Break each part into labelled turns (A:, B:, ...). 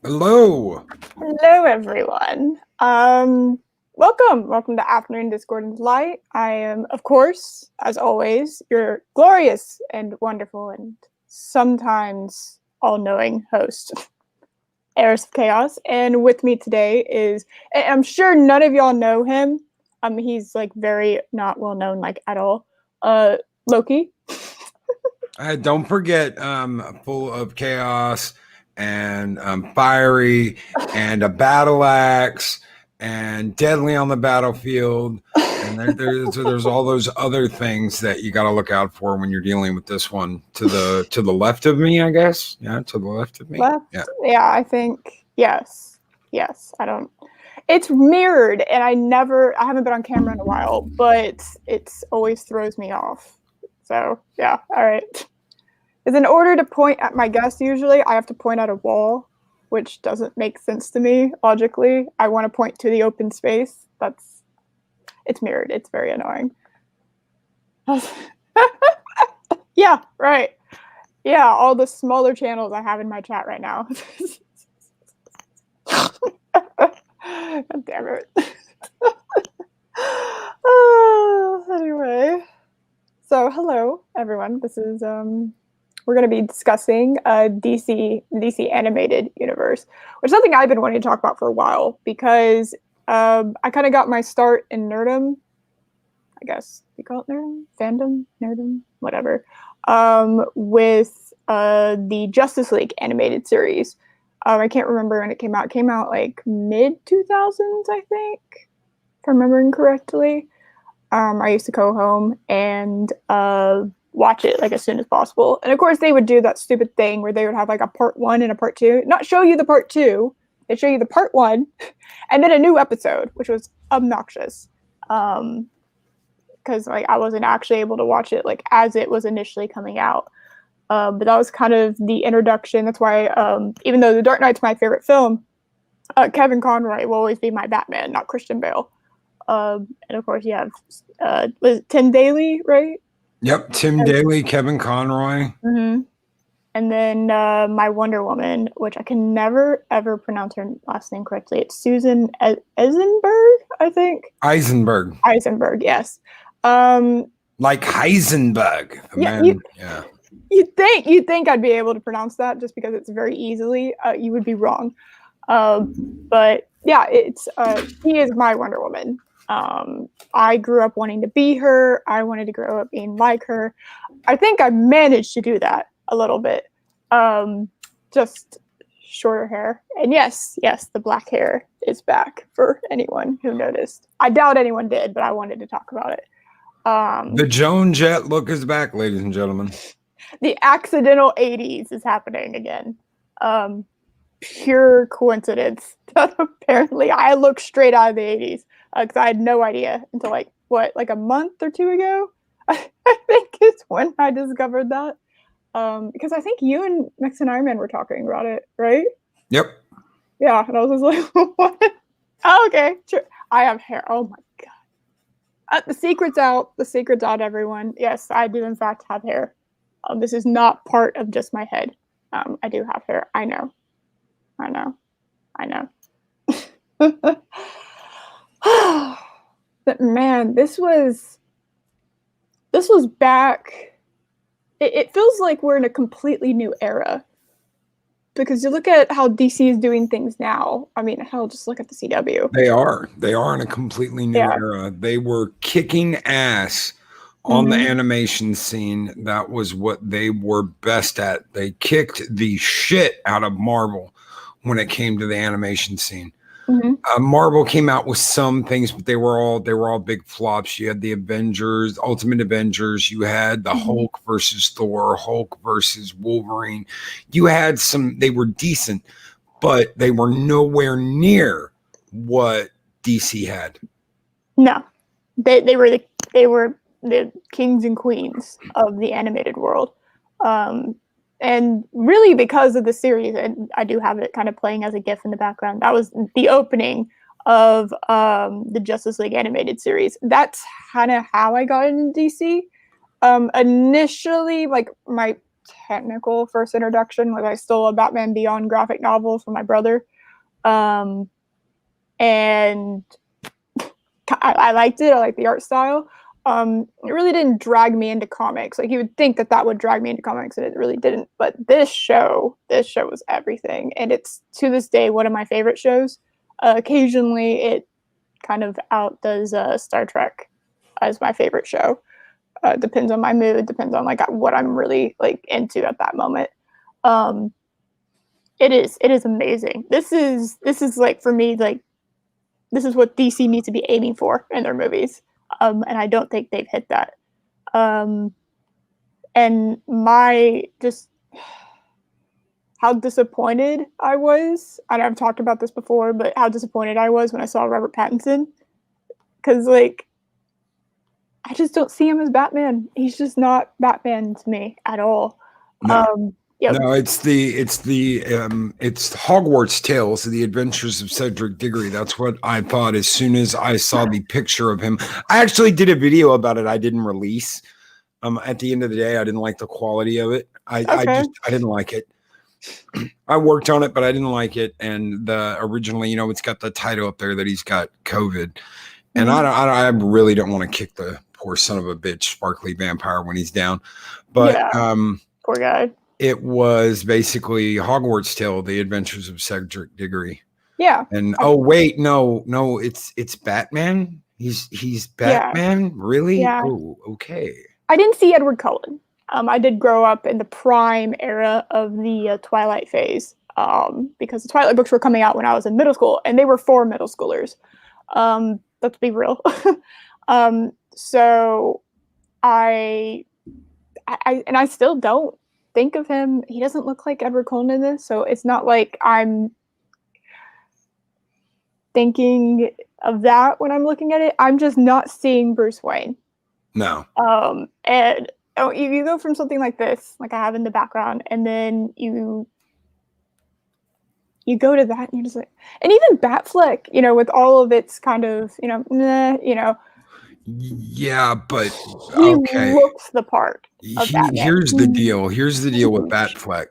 A: Hello.
B: Hello, everyone. Welcome to Afternoon Discord and Light. I am, of course, as always, your glorious and wonderful and sometimes all-knowing host, Eris of Chaos. And with me today is, and I'm sure none of y'all know him. He's like very not well known, like at all. Loki.
A: Don't forget, full of chaos and fiery and a battle axe and deadly on the battlefield. And there's all those other things that you got to look out for when you're dealing with this one. To the left of me, I guess. Yeah, to the left of me.
B: Left?
A: Yeah.
B: Yeah, I think yes. I don't. It's mirrored, and I haven't been on camera in a while, but it always throws me off. So yeah, all right. Is in order to point at my guest, usually I have to point at a wall, which doesn't make sense to me logically. I want to point to the open space. It's mirrored. It's very annoying. Yeah, right. Yeah, all the smaller channels I have in my chat right now. God damn it. Anyway. So hello everyone. This is we're going to be discussing DC animated universe, which is something I've been wanting to talk about for a while because I kind of got my start in nerdom. I guess you call it nerdom, fandom, nerdom, whatever. With the Justice League animated series. I can't remember when it came out. It came out like mid 2000s, I think, if I'm remembering correctly. I used to go home and watch it like as soon as possible. And of course, they would do that stupid thing where they would have like a part 1 and a part 2. Not show you the part 2. They show you the part 1 and then a new episode, which was obnoxious. Because like I wasn't actually able to watch it like as it was initially coming out. But that was kind of the introduction. That's why even though The Dark Knight's my favorite film, Kevin Conroy will always be my Batman, not Christian Bale. And of course, you have was it Tim Daly, right?
A: Yep. Tim Daly, Kevin Conroy.
B: Mm-hmm. And then my Wonder Woman, which I can never ever pronounce her last name correctly. It's Susan Eisenberg, I think.
A: Eisenberg.
B: Eisenberg, yes.
A: Like Heisenberg.
B: Yeah,
A: Man, yeah.
B: You'd think I'd be able to pronounce that just because it's very easily. You would be wrong. But yeah, it's he is my Wonder Woman. I grew up wanting to be her. I wanted to grow up being like her. I think I managed to do that a little bit. Just shorter hair. And yes, the black hair is back for anyone who noticed. I doubt anyone did, but I wanted to talk about it.
A: The Joan Jett look is back, ladies and gentlemen.
B: The accidental 80s is happening again. Pure coincidence that apparently I look straight out of the 80s because I had no idea until like a month or two ago. I think it's when I discovered that. Because I think you and Mexican Iron Man were talking about it, right?
A: Yep.
B: Yeah, and I was just like, what? Oh, okay, sure. I have hair. Oh my god. The secret's out. The secret's out, everyone. Yes, I do in fact have hair. This is not part of just my head. I do have hair. I know. But man, this was back. It feels like we're in a completely new era. Because you look at how DC is doing things now. I mean, hell, just look at the CW.
A: They are in a completely new era. They were kicking ass on the animation scene. That was what they were best at. They kicked the shit out of Marvel when it came to the animation scene. Marvel came out with some things, but they were all big flops. You had the Avengers, Ultimate Avengers. You had the Hulk versus Thor, Hulk versus Wolverine. You had some. They were decent, but they were nowhere near what DC had.
B: No, they were the kings and queens of the animated world. And really because of the series, and I do have it kind of playing as a GIF in the background, that was the opening of the Justice League animated series. That's kind of how I got into DC. Initially, like my technical first introduction. Like I stole a Batman Beyond graphic novel from my brother, and I liked it. I liked the art style. It really didn't drag me into comics. Like you would think that would drag me into comics, and it really didn't. But this show was everything, and it's to this day one of my favorite shows. Occasionally, it kind of outdoes Star Trek as my favorite show. Depends on my mood. Depends on like what I'm really like into at that moment. It is amazing. This is like for me like this is what DC needs to be aiming for in their movies. And I don't think they've hit that. And my just how disappointed I was, and I've talked about this before, but how disappointed I was when I saw Robert Pattinson. Because, like, I just don't see him as Batman. He's just not Batman to me at all.
A: No. No, it's Hogwarts Tales, The Adventures of Cedric Diggory. That's what I thought as soon as I saw the picture of him. I actually did a video about it. I didn't release. At the end of the day, I didn't like the quality of it. I didn't like it. I worked on it, but I didn't like it. And originally, it's got the title up there that he's got COVID. And I really don't want to kick the poor son of a bitch, Sparkly Vampire, when he's down. But
B: poor guy.
A: It was basically Hogwarts Tale, The Adventures of Cedric Diggory.
B: Yeah.
A: And no, it's Batman. He's Batman, really?
B: Yeah.
A: Oh, okay.
B: I didn't see Edward Cullen. I did grow up in the prime era of the Twilight phase, because the Twilight books were coming out when I was in middle school, and they were for middle schoolers. Let's be real. So I still don't think of him. He doesn't look like Edward Cullen in this, so it's not like I'm thinking of that when I'm looking at it. I'm just not seeing Bruce Wayne.
A: No.
B: And you go from something like this, like I have in the background, and then you go to that, and you're just like, and even Batfleck, with all of its kind of,
A: Yeah, but
B: he looks the part of Batman.
A: Here's the deal. Here's the deal with Batfleck.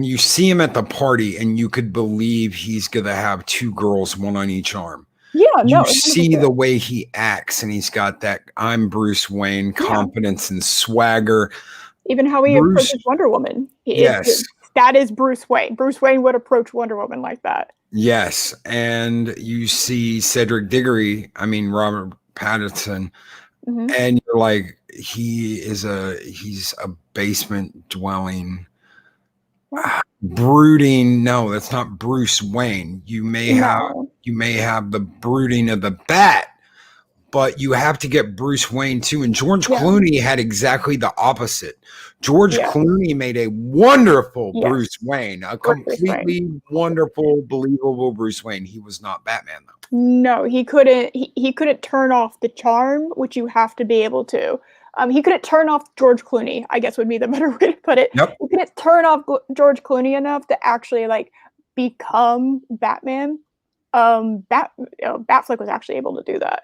A: You see him at the party, and you could believe he's gonna have two girls, one on each arm.
B: Yeah,
A: you see the way he acts, and he's got that I'm Bruce Wayne confidence and swagger.
B: Even how he approaches Wonder Woman. That is Bruce Wayne. Bruce Wayne would approach Wonder Woman like that.
A: Yes, and you see Cedric Diggory, Robert Pattinson, and you're like, he's a basement dwelling, brooding. No, that's not Bruce Wayne. You may have the brooding of the bat, but you have to get Bruce Wayne too. And George Clooney had exactly the opposite. George Clooney made a wonderful Bruce Wayne, a completely wonderful, believable Bruce Wayne. He was not Batman though.
B: No, he couldn't. He couldn't turn off the charm, which you have to be able to. He couldn't turn off George Clooney, I guess would be the better way to put it.
A: Yep.
B: He couldn't turn off George Clooney enough to actually like become Batman. Batfleck was actually able to do that,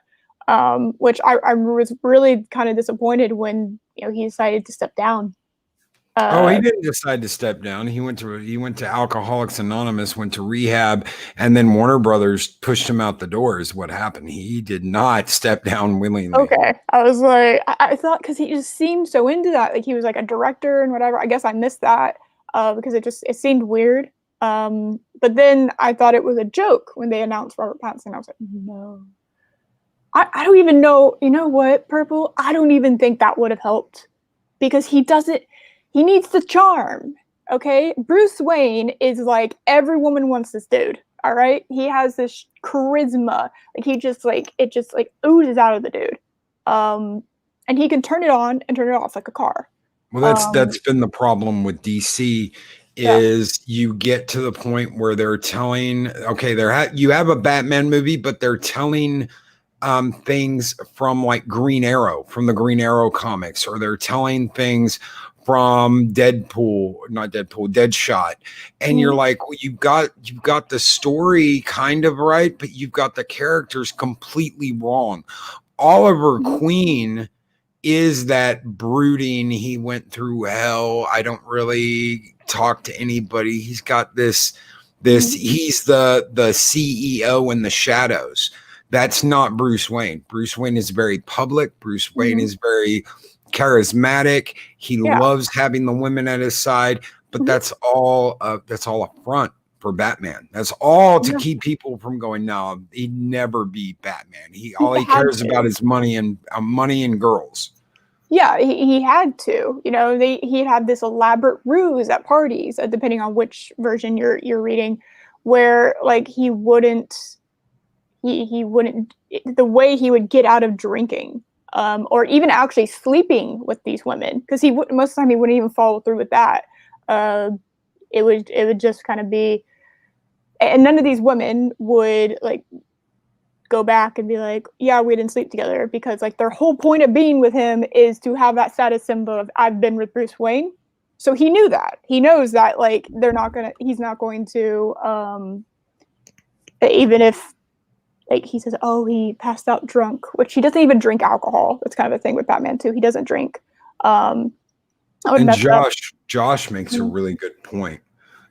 B: which I was really kind of disappointed when he decided to step down.
A: He didn't decide to step down. He went to Alcoholics Anonymous, went to rehab, and then Warner Brothers pushed him out the door. Is what happened. He did not step down willingly.
B: Okay, I was like, I thought because he just seemed so into that, like he was like a director and whatever. I guess I missed that because it seemed weird. But then I thought it was a joke when they announced Robert Pattinson. I was like, no, I don't even know. You know what, Purple? I don't even think that would have helped because he doesn't. He needs the charm, okay? Bruce Wayne is like, every woman wants this dude, all right? He has this charisma. Like, it just oozes out of the dude. And he can turn it on and turn it off like a car.
A: Well, that's been the problem with DC is you get to the point where they're telling, okay, you have a Batman movie, but they're telling things from like from the Green Arrow comics, or they're telling things from Deadshot, and you're like, well, you've got the story kind of right, but you've got the characters completely wrong. Oliver Queen is that brooding. He went through hell. I don't really talk to anybody. He's got this he's the CEO in the shadows. That's not Bruce Wayne. Bruce Wayne is very public. Bruce Wayne is very charismatic. He loves having the women at his side, but that's all a front for Batman. That's all to keep people from going, no, he'd never be Batman. All he cares about is money and girls.
B: Yeah, he had to. You know, he had this elaborate ruse at parties, depending on which version you're reading, where like he wouldn't the way he would get out of drinking, or even actually sleeping with these women, because most of the time he wouldn't even follow through with that. It would just kind of be, and none of these women would like go back and be like, yeah, we didn't sleep together, because like their whole point of being with him is to have that status symbol of I've been with Bruce Wayne. So he knows that like he's not going to, even if like he says, oh, he passed out drunk, which he doesn't even drink alcohol. That's kind of a thing with Batman too. He doesn't drink.
A: And Josh makes a really good point.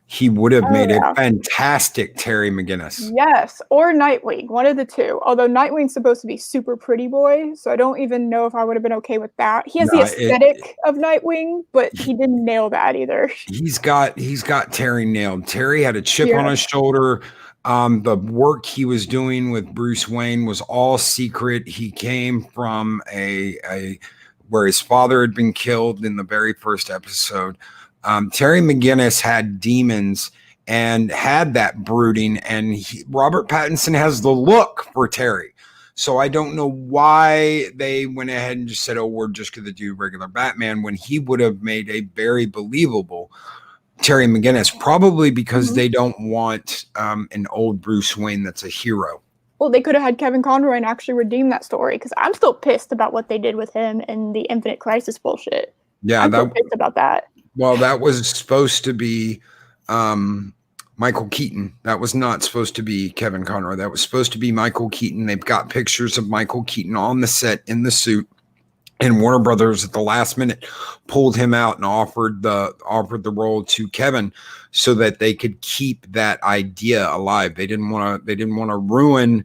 A: He would have made a fantastic Terry McGinnis.
B: Yes, or Nightwing, one of the two. Although Nightwing's supposed to be super pretty boy, so I don't even know if I would have been okay with that. He has the aesthetic of Nightwing, but he didn't nail that either.
A: He's got Terry nailed. Terry had a chip on his shoulder. The work he was doing with Bruce Wayne was all secret. He came from a where his father had been killed in the very first episode. Terry McGinnis had demons and had that brooding, and Robert Pattinson has the look for Terry. So I don't know why they went ahead and just said, oh, we're just going to do regular Batman, when he would have made a very believable Terry McGinnis, probably because they don't want an old Bruce Wayne that's a hero.
B: Well, they could have had Kevin Conroy and actually redeem that story, because I'm still pissed about what they did with him and the Infinite Crisis bullshit.
A: Yeah,
B: I'm still pissed about that.
A: Well, that was supposed to be Michael Keaton. That was not supposed to be Kevin Conroy. That was supposed to be Michael Keaton. They've got pictures of Michael Keaton on the set in the suit, and Warner Brothers at the last minute pulled him out and offered the role to Kevin so that they could keep that idea alive. They didn't want to ruin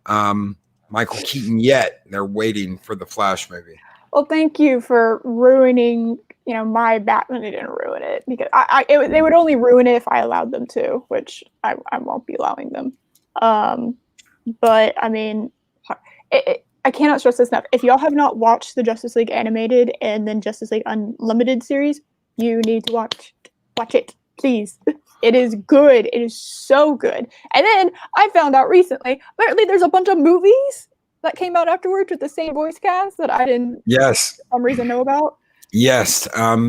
A: Michael Keaton yet. They're waiting for the Flash movie.
B: Well, thank you for ruining, my Batman. They didn't ruin it, because they would only ruin it if I allowed them to, which I won't be allowing them. But I mean, I cannot stress this enough. If y'all have not watched the Justice League animated and then Justice League Unlimited series, you need to watch it, please. It is good. It is so good. And then I found out recently, apparently there's a bunch of movies that came out afterwards with the same voice cast that I didn't for some reason know about.
A: Yes,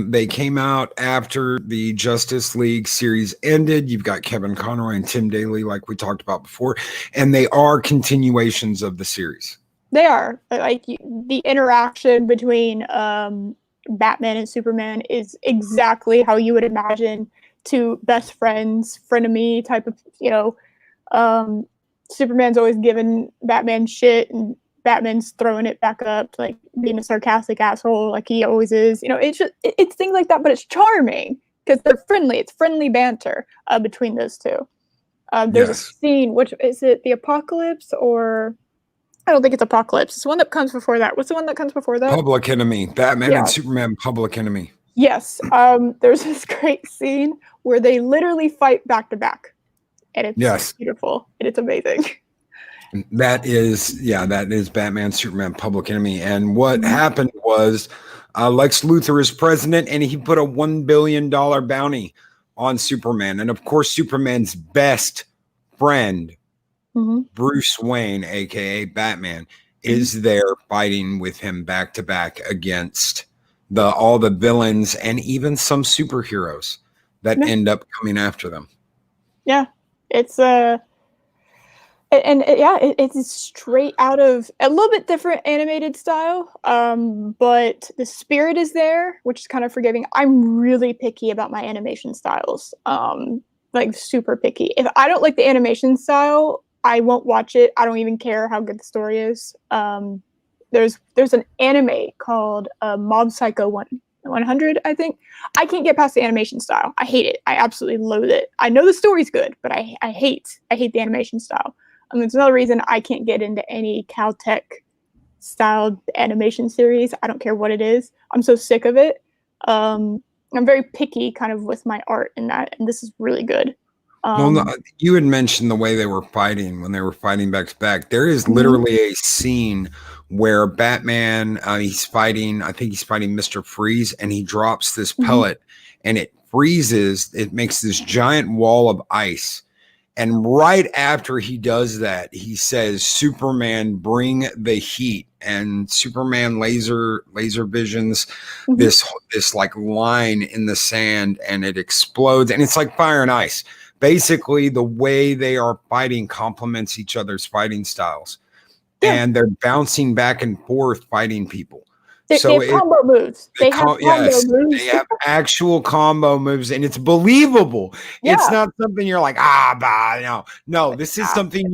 A: they came out after the Justice League series ended. You've got Kevin Conroy and Tim Daly, like we talked about before, and they are continuations of the series.
B: They are. Like, the interaction between Batman and Superman is exactly how you would imagine two best friends, frenemy type of, Superman's always giving Batman shit, and Batman's throwing it back up, like being a sarcastic asshole like he always is. It's things like that, but it's charming because they're friendly. It's friendly banter between those two. There's a scene, which is it the Apocalypse, or I don't think it's Apocalypse. It's the one that comes before that. What's the one that comes before that?
A: Public Enemy. Batman and Superman, Public Enemy.
B: Yes. There's this great scene where they literally fight back to back. And it's beautiful. And it's amazing.
A: That is Batman, Superman, Public Enemy. And what happened was Lex Luthor is president, and he put a $1 billion bounty on Superman. And of course, Superman's best friend, Bruce Wayne, aka Batman, is there fighting with him back to back against all the villains and even some superheroes that end up coming after them. Yeah,
B: it's it's straight out of a little bit different animated style, but the spirit is there, which is kind of forgiving. I'm really picky about my animation styles, like super picky. If I don't like the animation style, I won't watch it. I don't even care how good the story is. there's an anime called Mob Psycho 100, I think. I can't get past the animation style. I hate it. I absolutely loathe it. I know the story's good, but I hate the animation style. It's another reason I can't get into any Caltech styled animation series. I don't care what it is. I'm so sick of it. I'm very picky kind of with my art in that, and this is really good.
A: Well, no, you had mentioned the way they were fighting when they were fighting back to back. There is literally a scene where Batman, he's fighting, I think he's fighting Mr. Freeze, and he drops this pellet and it freezes. It makes this giant wall of ice. And right after he does that, he says, Superman, bring the heat. And Superman laser visions this like line in the sand, and it explodes, and it's like fire and ice. Basically, the way they are fighting complements each other's fighting styles, and they're bouncing back and forth fighting people.
B: They have combo moves. They
A: have actual combo moves, and it's believable. Yeah. It's not something you're like, no. This is something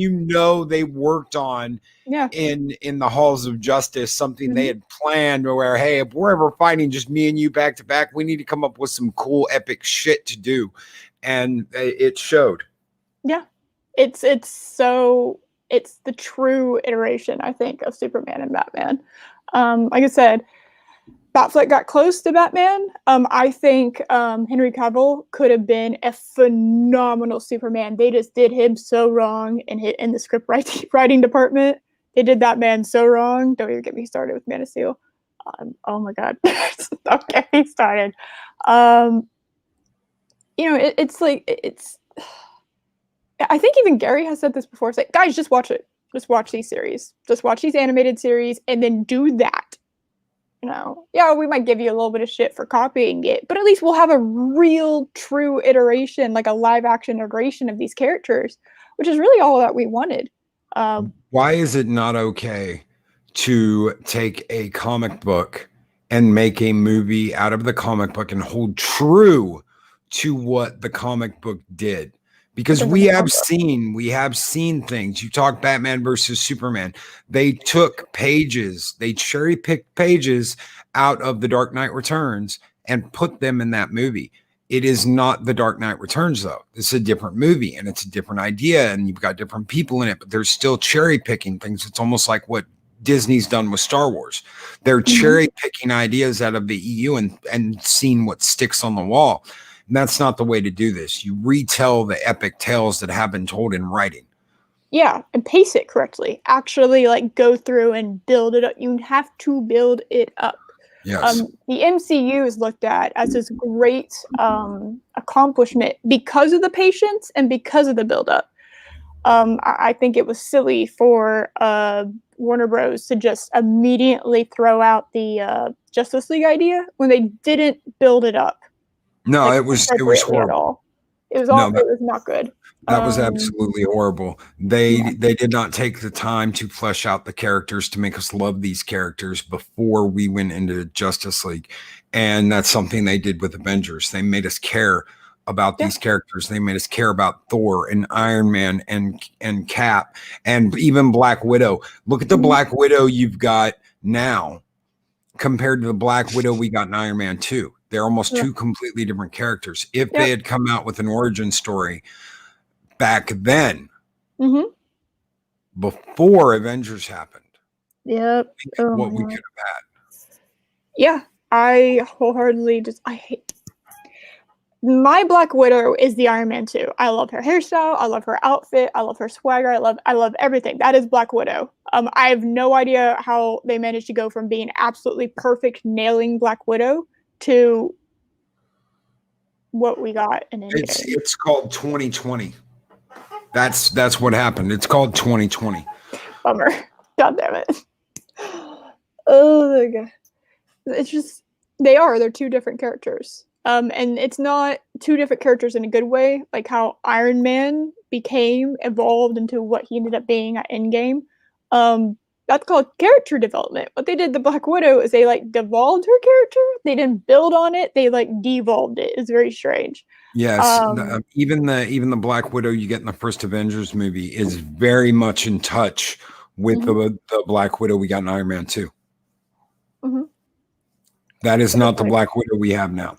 A: they worked on in the halls of justice, something they had planned where, hey, if we're ever fighting just me and you back to back, we need to come up with some cool epic shit to do. And it showed.
B: Yeah. It's the true iteration, I think, of Superman and Batman. Like I said, Batfleck got close to Batman. I think Henry Cavill could have been a phenomenal Superman. They just did him so wrong in the script writing department. They did that man so wrong. Don't even get me started with Man of Steel. Oh my God. Don't get me started. It's like, I think even Gary has said this before. It's like, guys, just watch it. Just watch these series. Just watch these animated series and then do that. Yeah, we might give you a little bit of shit for copying it, but at least we'll have a real, true iteration, like a live action iteration of these characters, which is really all that we wanted.
A: Why is it not okay to take a comic book and make a movie out of the comic book and hold true to what the comic book did? Because we have seen things. You talk Batman versus Superman. They took pages, they cherry picked pages out of The Dark Knight Returns and put them in that movie. It is not The Dark Knight Returns, though. It's a different movie and it's a different idea, and you've got different people in it, but they're still cherry picking things. It's almost like what Disney's done with Star Wars. They're cherry picking ideas out of the EU and seeing what sticks on the wall. And that's not the way to do this. You retell the epic tales that have been told in writing.
B: Yeah, and pace it correctly. Actually, like, go through and build it up. You have to build it up.
A: Yes.
B: The MCU is looked at as this great accomplishment because of the patience and because of the build-up. I think it was silly for Warner Bros. To just immediately throw out the Justice League idea when they didn't build it up.
A: No, like, it was horrible.
B: It was not good.
A: That was absolutely horrible. They did not take the time to flesh out the characters to make us love these characters before we went into Justice League. And that's something they did with Avengers. They made us care about these characters. They made us care about Thor and Iron Man and Cap and even Black Widow. Look at the Black Widow you've got now compared to the Black Widow we got in Iron Man 2. They're almost two completely different characters. If they had come out with an origin story back then, before Avengers happened, what we could have had.
B: Yeah, I wholeheartedly I hate. My Black Widow is the Iron Man 2. I love her hairstyle. I love her outfit. I love her swagger. I love everything. That is Black Widow. I have no idea how they managed to go from being absolutely perfect, nailing Black Widow to what we got in Endgame.
A: It's called 2020. That's what happened. It's called 2020.
B: Bummer. God damn it. Oh my God. It's just they're two different characters. And it's not two different characters in a good way, like how Iron Man evolved into what he ended up being at Endgame. That's called character development. What they did to Black Widow is they devolved her character. They didn't build on it. They devolved it. It's very strange.
A: Yes, even the Black Widow you get in the first Avengers movie is very much in touch with the Black Widow we got in Iron Man 2. That is not the Black Widow we have now.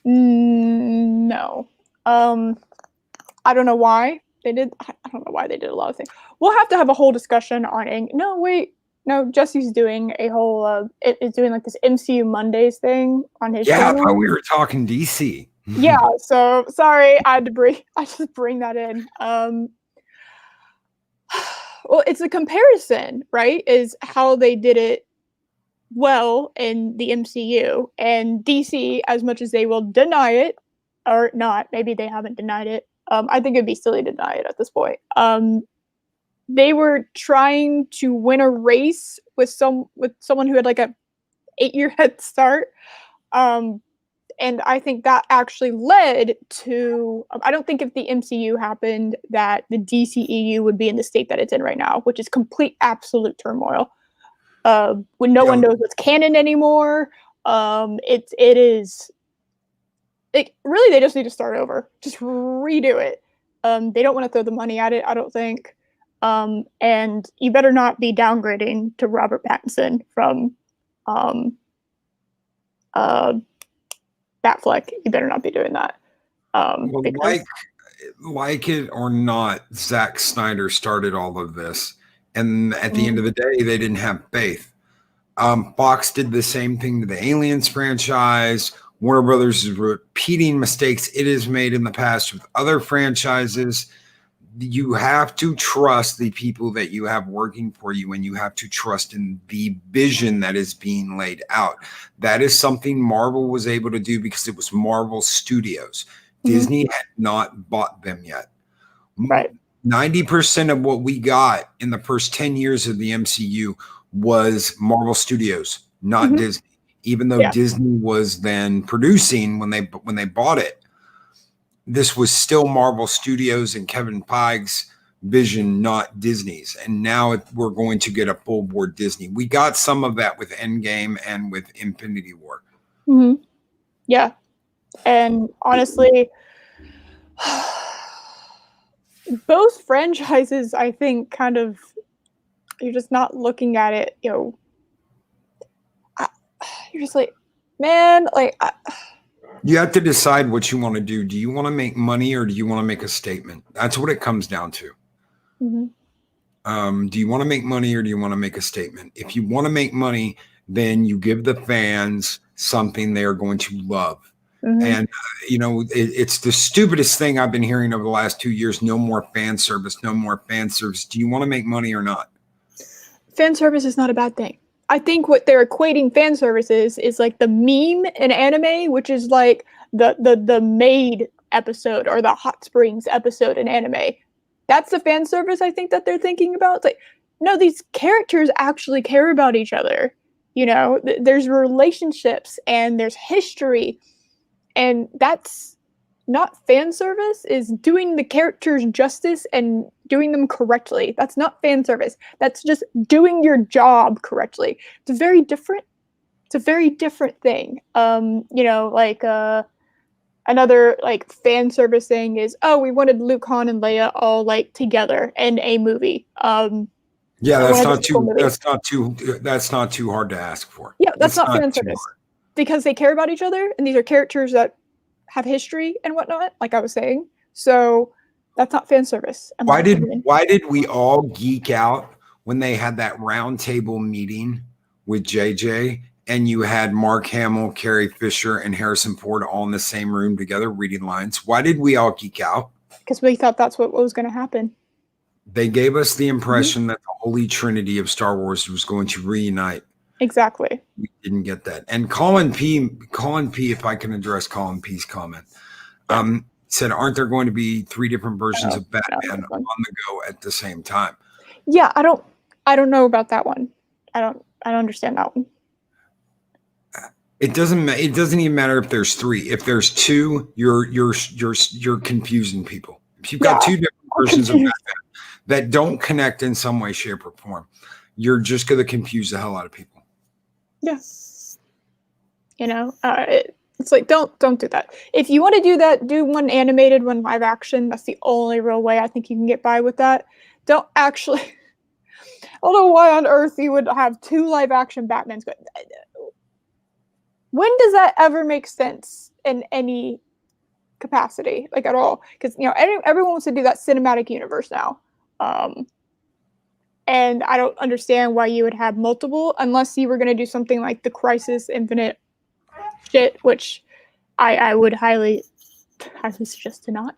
B: No. I don't know why they did. I don't know why they did a lot of things. We'll have to have a whole discussion on. No, wait. No, Jesse's doing a whole. Is doing like this MCU Mondays thing on his channel.
A: I thought we were talking DC.
B: Yeah. So sorry, I just bring that in. Well, it's a comparison, right? Is how they did it well in the MCU, and DC, as much as they will deny it or not, maybe they haven't denied it. I think it'd be silly to deny it at this point. They were trying to win a race with someone who had like a 8-year head start. And I think that actually led to, I don't think if the MCU happened that the DCEU would be in the state that it's in right now, which is complete, absolute turmoil. When no one knows what's canon anymore. It is, really, they just need to start over. Just redo it. They don't want to throw the money at it, I don't think. And you better not be downgrading to Robert Pattinson from Batfleck. You better not be doing that.
A: Well, like it or not, Zack Snyder started all of this. And at the end of the day, they didn't have faith. Fox did the same thing to the Aliens franchise. Warner Brothers is repeating mistakes it has made in the past with other franchises. You have to trust the people that you have working for you, and you have to trust in the vision that is being laid out. That is something Marvel was able to do because it was Marvel Studios. Disney had not bought them yet.
B: Right.
A: 90% of what we got in the first 10 years of the MCU was Marvel Studios, not Disney. Even though Disney was then producing when they bought it, this was still Marvel Studios and Kevin Feige's vision, not Disney's. And now we're going to get a full board Disney. We got some of that with Endgame and with Infinity War.
B: Yeah. And honestly, both franchises, I think, kind of, you're just not looking at it, you're just like, man, like...
A: You have to decide what you want to do. Do you want to make money or do you want to make a statement? That's what it comes down to. Do you want to make money or do you want to make a statement? If you want to make money, then you give the fans something they are going to love. And, it's the stupidest thing I've been hearing over the last 2 years. No more fan service, no more fan service. Do you want to make money or not?
B: Fan service is not a bad thing. I think what they're equating fan service is like the meme in anime, which is like the Maid episode or the Hot Springs episode in anime. That's the fan service I think that they're thinking about. It's like, no, these characters actually care about each other. There's relationships and there's history. And that's not fan service, is doing the characters justice and doing them correctly. That's not fan service. That's just doing your job correctly. It's a very different thing. Another like fan service thing is, we wanted Luke, Han, and Leia all like together in a movie.
A: That's not too hard to ask for.
B: Yeah, that's not fan service. Because they care about each other, and these are characters that have history and whatnot, like I was saying. So that's not fan service.
A: Why did we all geek out when they had that round table meeting with JJ and you had Mark Hamill, Carrie Fisher, and Harrison Ford all in the same room together reading lines? Why did we all geek out?
B: Because we thought that's what was going to happen.
A: They gave us the impression that the Holy Trinity of Star Wars was going to reunite.
B: Exactly.
A: We didn't get that. And Colin P, if I can address Colin P's comment, said, aren't there going to be 3 different versions of Batman on the go at the same time?
B: Yeah, I don't know about that one. I don't understand that one.
A: It doesn't even matter if there's 3. If there's 2, you're confusing people. If you've got 2 different versions of Batman that don't connect in some way, shape, or form, you're just going to confuse the hell out of people.
B: Yeah. It's like, don't do that. If you want to do that, do one animated, one live action. That's the only real way I think you can get by with that. Don't actually, don't know why on earth you would have 2 live-action Batmans. When does that ever make sense in any capacity, like at all? Because everyone wants to do that cinematic universe now, and I don't understand why you would have multiple unless you were going to do something like the Crisis Infinite shit, which I would highly suggest to not.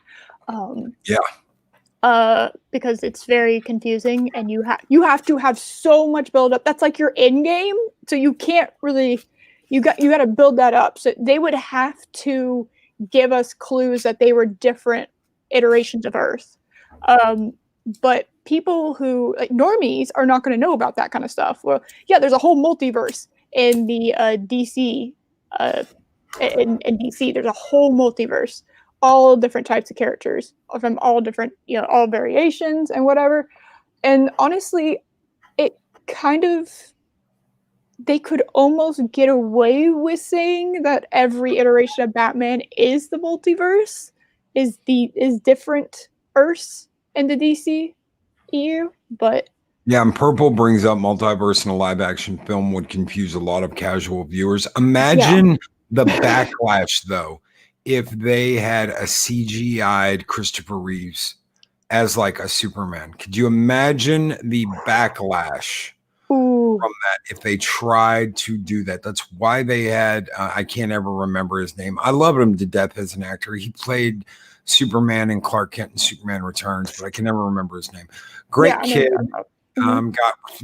B: Because it's very confusing, and you have to have so much build up. That's like your end game, so you can't really. You got to build that up. So they would have to give us clues that they were different iterations of Earth. But people who like normies are not going to know about that kind of stuff. Well, yeah, there's a whole multiverse in the DC. In DC, there's a whole multiverse, all different types of characters from all different, all variations and whatever. And honestly, it kind of, they could almost get away with saying that every iteration of Batman is the multiverse, is different Earths in the DCEU, but
A: yeah, and purple brings up multiverse in a live action film would confuse a lot of casual viewers. Imagine the backlash though if they had a CGI'd Christopher Reeves as like a Superman. Could you imagine the backlash from that if they tried to do that? That's why they had I can't ever remember his name. I love him to death as an actor. He played Superman and Clark Kent in Superman Returns, but I can never remember his name. Great kid. Got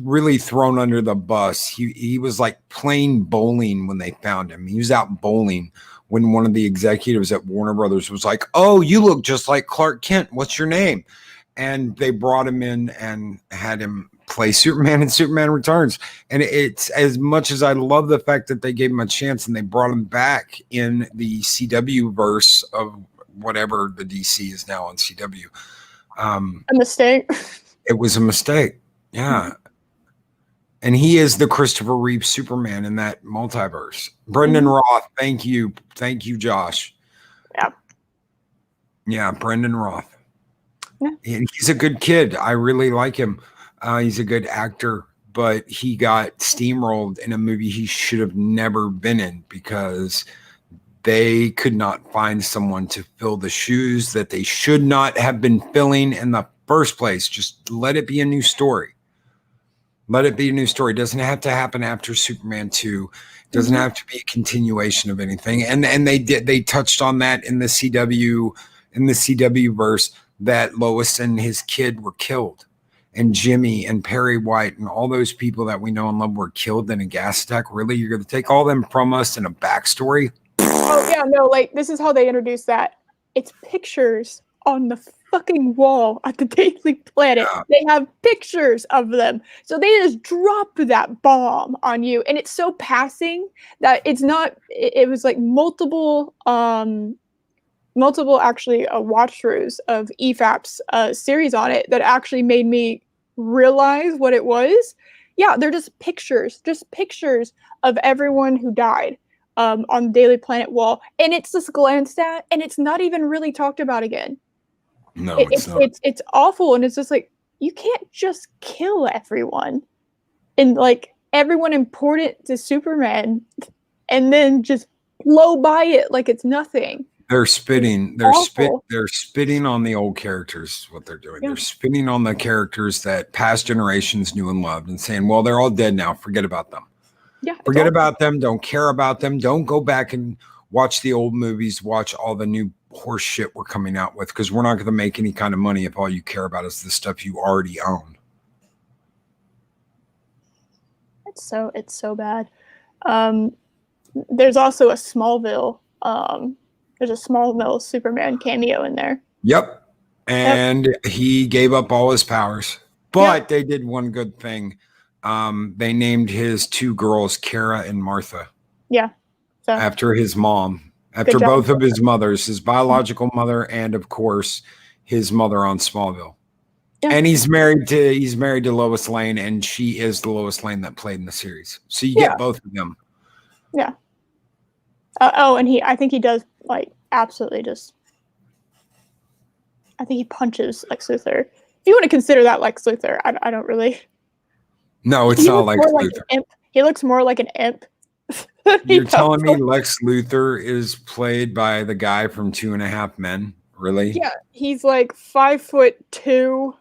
A: really thrown under the bus. He was like playing bowling when they found him. He was out bowling when one of the executives at Warner Brothers was like, "Oh, you look just like Clark Kent. What's your name?" And they brought him in and had him play Superman in Superman Returns. And it's, as much as I love the fact that they gave him a chance and they brought him back in the CW verse of whatever the DC is now on CW.
B: A mistake.
A: It was a mistake. Yeah. And he is the Christopher Reeve Superman in that multiverse. Brendan Roth, thank you. Thank you, Josh.
B: Yeah.
A: Yeah, Brendan Roth. Yeah. And he's a good kid. I really like him. He's a good actor, but he got steamrolled in a movie he should have never been in because they could not find someone to fill the shoes that they should not have been filling in the first place. Just let it be a new story. Let it be a new story. It doesn't have to happen after Superman 2. It doesn't have to be a continuation of anything. And they touched on that in the CW verse, that Lois and his kid were killed. And Jimmy and Perry White and all those people that we know and love were killed in a gas attack. Really? You're going to take all them from us in a backstory?
B: Oh, yeah, no, like, this is how they introduce that. It's pictures on the fucking wall at the Daily Planet. Yeah. They have pictures of them. So they just drop that bomb on you. And it's so passing that it's not, it was like multiple actually watch throughs of EFAP's series on it that actually made me realize what it was. Yeah, they're just pictures of everyone who died on the Daily Planet wall. And it's just glanced at, and it's not even really talked about again.
A: No, it's not.
B: It's awful, and it's just like, you can't just kill everyone and like everyone important to Superman and then just blow by it like it's nothing.
A: They're spitting. They're spitting on the old characters. Is what they're doing. Yeah. They're spitting on the characters that past generations knew and loved, and saying, "Well, they're all dead now. Forget about them.
B: Yeah,
A: forget about them. Don't care about them. Don't go back and watch the old movies. Watch all the new horse shit we're coming out with, because we're not going to make any kind of money if all you care about is the stuff you already own."
B: It's so bad. There's also a Smallville. There's a Smallville Superman cameo in there.
A: Yep. And he gave up all his powers. But they did one good thing. They named his two girls Kara and Martha.
B: Yeah. So,
A: after his mom. After both of his mothers. His biological mother and, of course, his mother on Smallville. Yeah. And he's married to Lois Lane, and she is the Lois Lane that played in the series. So you get both of them.
B: Yeah. And I think he does, like, absolutely just, I think he punches Lex Luthor. If you want to consider that Lex Luthor, I don't really.
A: No, it's
B: He
A: not
B: looks
A: Lex
B: more like an
A: Luthor.
B: imp. He looks more like an imp.
A: You're telling me Lex Luthor is played by the guy from Two and a Half Men? Really?
B: Yeah, he's like 5'2".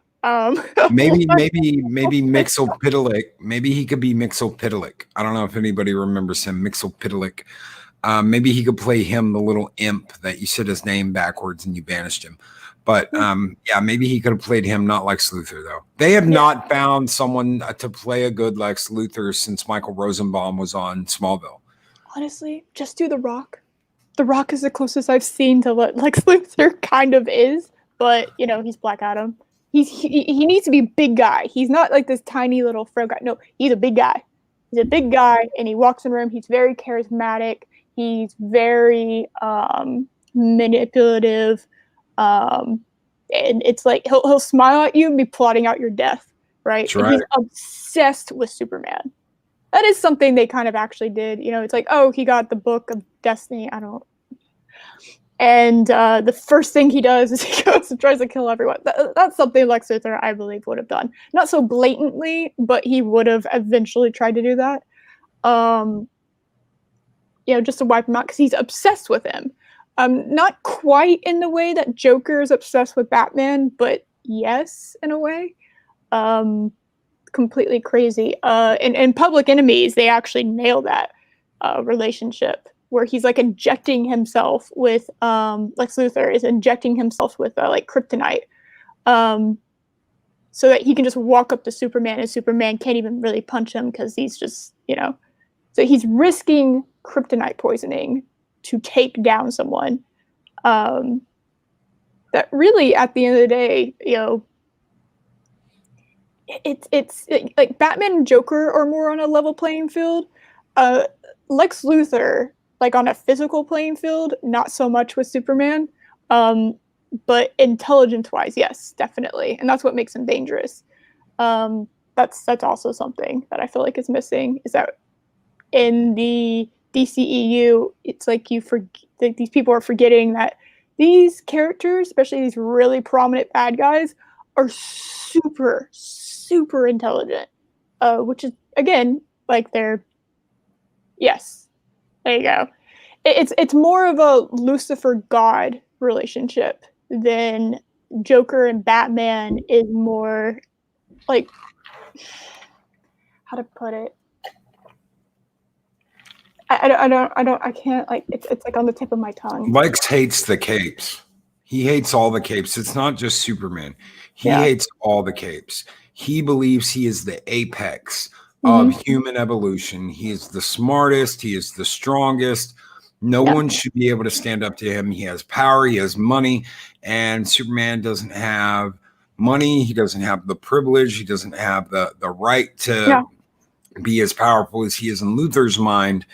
A: Maybe Mixopidalic. Maybe he could be Mixopidalic. I don't know if anybody remembers him, Mixopidalic. Maybe he could play him, the little imp that you said his name backwards and you banished him. But yeah, maybe he could have played him, not Lex Luthor, though. They have not found someone to play a good Lex Luthor since Michael Rosenbaum was on Smallville.
B: Honestly, just do The Rock. The Rock is the closest I've seen to what Lex Luthor kind of is, but you know, he's Black Adam. He needs to be a big guy. He's not like this tiny little fro guy. No, he's a big guy. He's a big guy, and he walks in the room. He's very charismatic. He's very manipulative, and it's like he'll smile at you and be plotting out your death, right?
A: That's
B: And
A: right.
B: he's obsessed with Superman. That is something they kind of actually did. You know, it's like, oh, he got the book of destiny. I don't. And the first thing he does is he goes and tries to kill everyone. That's something Lex Luthor, I believe, would have done. Not so blatantly, but he would have eventually tried to do that. You know, just to wipe him out because he's obsessed with him. Not quite in the way that Joker is obsessed with Batman, but yes, in a way. Completely crazy. In Public Enemies, they actually nail that relationship where he's like injecting himself with Lex Luthor is injecting himself with like kryptonite, so that he can just walk up to Superman and Superman can't even really punch him because he's just, you know, so he's risking kryptonite poisoning to take down someone. That really, at the end of the day, you know, it's like Batman and Joker are more on a level playing field. Lex Luthor, like on a physical playing field, not so much with Superman. But intelligence-wise, yes, definitely, and that's what makes him dangerous. That's also something that I feel like is missing. Is that in the DCEU, it's like these people are forgetting that these characters, especially these really prominent bad guys, are super intelligent, which is again like they're yes, there you go. It's more of a Lucifer God relationship than Joker and Batman is more like how to put it. I can't like it's like on the tip of my tongue.
A: Lex hates the capes. He hates all the capes. It's not just Superman. He hates all the capes. He believes he is the apex of human evolution. He is the smartest. He is the strongest. No one should be able to stand up to him. He has power. He has money. And Superman doesn't have money. He doesn't have the privilege. He doesn't have the right to be as powerful as he is in Luthor's mind.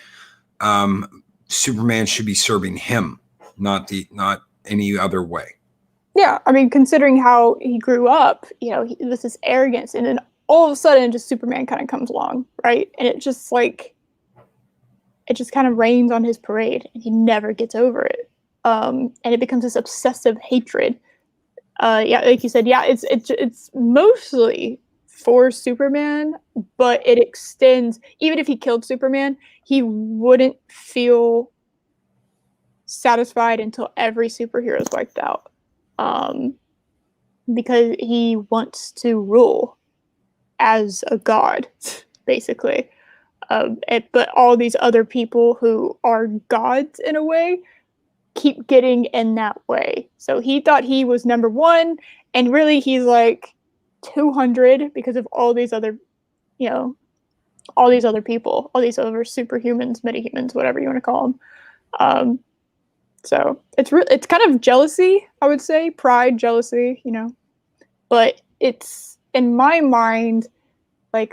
A: Superman should be serving him, not any other way.
B: Yeah, I mean, considering how he grew up, you know, with this arrogance, and then all of a sudden, just Superman kind of comes along, right? And it just like, it just kind of rains on his parade, and he never gets over it. And it becomes this obsessive hatred. Yeah, like you said, yeah, it's mostly for Superman, but it extends. Even if he killed Superman, he wouldn't feel satisfied until every superhero is wiped out. Because he wants to rule as a god, basically. But all these other people who are gods in a way keep getting in that way. So he thought he was number one, and really he's like 200 because of all these other, you know, all these other people, all these other superhumans, metahumans, whatever you want to call them. So it's kind of jealousy, I would say, pride, jealousy, you know, but it's in my mind like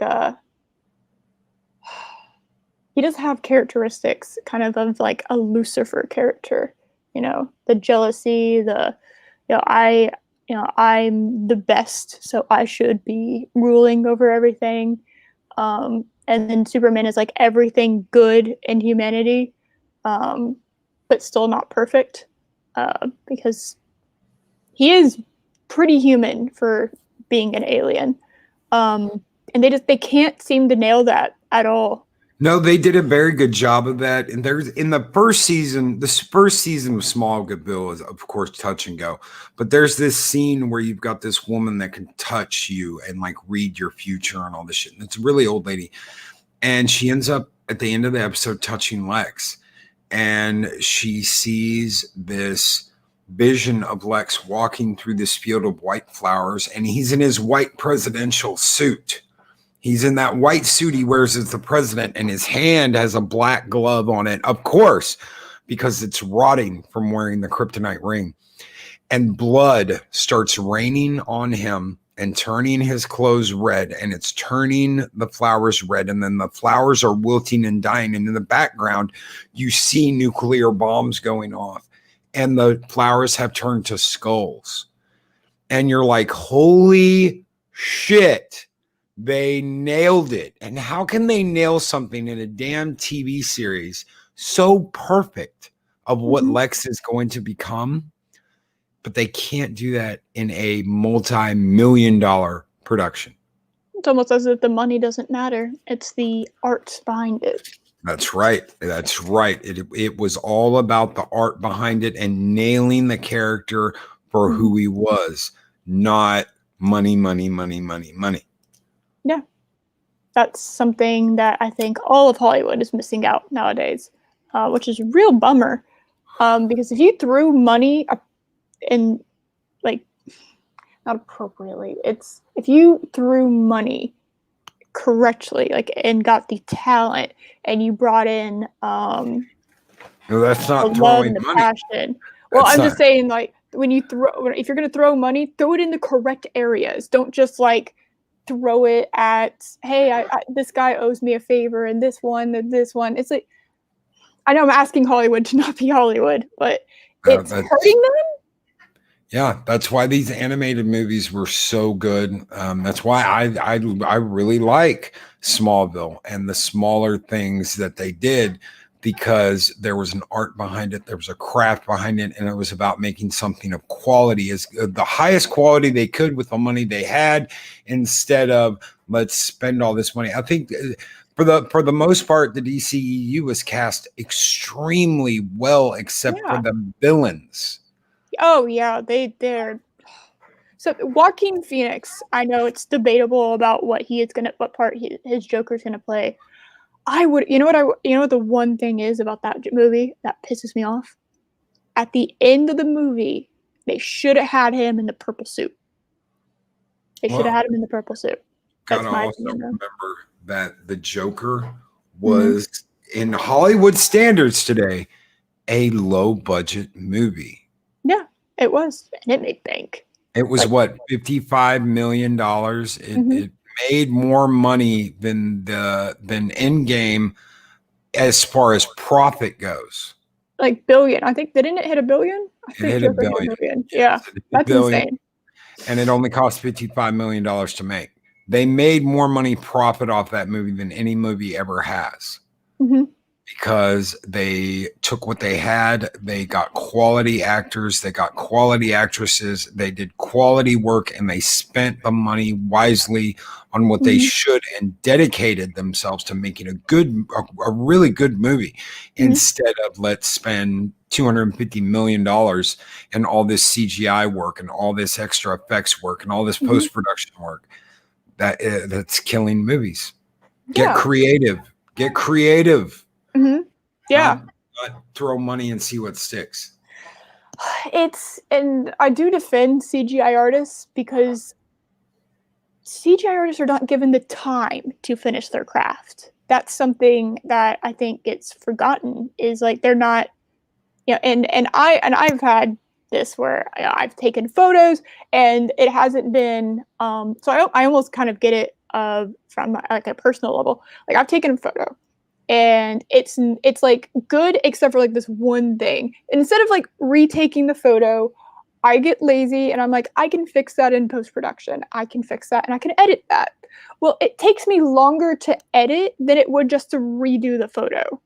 B: he does have characteristics kind of like a Lucifer character, you know, the jealousy, I'm the best, so I should be ruling over everything. And then Superman is like everything good in humanity, but still not perfect, because he is pretty human for being an alien. And they can't seem to nail that at all.
A: No, they did a very good job of that. And there's in the first season of Smallville is of course touch and go. But there's this scene where you've got this woman that can touch you and like read your future and all this shit. And it's a really old lady. And she ends up at the end of the episode touching Lex. And she sees this vision of Lex walking through this field of white flowers, and he's in his white presidential suit. He's in that white suit he wears as the president, and his hand has a black glove on it, of course, because it's rotting from wearing the kryptonite ring. And blood starts raining on him and turning his clothes red, and it's turning the flowers red, and then the flowers are wilting and dying. And in the background, you see nuclear bombs going off, and the flowers have turned to skulls. And you're like, holy shit. They nailed it. And how can they nail something in a damn TV series so perfect of what Lex is going to become? But they can't do that in a multi-million-dollar production.
B: It's almost as if the money doesn't matter. It's the art behind it.
A: That's right. That's right. It was all about the art behind it and nailing the character for who he was, not money, money, money, money, money.
B: Yeah. That's something that I think all of Hollywood is missing out nowadays, which is a real bummer. Because if you threw money in, like, not appropriately, it's if you threw money correctly, like, and got the talent, and you brought in
A: No, that's not
B: the
A: throwing
B: love and the
A: money.
B: passion. Well,
A: That's
B: I'm
A: not-
B: just saying, like, if you're gonna throw money, throw it in the correct areas. Don't just like throw it at, hey, this guy owes me a favor, and this one. It's like, I know I'm asking Hollywood to not be Hollywood, but it's hurting them.
A: Yeah, that's why these animated movies were so good. That's why I really like Smallville and the smaller things that they did, because there was an art behind it, there was a craft behind it, and it was about making something of quality, as the highest quality they could with the money they had, instead of let's spend all this money. I think for the most part, the DCEU was cast extremely well, except for the villains.
B: Oh yeah, they're so Joaquin Phoenix. I know it's debatable about what part his Joker's gonna play. You know what the one thing is about that movie that pisses me off? At the end of the movie, they should have had him in the purple suit. Gotta also
A: remember that the Joker was, in Hollywood standards today, a low budget movie.
B: Yeah, it was, and it made bank.
A: It was what, $55 million. It made more money than Endgame as far as profit goes.
B: Like billion, I think. Didn't it hit $1 billion?
A: It hit $1 billion.
B: Yeah, that's insane.
A: And it only cost $55 million to make. They made more money profit off that movie than any movie ever has. Because they took what they had, they got quality actors, they got quality actresses, they did quality work, and they spent the money wisely on what they should, and dedicated themselves to making a really good movie, instead of let's spend $250 million and all this CGI work and all this extra effects work and all this post-production work. That's killing movies. Get creative.
B: Yeah.
A: Not throw money and see what sticks.
B: And I do defend CGI artists, because CGI artists are not given the time to finish their craft. That's something that I think gets forgotten, is like they're not, and I've had this where I've taken photos and it hasn't been, so I almost kind of get it from like a personal level. Like, I've taken a photo and it's like good except for like this one thing. And instead of like retaking the photo, I get lazy and I'm like, I can fix that in post-production. I can fix that and I can edit that. Well, it takes me longer to edit than it would just to redo the photo.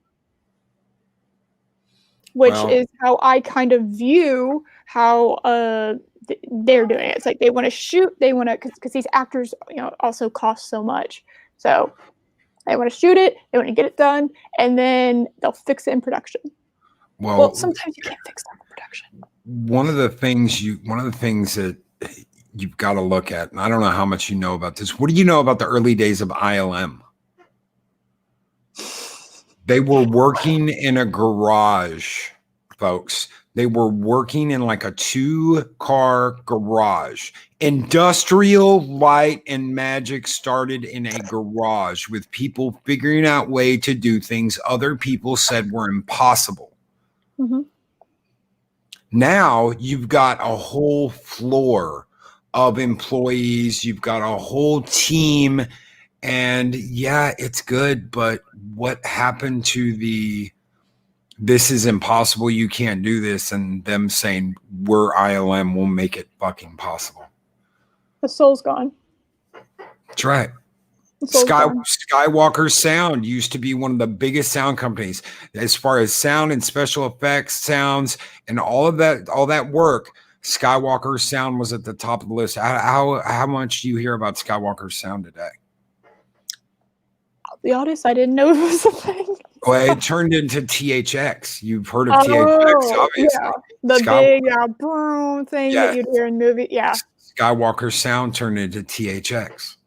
B: which is how I kind of view how they're doing it. It's like they want to shoot, they want to, because these actors, also cost so much. So they want to shoot it, they want to get it done, and then they'll fix it in production. Well, sometimes you can't fix stuff in production.
A: One of the things that you've got to look at, and I don't know how much you know about this. What do you know about the early days of ILM? They were working in a garage, folks. They were working in like a 2-car garage. Industrial light and magic started in a garage with people figuring out ways to do things other people said were impossible.
B: Mm-hmm.
A: Now you've got a whole floor of employees. You've got a whole team. And yeah, it's good. But what happened to this is impossible, you can't do this, and them saying we're ILM, we'll make it fucking possible?
B: The soul's gone.
A: That's right. Skywalker Sound used to be one of the biggest sound companies as far as sound and special effects, sounds, and all that work. Skywalker Sound was at the top of the list. How much do you hear about Skywalker Sound today?
B: I'll be honest, I didn't know it was a thing.
A: Well, it turned into THX. You've heard of THX, obviously.
B: Yeah. The big boom thing that you'd hear in movies. Yeah.
A: Skywalker Sound turned into THX.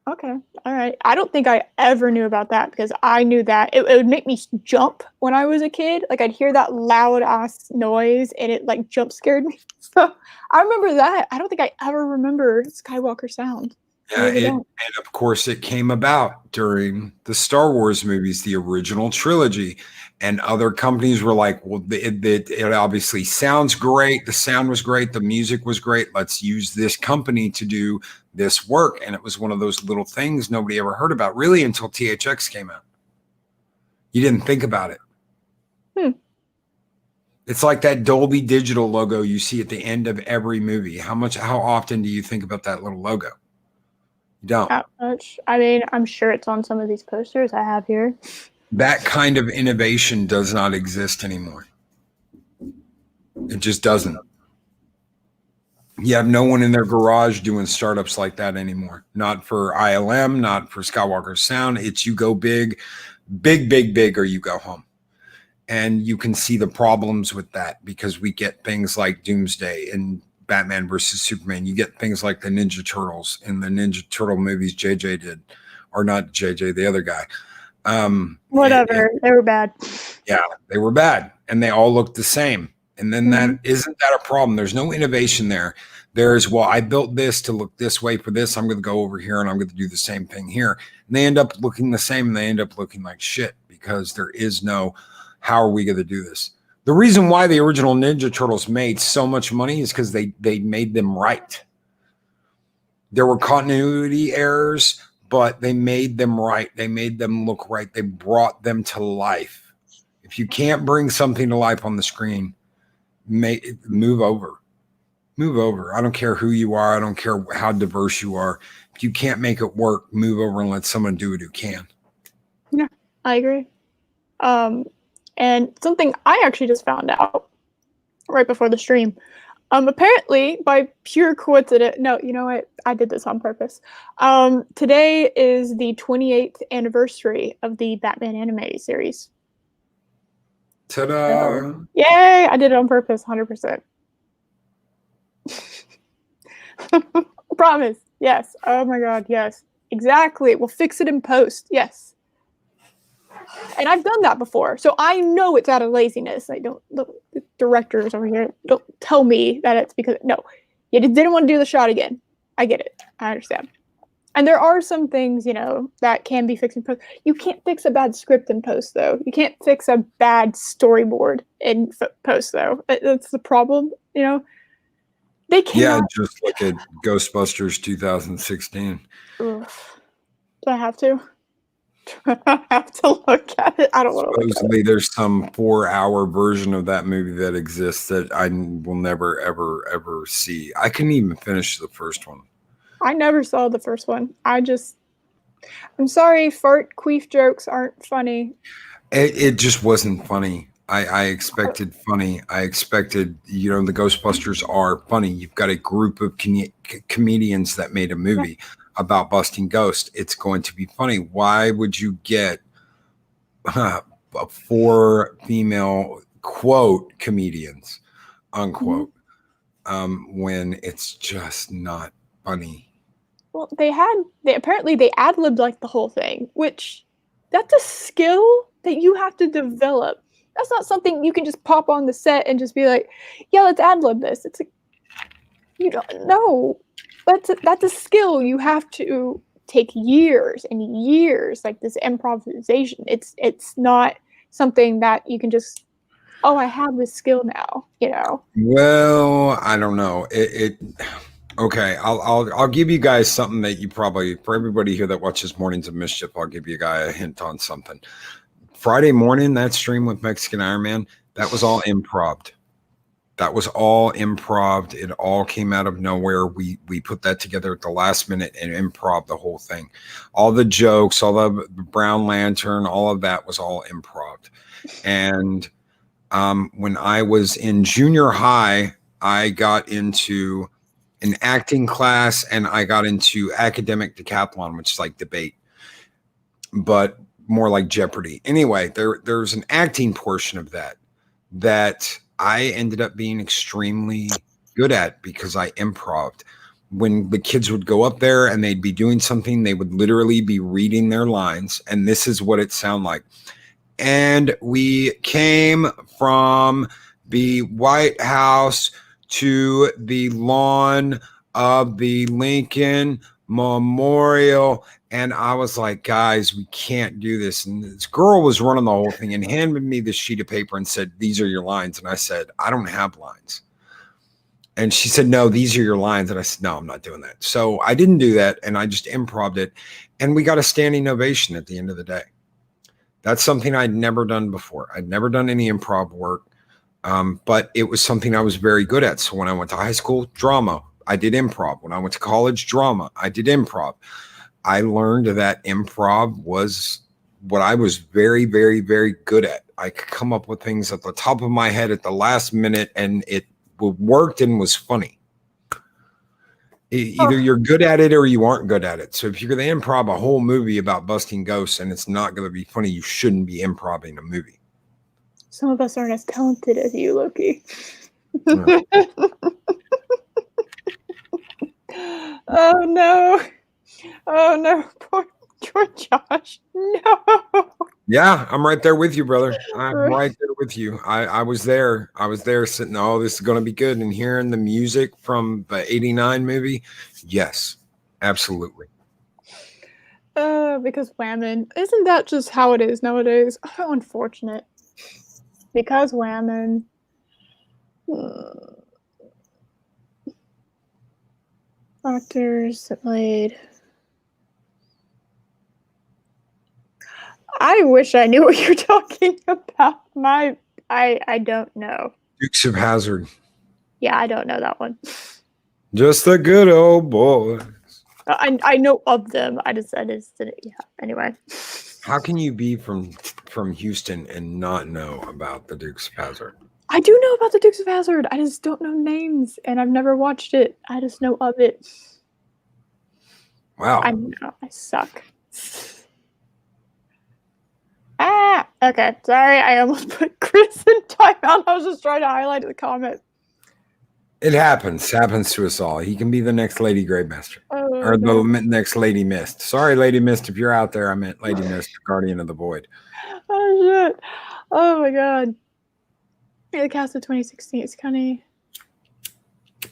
B: Okay. All right. I don't think I ever knew about that, because I knew that it would make me jump when I was a kid. Like, I'd hear that loud ass noise and it like jump scared me. So I remember that. I don't think I ever remember Skywalker Sound.
A: Yeah, and of course it came about during the Star Wars movies, the original trilogy, and other companies were like, well, it obviously sounds great. The sound was great. The music was great. Let's use this company to do this work. And it was one of those little things nobody ever heard about really until THX came out. You didn't think about it. It's like that Dolby Digital logo you see at the end of every movie. How often do you think about that little logo? You don't.
B: Not much. I mean, I'm sure it's on some of these posters I have here.
A: That kind of innovation does not exist anymore. It just doesn't. You have no one in their garage doing startups like that anymore. Not for ILM, not for Skywalker Sound. It's you go big, or you go home. And you can see the problems with that, because we get things like Doomsday and Batman versus Superman. You get things like the Ninja Turtles in the Ninja Turtle movies JJ did, or not JJ, the other guy.
B: Whatever. They were bad.
A: Yeah, they were bad, and they all looked the same. And then isn't that a problem? There's no innovation there. There's, well, I built this to look this way for this. I'm going to go over here and I'm going to do the same thing here. And they end up looking the same, and they end up looking like shit, because there is no, how are we going to do this? The reason why the original Ninja Turtles made so much money is because they made them right. There were continuity errors, but they made them right. They made them look right. They brought them to life. If you can't bring something to life on the screen, move over. Move over. I don't care who you are. I don't care how diverse you are. If you can't make it work, move over and let someone do it who can.
B: Yeah, I agree. And something I actually just found out right before the stream. Apparently, by pure coincidence, no, you know what? I did this on purpose. Today is the 28th anniversary of the Batman animated series.
A: Ta-da!
B: So, yay! I did it on purpose, 100%. Promise. Yes. Oh my God. Yes. Exactly. We'll fix it in post. Yes. And I've done that before, so I know it's out of laziness. The directors over here don't tell me that it's because you just didn't want to do the shot again. I get it. I understand. And there are some things, that can be fixed in post. You can't fix a bad script in post, though. You can't fix a bad storyboard in post, though. That's the problem. They can't.
A: Yeah, just look at Ghostbusters 2016.
B: Oof. Do I have to? I have to look at it. I don't want to look at it.
A: Supposedly there's some 4-hour version of that movie that exists that I will never, ever, ever see. I couldn't even finish the first one.
B: I never saw the first one. I'm sorry, fart queef jokes aren't funny.
A: It just wasn't funny. I expected funny. I expected, you know, the Ghostbusters are funny. You've got a group of comedians that made a movie about busting ghosts. It's going to be funny. Why would you get 4 female quote comedians unquote when it's just not funny?
B: Well, they apparently they ad-libbed like the whole thing, which that's a skill that you have to develop. That's not something you can just pop on the set and just be like, yeah, let's ad-lib this. It's like, you don't know. That's a skill you have to take years and years, like this improvisation. It's not something that you can just, oh, I have this skill now, you know.
A: Well, I don't know. Okay, I'll give you guys something that you probably, for everybody here that watches Mornings of Mischief, I'll give you a guy a hint on something. Friday morning, that stream with Mexican Iron Man, that was all improv. That was all improv. It all came out of nowhere. We put that together at the last minute and improv the whole thing. All the jokes, all the Brown Lantern, all of that was all improv. And when I was in junior high, I got into an acting class and I got into academic decathlon, which is like debate, but more like Jeopardy. Anyway, there's an acting portion of that I ended up being extremely good at because I improved. When the kids would go up there and they'd be doing something, they would literally be reading their lines, and this is what it sounded like. And we came from the White House to the lawn of the Lincoln Memorial. And I was like, guys, we can't do this. And this girl was running the whole thing and handed me this sheet of paper and said, these are your lines. And I said, I don't have lines. And she said, no, these are your lines. And I said, no, I'm not doing that. So I didn't do that. And I just improv'd it. And we got a standing ovation at the end of the day. That's something I'd never done before. I'd never done any improv work, but it was something I was very good at. So when I went to high school, drama, I did improv. When I went to college, drama, I did improv. I learned that improv was what I was very, very, very good at. I could come up with things at the top of my head at the last minute, and it worked and was funny. Either you're good at it or you aren't good at it. So if you're going to improv a whole movie about busting ghosts and it's not going to be funny, you shouldn't be improving a movie.
B: Some of us aren't as talented as you, Loki. Oh no. Oh no. Poor Josh. No.
A: Yeah, I'm right there with you, brother. I'm right there with you. I was there. I was there sitting, oh, this is going to be good. And hearing the music from the 89 movie. Yes, absolutely.
B: Because Whammon, isn't that just how it is nowadays? How unfortunate. Because Whammon. Actors that played. I wish I knew what you're talking about. I don't know.
A: Dukes of Hazzard.
B: Yeah, I don't know that one.
A: Just the good old boys.
B: I know of them. I just didn't. Yeah. Anyway.
A: How can you be from Houston and not know about the Dukes of Hazzard?
B: I do know about the Dukes of Hazzard. I just don't know names, and I've never watched it. I just know of it.
A: Wow.
B: I know. I suck. Okay. Sorry, I almost put Chris in timeout. I was just trying to highlight the comment.
A: It happens. Happens to us all. He can be the next Lady Greymaster. Or the next Lady Mist. Sorry, Lady Mist, if you're out there. I meant Lady Mist, Guardian of the Void.
B: Oh, shit. Oh, my God. Yeah, the cast of 2016 is kind of...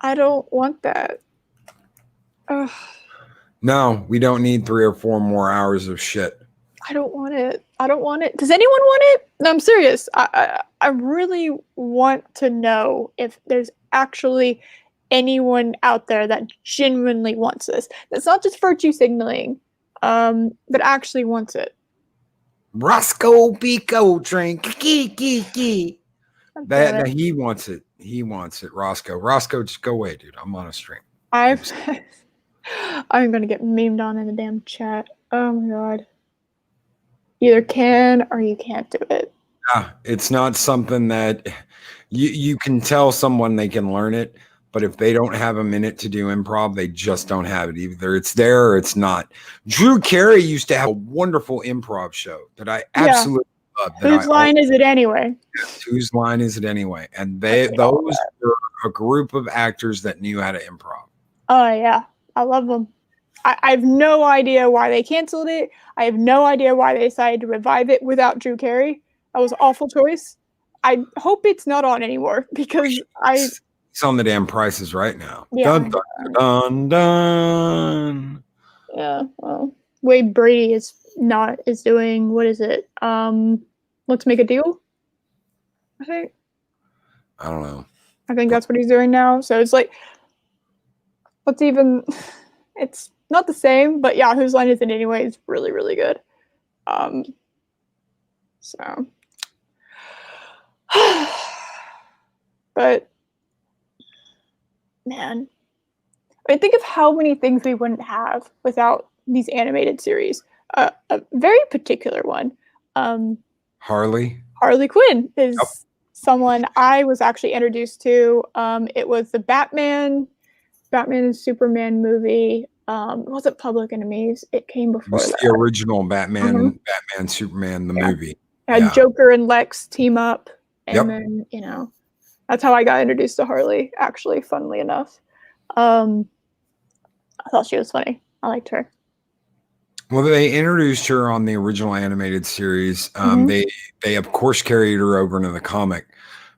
B: I don't want that. Ugh.
A: No, we don't need 3 or 4 more hours of shit.
B: I don't want it. I don't want it. Does anyone want it? No, I'm serious. I really want to know if there's actually anyone out there that genuinely wants this. That's not just virtue signaling, but actually wants it.
A: Roscoe Pico drink. That he wants it. He wants it. Roscoe, just go away, dude. I'm on a stream.
B: I'm gonna get memed on in the damn chat. Oh my God. Either can or you can't do it.
A: Yeah, it's not something that you can tell someone they can learn it, but if they don't have a minute to do improv, they just don't have it. Either it's there or it's not. Drew Carey used to have a wonderful improv show that I
B: Yeah.
A: absolutely love.
B: Whose line is it anyway?
A: Whose line is it anyway? And
B: I
A: they
B: played all
A: those
B: that.
A: were a group of actors that knew how to improv.
B: Oh yeah, I love them. I have no idea why they canceled it. I have no idea why they decided to revive it without Drew Carey. That was an awful choice. I hope it's not on anymore because
A: He's on the damn prices right now.
B: yeah.
A: Dun dun dun dun.
B: Yeah, well, Wade Brady is doing, what is it? Let's Make a Deal. I think.
A: I don't know.
B: I think that's what he's doing now. So it's like, what's even? It's not the same, but yeah, Whose Line Is It Anyway is really really good. So, but man, I mean, think of how many things we wouldn't have without these animated series. A very particular one.
A: Harley.
B: Harley Quinn is someone I was actually introduced to. It was the Batman and Superman movie. It wasn't Public Enemies. It came before
A: It's
B: that.
A: the original Batman, Superman, the movie.
B: Had Joker and Lex team up, and
A: Yep.
B: then that's how I got introduced to Harley. Actually, funnily enough, I thought she was funny. I liked her.
A: Well, they introduced her on the original animated series. They of course carried her over into the comic.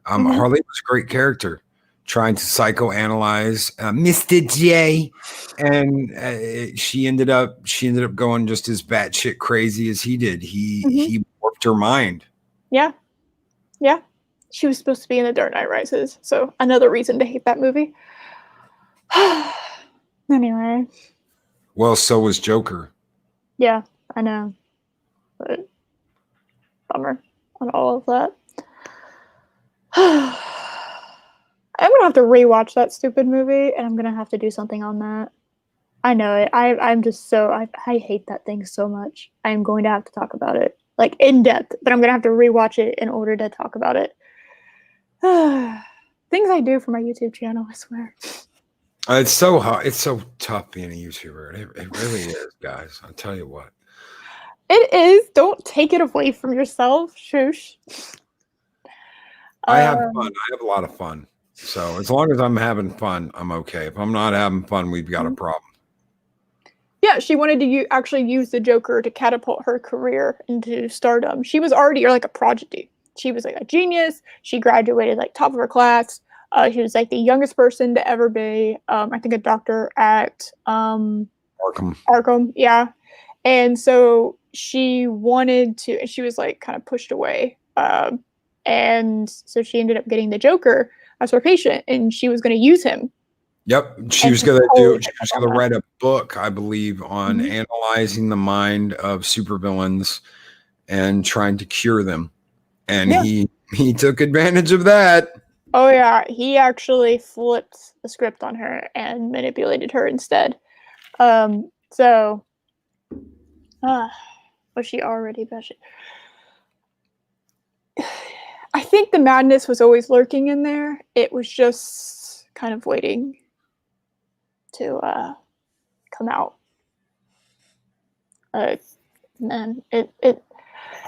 A: Harley was a great character, trying to psychoanalyze Mr. J, and she ended up going just as batshit crazy as he did. He warped her mind.
B: Yeah. She was supposed to be in The Dark Knight Rises, so another reason to hate that movie. Anyway.
A: Well, so was Joker.
B: Yeah, I know. But bummer on all of that. I'm gonna have to rewatch that stupid movie, and I'm gonna have to do something on that. I know it. I'm just so I hate that thing so much. I am going to have to talk about it, like in depth, but I'm gonna have to rewatch it in order to talk about it. Things I do for my YouTube channel, I swear.
A: It's so hard. It's so tough being a YouTuber. It really is, guys. I'll tell you what.
B: It is. Don't take it away from yourself. Shush.
A: I have fun. I have a lot of fun. So as long as I'm having fun, I'm okay. If I'm not having fun, we've got a problem.
B: Yeah, she wanted to actually use the Joker to catapult her career into stardom. She was already like a prodigy. She was like a genius. She graduated like top of her class. She was like the youngest person to ever be, I think, a doctor at Arkham. Yeah. And so she wanted to, and she was like kind of pushed away. And so she ended up getting the Joker as her patient, and she was going to use him.
A: Yep. She was going to write a book, I believe, on analyzing the mind of supervillains and trying to cure them. And he took advantage of that.
B: Oh yeah, he actually flipped the script on her and manipulated her instead. So was she already bashing? I think the madness was always lurking in there. It was just kind of waiting to come out.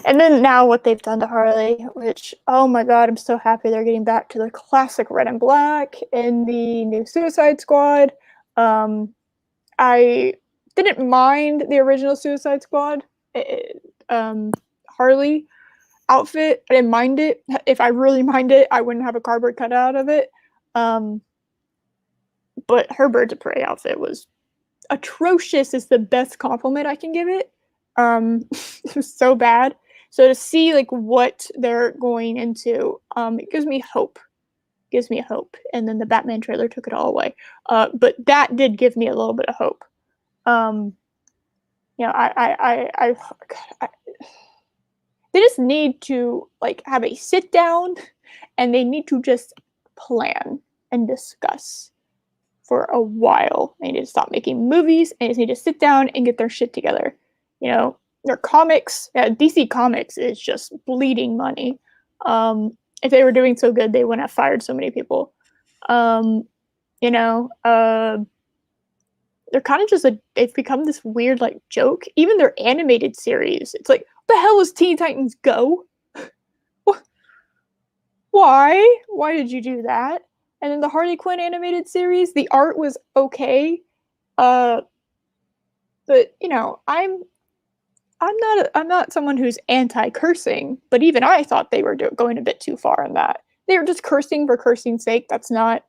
B: And then now what they've done to Harley, which, oh my god, I'm so happy they're getting back to the classic red and black in the new Suicide Squad. I didn't mind the original Suicide Squad Harley outfit. I didn't mind it. If I really mind it, I wouldn't have a cardboard cutout of it. But her Birds of Prey outfit was atrocious is the best compliment I can give it. It was so bad. So to see like what they're going into, it gives me hope. And then the Batman trailer took it all away. But that did give me a little bit of hope. They just need to like have a sit down, and they need to just plan and discuss for a while. They need to stop making movies, and just need to sit down and get their shit together. Their comics, DC Comics is just bleeding money. If they were doing so good, they wouldn't have fired so many people. You know, they're kind of just they've become this weird like joke. Even their animated series, it's like, what the hell was Teen Titans Go? Why? Why did you do that? And then the Harley Quinn animated series, the art was okay. But you know, I'm not someone who's anti-cursing, but even I thought they were going a bit too far in that. They were just cursing for cursing's sake. That's not,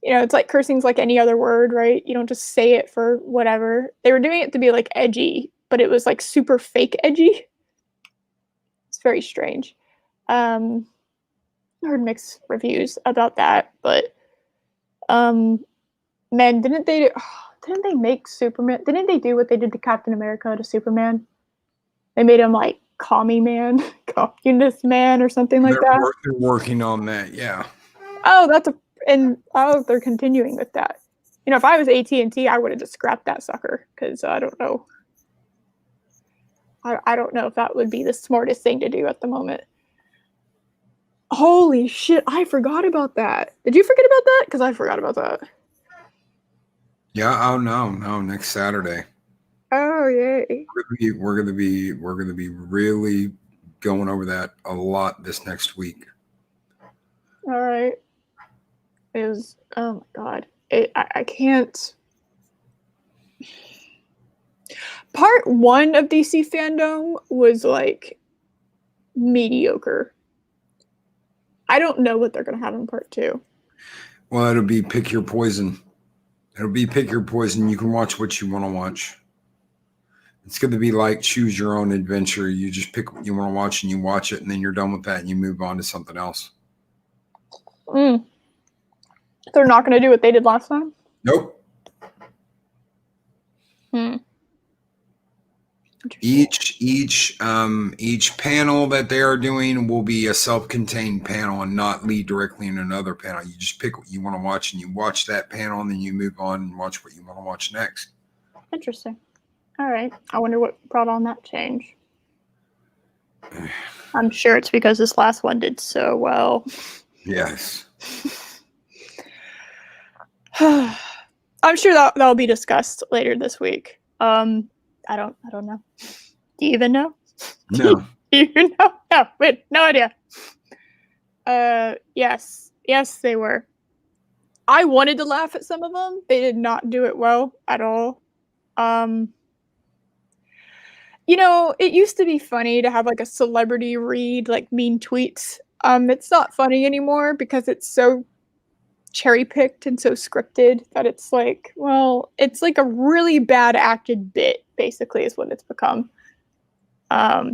B: you know, it's like cursing's like any other word, right? You don't just say it for whatever. They were doing it to be like edgy, but it was like super fake edgy. It's very strange. I heard mixed reviews about that, but man, didn't they make Superman? Didn't they do what they did to Captain America to Superman? They made him like commie man, communist man, or something like that.
A: They're working on that, yeah.
B: Oh, they're continuing with that. You know, if I was AT&T, I would have just scrapped that sucker because I don't know. I don't know if that would be the smartest thing to do at the moment. Holy shit, I forgot about that. Did you forget about that? Because I forgot about that.
A: Yeah, oh no, next Saturday.
B: Oh yay.
A: We're gonna be really going over that a lot this next week.
B: All right. Oh my god. I can't. Part 1 of DC fandom was like mediocre. I don't know what they're gonna have in part 2.
A: Well, it'll be pick your poison. It'll be pick your poison. You can watch what you want to watch. It's going to be like choose your own adventure. You just pick what you want to watch and you watch it, and then you're done with that and you move on to something else.
B: They're not going to do what they did last time?
A: Nope. Each panel that they are doing will be a self-contained panel and not lead directly in another panel. You just pick what you want to watch and you watch that panel, and then you move on and watch what you want to watch next.
B: Interesting. All right. I wonder what brought on that change. I'm sure it's because this last one did so well.
A: Yes.
B: I'm sure that'll be discussed later this week. I don't know. Do you even know?
A: No.
B: Do you know? No, wait, no idea. Yes, they were. I wanted to laugh at some of them. They did not do it well at all. You know, it used to be funny to have like a celebrity read like mean tweets. It's not funny anymore because it's so cherry-picked and so scripted that it's like, well, it's like a really bad acted bit, basically, is what it's become.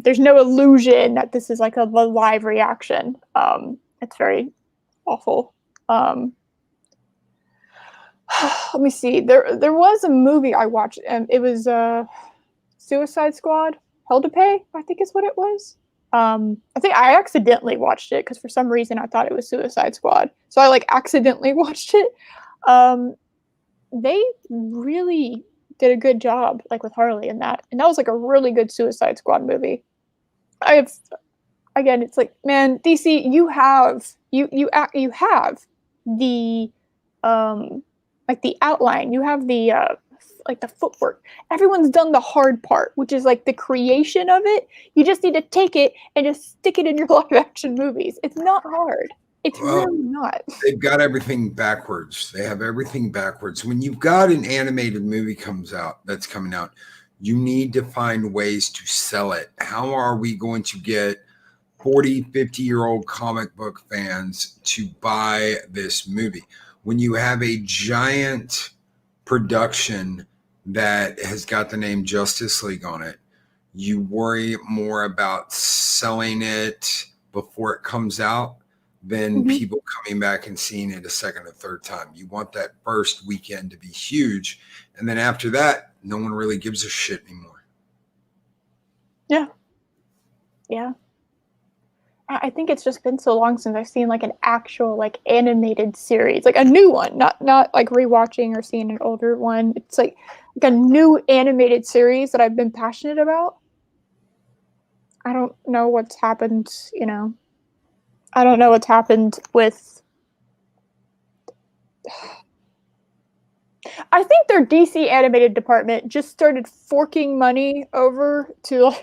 B: There's no illusion that this is like a live reaction. It's very awful. Let me see. There was a movie I watched, and it was Suicide Squad, Hell to Pay, I think is what it was. I think I accidentally watched it because for some reason I thought it was Suicide Squad. So I like accidentally watched it. They really did a good job like with Harley in that. And that was like a really good Suicide Squad movie. Again, it's like, man, DC, you have the like the outline, you have the like the footwork. Everyone's done the hard part, which is like the creation of it. You just need to take it and just stick it in your live action movies. It's not hard. It's really not.
A: They've got everything backwards. They have everything backwards. When you've got an animated movie that's coming out, you need to find ways to sell it. How are we going to get 40, 50-year-old comic book fans to buy this movie? When you have a giant production that has got the name Justice League on it, you worry more about selling it before it comes out than people coming back and seeing it a second or third time. You want that first weekend to be huge, and then after that, no one really gives a shit anymore.
B: Yeah. I think it's just been so long since I've seen like an actual like animated series, like a new one, not like rewatching or seeing an older one. It's like a new animated series that I've been passionate about. I don't know what's happened, you know. I don't know what's happened with. I think their DC animated department just started forking money over to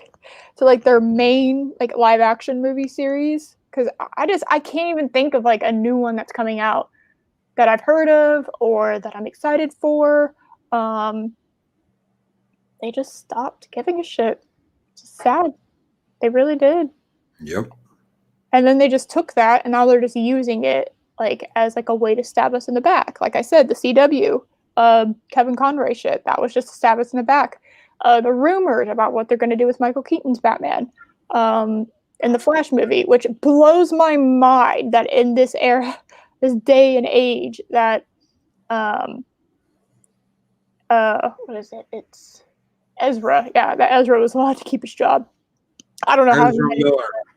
B: like their main like live action movie series, because I can't even think of like a new one that's coming out that I've heard of or that I'm excited for. They just stopped giving a shit. It's sad. They really did.
A: Yep.
B: And then they just took that and now they're just using it like as like a way to stab us in the back. Like I said, the CW, Kevin Conroy shit, that was just to stab us in the back. The rumors about what they're going to do with Michael Keaton's Batman in the Flash movie, which blows my mind that in this era, this day and age, that what is it? It's Ezra. Yeah, that Ezra was allowed to keep his job. I don't know how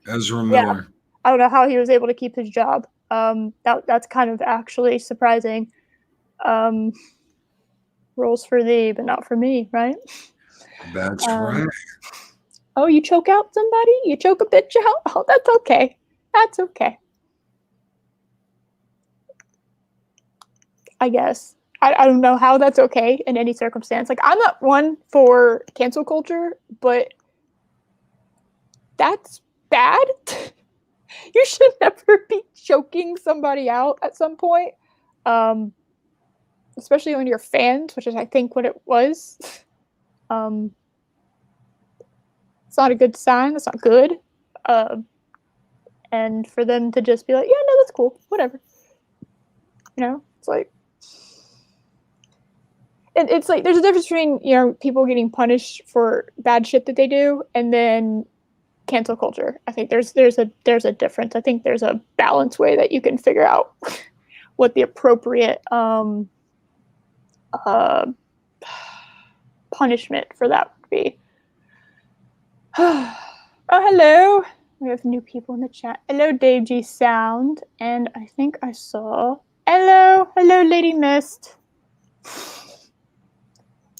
A: Ezra Miller.
B: I don't know how he was able to keep his job. That's kind of actually surprising. Rules for thee, but not for me, right?
A: That's right.
B: Oh, you choke out somebody? You choke a bitch out? Oh, that's okay. That's okay. I guess. I don't know how that's okay in any circumstance. Like, I'm not one for cancel culture, but that's bad. You should never be choking somebody out at some point. Especially when you're fans, which is, I think, what it was. It's not a good sign. That's not good. And for them to just be like, yeah, no, that's cool. Whatever. You know, it's like, it's like there's a difference between, you know, people getting punished for bad shit that they do and then cancel culture. I think there's a difference. I think there's a balanced way that you can figure out what the appropriate punishment for that would be. Oh, hello. We have new people in the chat. Hello, Dave G Sound. And I think I saw. Hello, Lady Mist.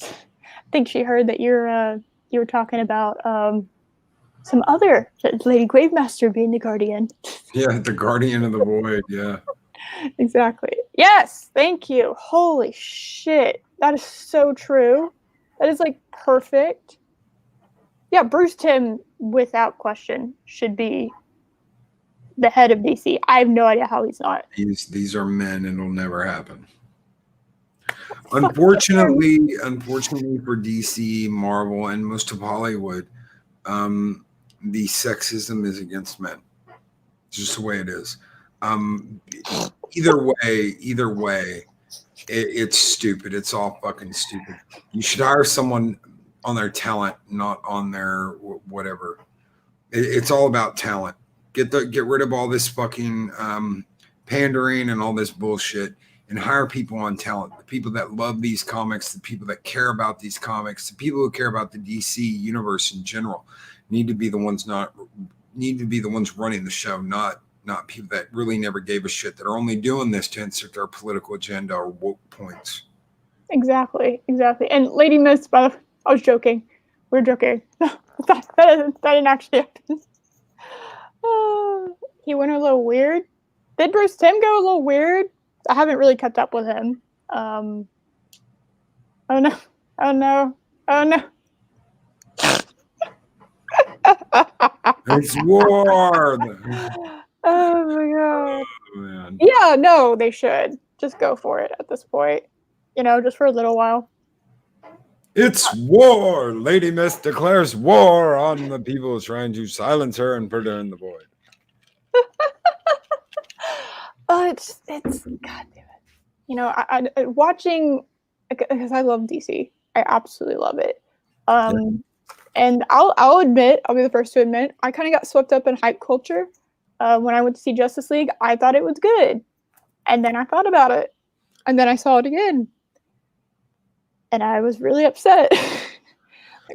B: I think she heard that you were talking about some other Lady Gravemaster being the Guardian.
A: Yeah, the Guardian of the Void. Yeah.
B: Exactly. Yes. Thank you. Holy shit. That is so true. That is like perfect. Yeah, Bruce Timm, without question, should be the head of DC. I have no idea how he's not.
A: These are men, and it'll never happen. Unfortunately for DC, Marvel, and most of Hollywood, the sexism is against men. It's just the way it is. Either way, it's stupid. It's all fucking stupid. You should hire someone on their talent, not on their whatever. It's all about talent. Get rid of all this fucking pandering and all this bullshit, and hire people on talent. The people that love these comics, the people that care about these comics, the people who care about the DC universe in general, need to be the ones running the show, not people that really never gave a shit, that are only doing this to insert their political agenda or woke points.
B: Exactly. And Lady Mist, I was joking. We're joking. that didn't actually happen. He went a little weird. Did Bruce Timm go a little weird? I haven't really kept up with him. Oh no.
A: It's war.
B: Oh my god.
A: Oh, man.
B: Yeah, no, they should just go for it at this point. You know, just for a little while.
A: It's war. Lady Mist declares war on the people trying to silence her and put her in the void.
B: It's god damn it. You know, I watching, because I love DC. I absolutely love it. And I'll admit, I'll be the first to admit, I kind of got swept up in hype culture. When I went to see Justice League, I thought it was good. And then I thought about it. And then I saw it again. And I was really upset.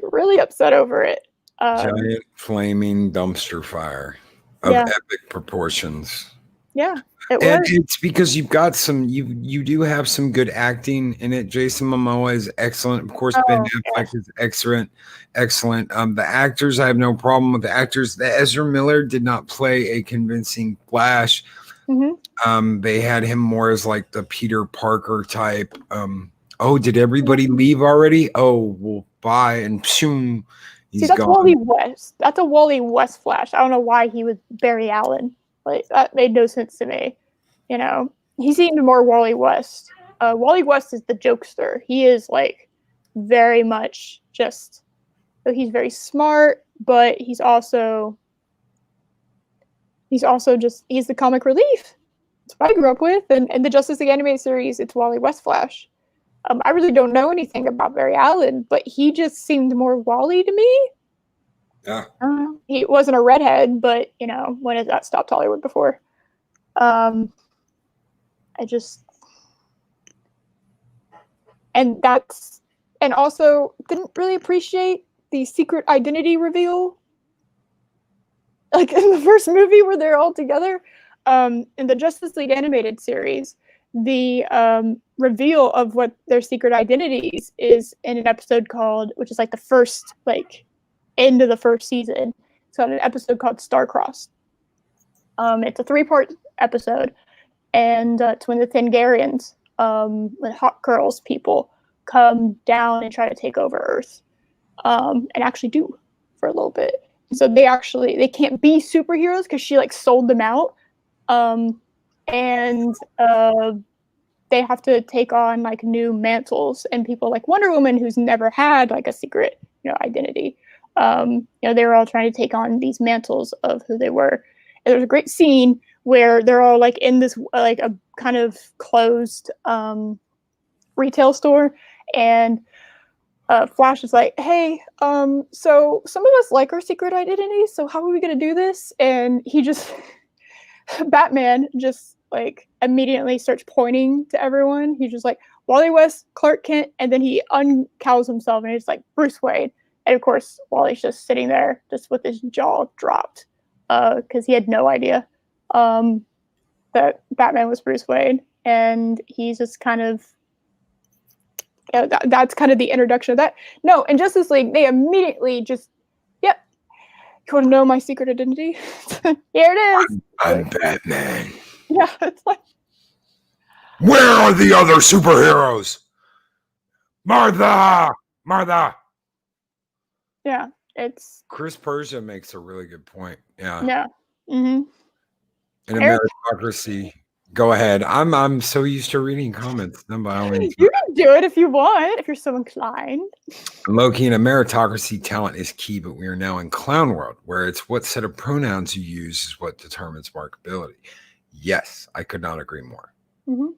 B: Really upset over it.
A: Giant flaming dumpster fire of epic proportions.
B: Yeah, it
A: And
B: was.
A: it's because you've got you do have some good acting in it. Jason Momoa is excellent. Of course, Ben
B: Oh,
A: Affleck is excellent. The actors, I have no problem with the actors. The Ezra Miller did not play a convincing Flash. They had him more as like the Peter Parker type. Oh, did everybody leave already? Oh, well, bye. And shoom,
B: See,
A: he's
B: that's
A: gone.
B: Wally West. That's a Wally West Flash. I don't know why he was Barry Allen. Like, that made no sense to me. You know, he seemed more Wally West. Wally West is the jokester. He is like very much just. He's very smart, but he's also just he's the comic relief. That's what I grew up with, and the Justice League animated series, it's Wally West Flash. I really don't know anything about Barry Allen, but he just seemed more Wally to me.
A: Yeah.
B: He wasn't a redhead, but you know, when has that stopped Hollywood before? I just and also didn't really appreciate the secret identity reveal. Like in the first movie where they're all together, in the Justice League animated series, the reveal of what their secret identities is in an episode called, which is like the first like end of the first season. It's on an episode called Starcrossed. It's a 3-part episode, and it's when the Thangarians, when Hawk Girls people come down and try to take over Earth, and actually do for a little bit. So they can't be superheroes because she like sold them out, and they have to take on like new mantles, and people like Wonder Woman, who's never had like a secret, identity. They were all trying to take on these mantles of who they were. And there's a great scene where they're all like in this like a kind of closed retail store, and Flash is like, "Hey, so some of us like our secret identities. So how are we gonna do this?" And he just, Batman just like immediately starts pointing to everyone. He's just like Wally West, Clark Kent, and then he uncowls himself and he's like Bruce Wayne. And of course, Wally's just sitting there, just with his jaw dropped, because he had no idea that Batman was Bruce Wayne, and he's just kind of that's kind of the introduction of that. No, in Justice League, they immediately just, yep. You want to know my secret identity? Here it is.
A: I'm Batman.
B: Yeah, it's like,
A: where are the other superheroes? Martha!
B: Yeah, it's
A: Chris Persia makes a really good point. Yeah.
B: Yeah. Mm-hmm.
A: In a meritocracy. Go ahead. I'm so used to reading comments. No, by all means.
B: You can do it if you want, if you're so inclined.
A: Loki, in a meritocracy, talent is key, but we are now in clown world, where it's what set of pronouns you use is what determines markability. Yes, I could not agree more.
B: Mm-hmm.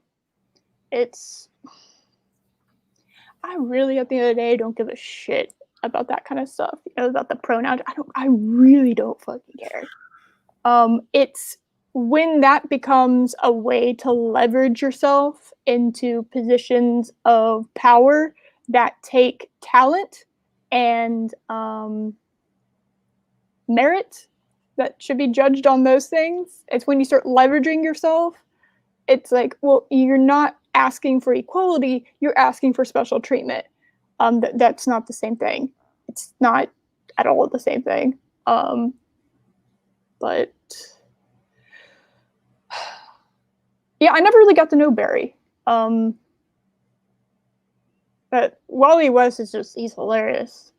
B: I really, at the end of the day, don't give a shit about that kind of stuff. About the pronouns. I really don't fucking care. It's when that becomes a way to leverage yourself into positions of power that take talent and merit that should be judged on those things. It's when you start leveraging yourself. It's like, well, you're not asking for equality, you're asking for special treatment. That's not the same thing. It's not at all the same thing. But yeah, I never really got to know Barry. But Wally West is he's hilarious.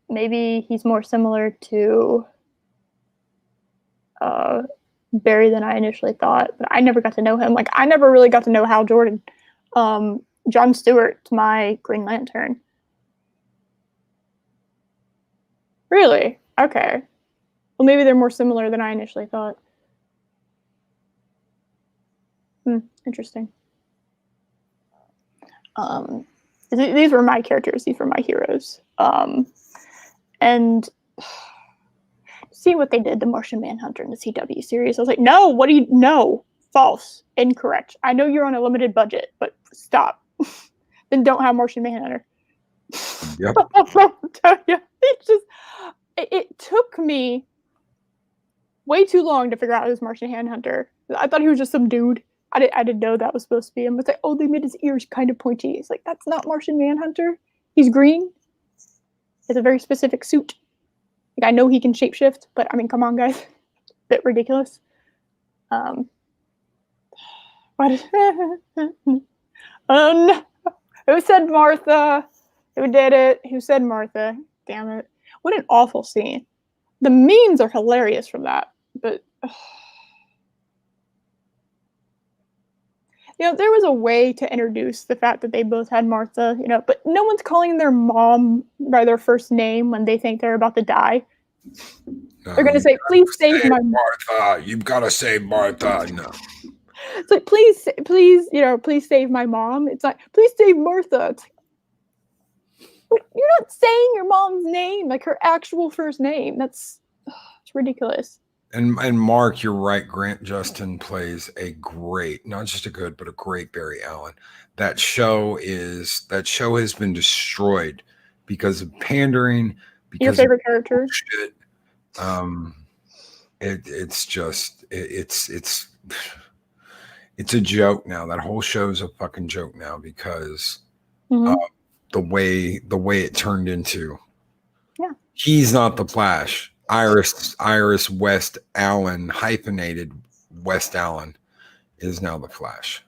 B: Maybe he's more similar to Barry than I initially thought, but I never got to know him. Like, I never really got to know Hal Jordan. John Stewart's my Green Lantern. Really? Okay. Well, maybe they're more similar than I initially thought. Interesting. These were my characters. These were my heroes. And see what they did to Martian Manhunter in the CW series. I was like, no, what do you know? False. Incorrect. I know you're on a limited budget, but stop. Then don't have Martian Manhunter.
A: Yep.
B: It took me way too long to figure out who's Martian Manhunter. I thought he was just some dude. I didn't know that was supposed to be him. It's like, oh, they made his ears kind of pointy. It's like, that's not Martian Manhunter. He's green. It's a very specific suit. Like, I know he can shapeshift, but I mean, come on, guys. Bit ridiculous. What? Who said Martha? Who did it? Who said Martha? Damn it. What an awful scene. The memes are hilarious from that, but there was a way to introduce the fact that they both had Martha, but no one's calling their mom by their first name when they think they're about to die. No, they're going to say, please save my
A: Martha. You've got to save Martha. No.
B: It's like, please, please save my mom. It's like, please save Martha. It's like, you're not saying your mom's name, like her actual first name. It's ridiculous.
A: And Mark, you're right. Grant Justin plays a great, not just a good, but a great Barry Allen. That show has been destroyed because of pandering. Because
B: your favorite character?
A: Shit. It's a joke now. That whole show's a fucking joke now because the way it turned into.
B: Yeah.
A: He's not the Flash. Iris West Allen, hyphenated West Allen, is now the Flash.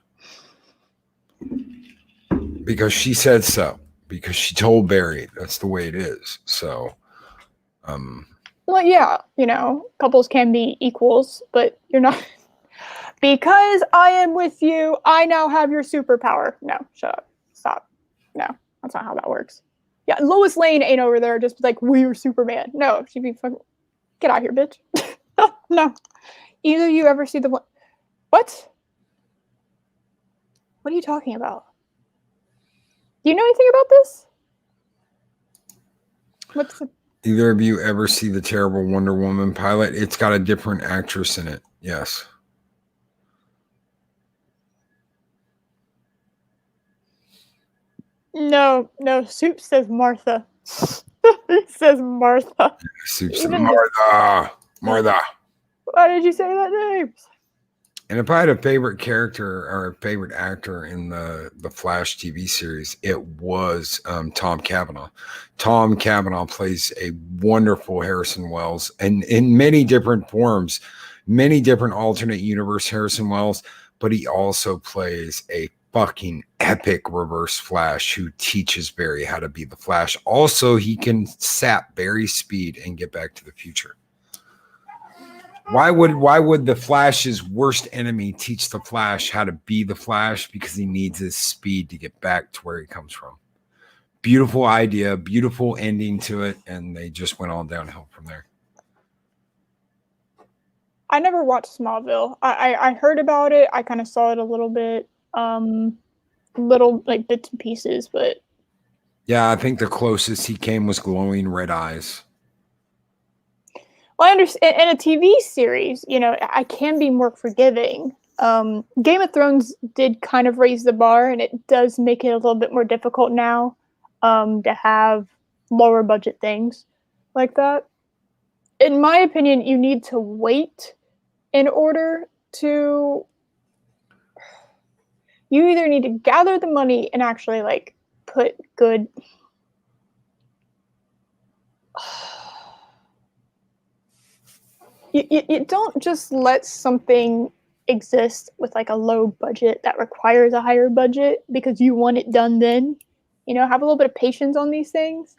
A: Because she said so. Because she told Barry that's the way it is. So
B: well, yeah, couples can be equals, but you're not. Because I am with you, I now have your superpower. No, shut up. Stop. No, that's not how that works. Yeah, Lois Lane ain't over there just like, we're Superman. No, she'd be fucking, get out here, bitch. No. Either you ever see the one. What? What are you talking about? Do you know anything about this? What's the...
A: Either of you ever see the terrible Wonder Woman pilot? It's got a different actress in it. Yes.
B: No. Soup says Martha. It says Martha.
A: Soup says Martha. Martha.
B: Why did you say that name?
A: And if I had a favorite character or a favorite actor in the Flash TV series, it was Tom Cavanaugh. Tom Cavanaugh plays a wonderful Harrison Wells, and in many different forms, many different alternate universe Harrison Wells, but he also plays a fucking epic Reverse Flash who teaches Barry how to be the Flash. Also, he can sap Barry's speed and get back to the future. Why would the Flash's worst enemy teach the Flash how to be the Flash? Because he needs his speed to get back to where he comes from. Beautiful idea, beautiful ending to it, and they just went all downhill from there.
B: I never watched Smallville. I heard about it. I kind of saw it a little bit, little like bits and pieces, but
A: yeah, I think the closest he came was glowing red eyes.
B: Well, I understand in a TV series, I can be more forgiving. Game of Thrones did kind of raise the bar, and it does make it a little bit more difficult now to have lower budget things like that. In my opinion, you need to wait in order to. You either need to gather the money and actually like put good. You don't just let something exist with like a low budget that requires a higher budget because you want it done then. Have a little bit of patience on these things.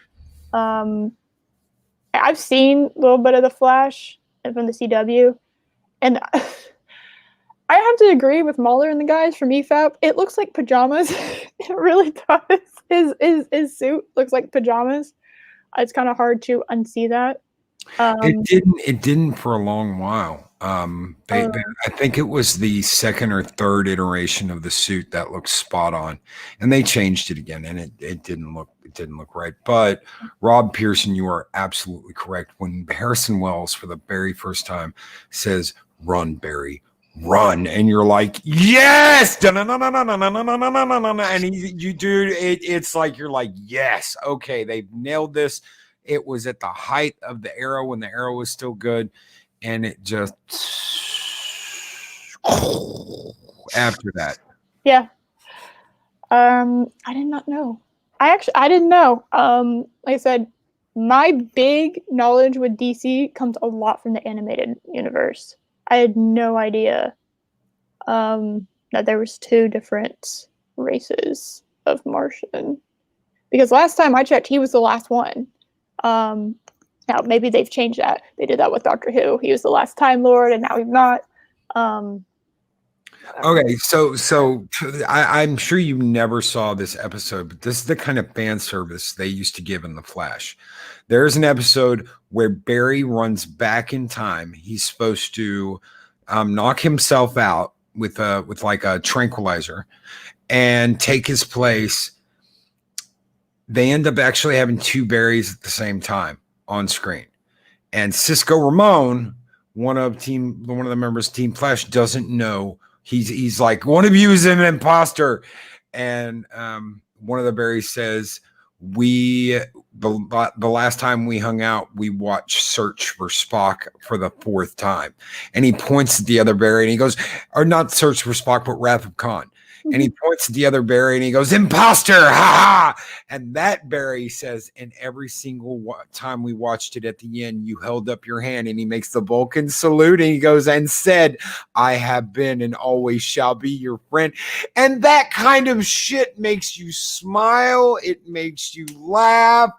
B: I've seen a little bit of The Flash from the CW, and I have to agree with Mahler and the guys from EFAP. It looks like pajamas. It really does. His suit looks like pajamas. It's kind of hard to unsee that.
A: It didn't for a long while. I think it was the second or third iteration of the suit that looked spot on, and they changed it again, and it didn't look right. But Rob Pearson, you are absolutely correct. When Harrison Wells for the very first time says, "Run, Barry, run," and you're like, "Yes!" And it's like you're like, "Yes, okay, they've nailed this." It was at the height of the Arrow when the Arrow was still good, and it just after that.
B: Yeah. I did not know. I didn't know. Like I said, my big knowledge with DC comes a lot from the animated universe. I had no idea that there was two different races of Martian. Because last time I checked, he was the last one. Now maybe they've changed that. They did that with Doctor Who. He was the last Time Lord, and now he's not.
A: Okay, so I'm sure you never saw this episode, but this is the kind of fan service they used to give in The Flash. There's an episode where Barry runs back in time. He's supposed to knock himself out with like a tranquilizer and take his place. They end up actually having two Barrys at the same time on screen, and Cisco Ramon, one of the members of Team Flash, doesn't know. He's like, one of you is an imposter. And one of the Barrys says, the last time we hung out, we watched Search for Spock for the 4th time. And he points at the other Barry and he goes, or not Search for Spock, but Wrath of Khan. And he points at the other Barry and he goes, imposter, ha ha. And that Barry says, and every single time we watched it at the end, you held up your hand, and he makes the Vulcan salute and he goes and said, I have been and always shall be your friend. And that kind of shit makes you smile. It makes you laugh.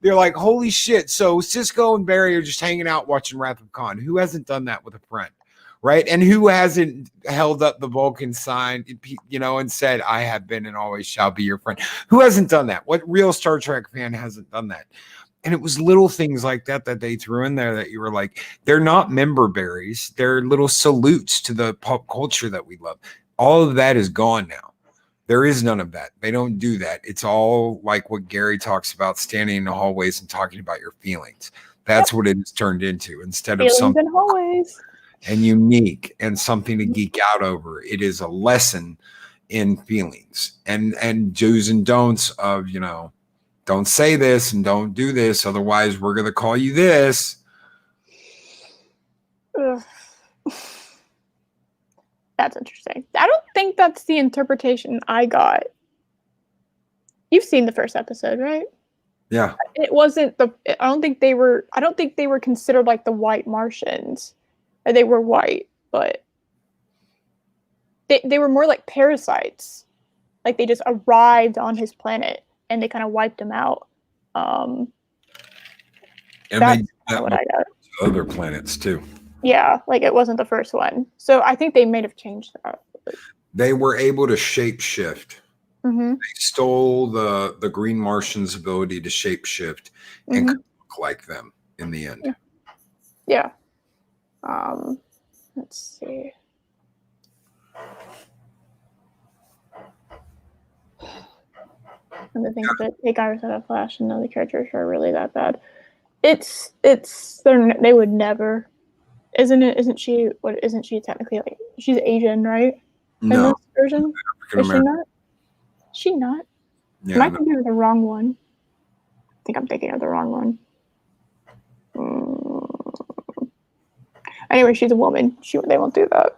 A: They're like, holy shit. So Cisco and Barry are just hanging out watching Wrath of Khan. Who hasn't done that with a friend? Right. And who hasn't held up the Vulcan sign, and said, I have been and always shall be your friend? Who hasn't done that? What real Star Trek fan hasn't done that? And it was little things like that they threw in there that you were like, they're not member berries. They're little salutes to the pop culture that we love. All of that is gone now. There is none of that. They don't do that. It's all like what Gary talks about, standing in the hallways and talking about your feelings. That's what it has turned into, instead of something
B: in hallways
A: and unique and something to geek out over. It is a lesson in feelings and do's and don'ts of, don't say this and don't do this, otherwise we're going to call you this.
B: Ugh. That's interesting. I don't think that's the interpretation I got. You've seen the first episode, right?
A: Yeah.
B: It wasn't I don't think they were considered like the white Martians. They were white, but they were more like parasites. Like they just arrived on his planet and they kind of wiped him out.
A: And
B: that's what I got.
A: Other planets too.
B: Yeah, like it wasn't the first one. So I think they may have changed that.
A: They were able to shape shift.
B: Mm-hmm.
A: They stole the Green Martian's ability to shape shift and look like them in the end.
B: Yeah. Let's see. And the things that take hours out of Flash and other characters are really that bad. They would never. Isn't she technically like, she's Asian, right?
A: No.
B: In this version? Is she not? She not?
A: Yeah,
B: Am I thinking of the wrong one? I think I'm thinking of the wrong one. Anyway, she's a woman. They won't do that.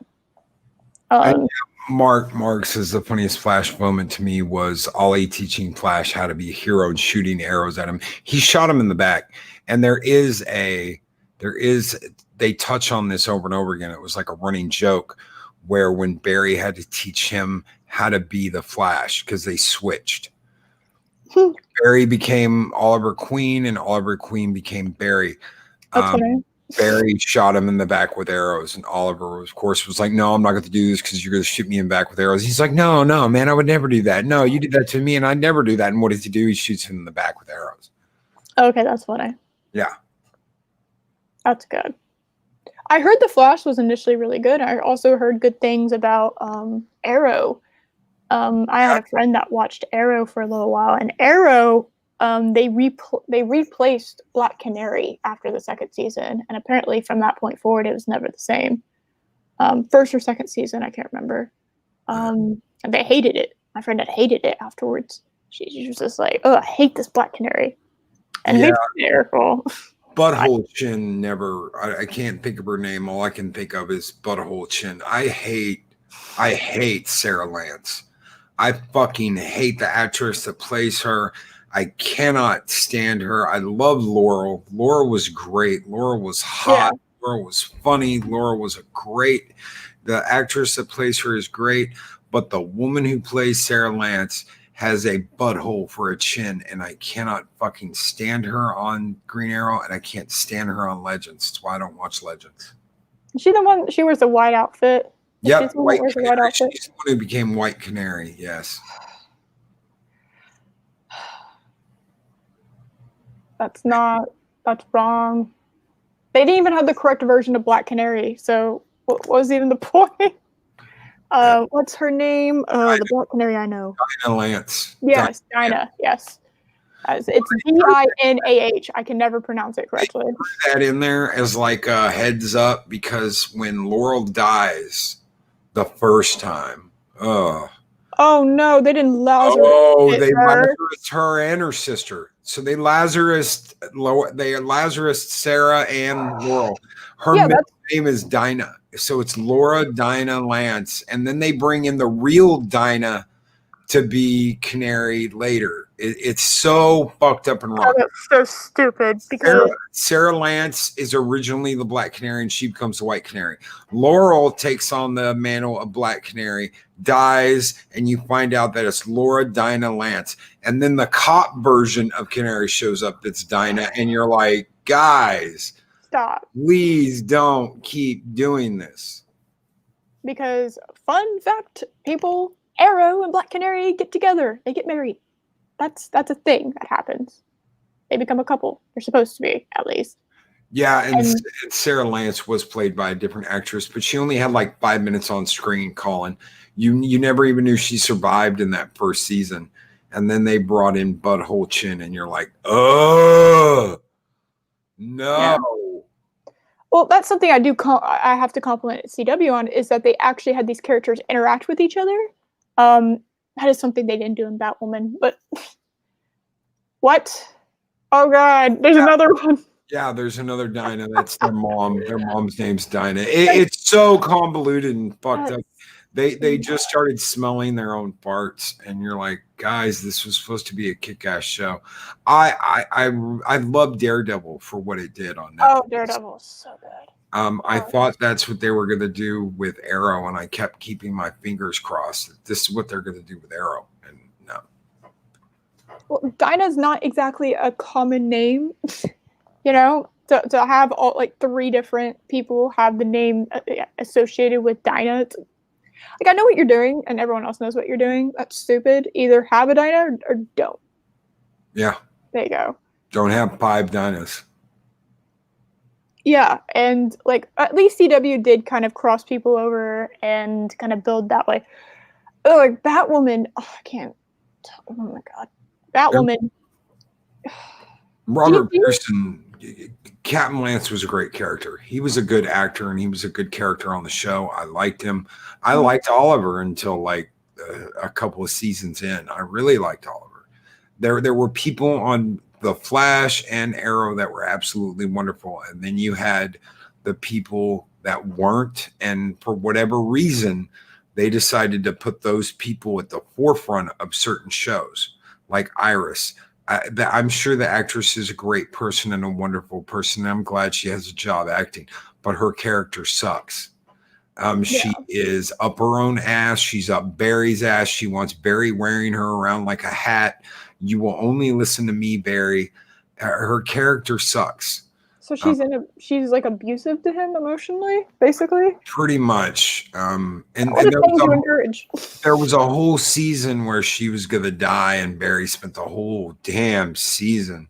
A: Mark says the funniest Flash moment to me was Ollie teaching Flash how to be a hero and shooting arrows at him. He shot him in the back, and they touch on this over and over again. It was like a running joke where when Barry had to teach him how to be the Flash, because they switched. Barry became Oliver Queen and Oliver Queen became Barry. Barry shot him in the back with arrows, and Oliver, of course, was like, no, I'm not going to do this because you're going to shoot me in the back with arrows. He's like, no, man, I would never do that. No, you did that to me, and I'd never do that. And what does he do? He shoots him in the back with arrows.
B: Okay, that's funny.
A: Yeah.
B: That's good. I heard The Flash was initially really good. I also heard good things about Arrow. I had a friend that watched Arrow for a little while, and Arrow, they replaced Black Canary after the second season, and apparently from that point forward, it was never the same. First or second season, I can't remember. And they hated it. My friend had hated it afterwards. She was just like, "Oh, I hate this Black Canary," and it's hysterical.
A: Butthole Chin never. I can't think of her name. All I can think of is Butthole Chin. I hate Sarah Lance. I fucking hate the actress that plays her. I cannot stand her. I love Laurel. Laura was great. Laura was hot.
B: Yeah.
A: Laura was funny. Laura was a great. The actress that plays her is great, but the woman who plays Sarah Lance has a butthole for a chin, and I cannot fucking stand her on Green Arrow, and I can't stand her on Legends. That's why I don't watch Legends.
B: Is she the one? She wears a white outfit.
A: Yep,
B: White Canary.
A: She's the one who became White Canary. Yes.
B: That's wrong. They didn't even have the correct version of Black Canary, so what was even the point? What's her name? The Black Canary I know.
A: Dinah Lance.
B: Yes, Dinah. Yes. It's Dinah. I can never pronounce it correctly.
A: They put that in there as like a heads up because when Laurel dies the first time,
B: oh no, they didn't Lazarus.
A: Oh, they Lazarus her and her sister. So they Lazarus Sarah and Laurel. Her middle name is Dinah. So it's Laura Dinah Lance. And then they bring in the real Dinah to be Canary later. It's so fucked up and wrong.
B: Oh, that's so stupid. Because
A: Sarah Lance is originally the Black Canary and she becomes the White Canary. Laurel takes on the mantle of Black Canary, dies, and you find out that it's Laura Dinah Lance. And then the cop version of Canary shows up that's Dinah, and you're like, guys,
B: stop.
A: Please don't keep doing this.
B: Because, fun fact, people, Arrow and Black Canary get together. They get married. That's a thing that happens. They become a couple. They're supposed to be, at least.
A: Yeah, and Sarah Lance was played by a different actress, but she only had like 5 minutes on screen, Colin. You never even knew she survived in that first season. And then they brought in Butthole Chin, and you're like, oh, no.
B: Yeah. Well, that's something I have to compliment CW on, is that they actually had these characters interact with each other. That is something they didn't do in Batwoman, but what? Oh God, there's another one.
A: Yeah, there's another Dinah. That's their mom. Their mom's name's Dinah. It's so convoluted and fucked up. They just started smelling their own farts, and you're like, guys, this was supposed to be a kick-ass show. I love Daredevil for what it did on Netflix.
B: Oh, Daredevil is so good.
A: I thought that's what they were going to do with Arrow, and I kept keeping my fingers crossed that this is what they're going to do with Arrow, and no.
B: Well, Dinah's not exactly a common name, you know, to have all like 3 different people have the name associated with Dinah. It's, like, I know what you're doing, and everyone else knows what you're doing. That's stupid. Either have a Dinah or don't.
A: Yeah.
B: There you go.
A: Don't have 5 Dinahs.
B: Yeah, and like at least CW did kind of cross people over and kind of build that way. Oh, like Batwoman. Oh, I can't. Oh my God, Batwoman.
A: Robert Pearson, Captain Lance was a great character. He was a good actor, and he was a good character on the show. I liked him. I liked Oliver until like a couple of seasons in. I really liked Oliver. There were people on The Flash and Arrow that were absolutely wonderful, and then you had the people that weren't, and for whatever reason, they decided to put those people at the forefront of certain shows, like Iris. I'm sure the actress is a great person and a wonderful person. I'm glad she has a job acting, but her character sucks. She is up her own ass. She's up Barry's ass. She wants Barry wearing her around like a hat. You will only listen to me, Barry. Her character sucks.
B: So she's like abusive to him emotionally, basically.
A: Pretty much. And there was a whole season where she was gonna die, and Barry spent the whole damn season,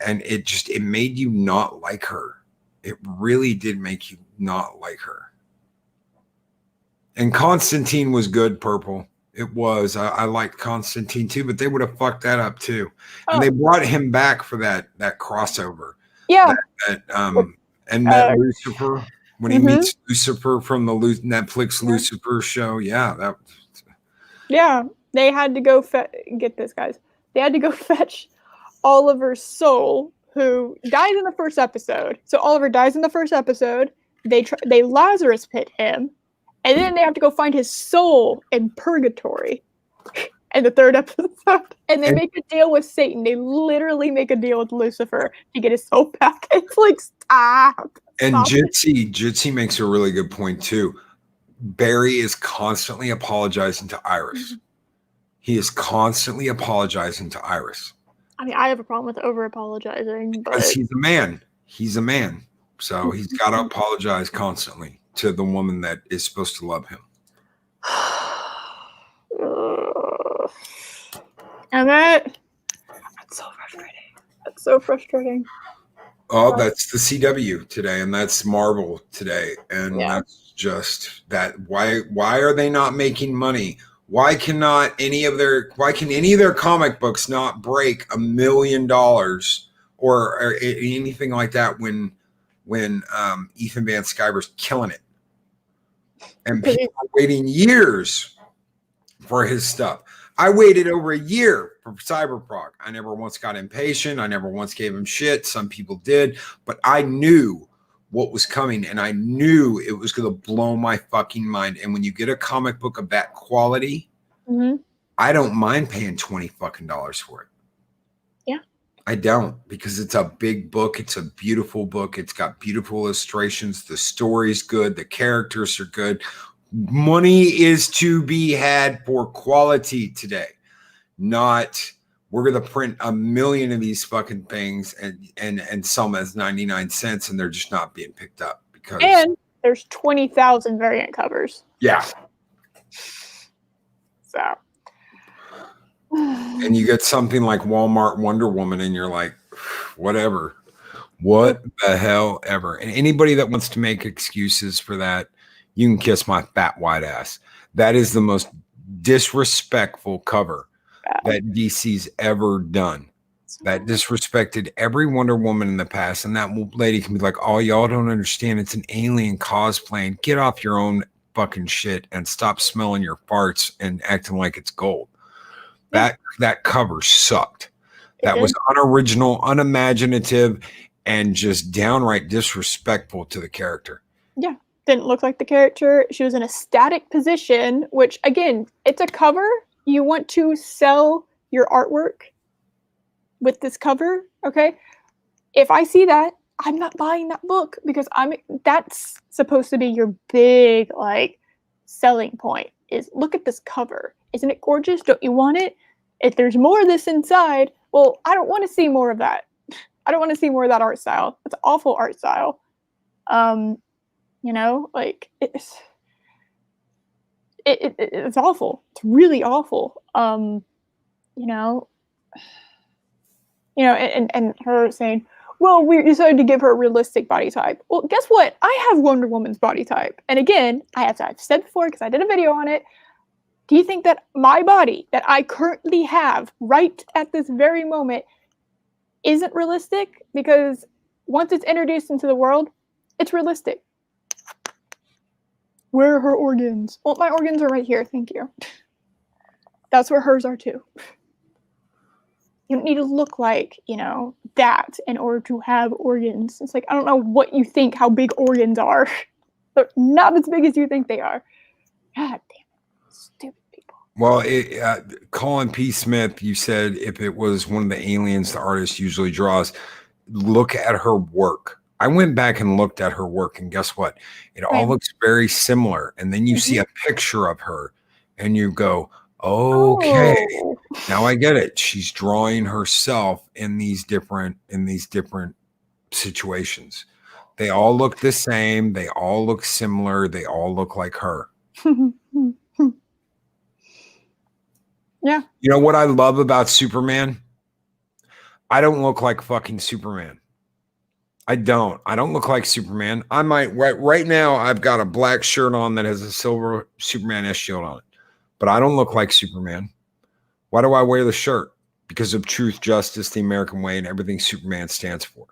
A: and it made you not like her. It really did make you not like her. And Constantine was good, Purple. It was. I liked Constantine too, but they would have fucked that up too. And they brought him back for that crossover.
B: Yeah.
A: And met Lucifer when he meets Lucifer from the Netflix Lucifer show. Yeah,
B: they had to go get this, guys. They had to go fetch Oliver's soul, who dies in the first episode. So Oliver dies in the first episode. They Lazarus pit him, and then they have to go find his soul in purgatory in the third episode. And they make a deal with Satan. They literally make a deal with Lucifer to get his soul back. It's like, stop.
A: And Jitsi makes a really good point too. Barry is constantly apologizing to Iris. Mm-hmm. He is constantly apologizing to Iris.
B: I mean, I have a problem with over apologizing,
A: because he's a man. He's a man. So he's got to apologize constantly to the woman that is supposed to love him.
B: And that's so frustrating. That's so frustrating.
A: Oh, that's the CW today, and that's Marvel today, and that's just that. Why are they not making money? Why can any of their comic books not break $1 million or anything like that when Ethan Van Sciver's killing it, and people are waiting years for his stuff. I waited over a year for Cyberpunk. I never once got impatient. I never once gave him shit. Some people did, but I knew what was coming, and I knew it was going to blow my fucking mind. And when you get a comic book of that quality, I don't mind paying $20 fucking for it.
B: Yeah,
A: I don't, because it's a big book. It's a beautiful book. It's got beautiful illustrations. The story's good. The characters are good. Money is to be had for quality today, not we're going to print 1 million of these fucking things and sell them as 99 cents, and they're just not being picked up because.
B: And there's 20,000 variant covers.
A: Yeah.
B: So.
A: And you get something like Walmart Wonder Woman, and you're like, whatever. What the hell ever. And anybody that wants to make excuses for that, you can kiss my fat white ass. That is the most disrespectful cover that DC's ever done. That disrespected every Wonder Woman in the past. And that lady can be like, oh, y'all don't understand. It's an alien cosplaying. Get off your own fucking shit and stop smelling your farts and acting like it's gold. That cover sucked. That was unoriginal, unimaginative, and just downright disrespectful to the character.
B: Yeah. Didn't look like the character. She was in a static position, which, again, it's a cover. You want to sell your artwork with this cover, okay? If I see that, I'm not buying that book because that's supposed to be your big, like, selling point is look at this cover. Isn't it gorgeous? Don't you want it? If there's more of this inside, well, I don't want to see more of that. I don't want to see more of that art style. It's an awful art style. You know, like it's awful. It's really awful. And her saying, well, we decided to give her a realistic body type. Well, guess what? I have Wonder Woman's body type. And again, I've said before, because I did a video on it. Do you think that my body that I currently have right at this very moment isn't realistic? Because once it's introduced into the world, it's realistic. Where are her organs? Well, my organs are right here. Thank you. That's where hers are too. You don't need to look like, that in order to have organs. It's like, I don't know what you think how big organs are. They're not as big as you think they are. God damn it. Stupid people.
A: Well, Colin P. Smith, you said if it was one of the aliens the artist usually draws, look at her work. I went back and looked at her work, and guess what? It all looks very similar. And then you see a picture of her, and you go, okay, now I get it. She's drawing herself in these different situations. They all look the same. They all look similar. They all look like her.
B: Yeah.
A: You know what I love about Superman? I don't look like fucking Superman. I don't look like Superman. I might right now. I've got a black shirt on that has a silver Superman S shield on it, but I don't look like Superman. Why do I wear the shirt? Because of truth, justice, the American way, and everything Superman stands for.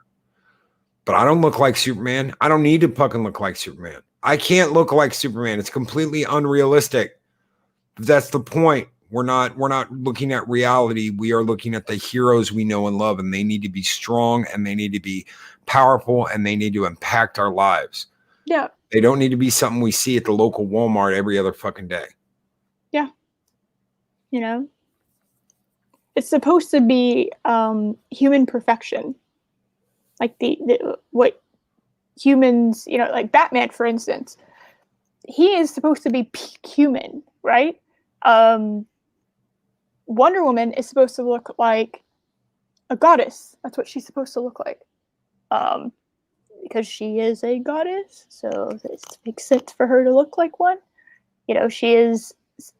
A: But I don't look like Superman. I don't need to fucking look like Superman. I can't look like Superman. It's completely unrealistic. That's the point. We're not looking at reality. We are looking at the heroes we know and love, and they need to be strong, and they need to be powerful, and they need to impact our lives.
B: Yeah.
A: They don't need to be something we see at the local Walmart every other fucking day.
B: Yeah. You know, it's supposed to be human perfection. Like what humans, you know, like Batman, for instance, he is supposed to be peak human, right? Wonder Woman is supposed to look like a goddess. That's what she's supposed to look like. Because she is a goddess, so it makes sense for her to look like one. You know, she is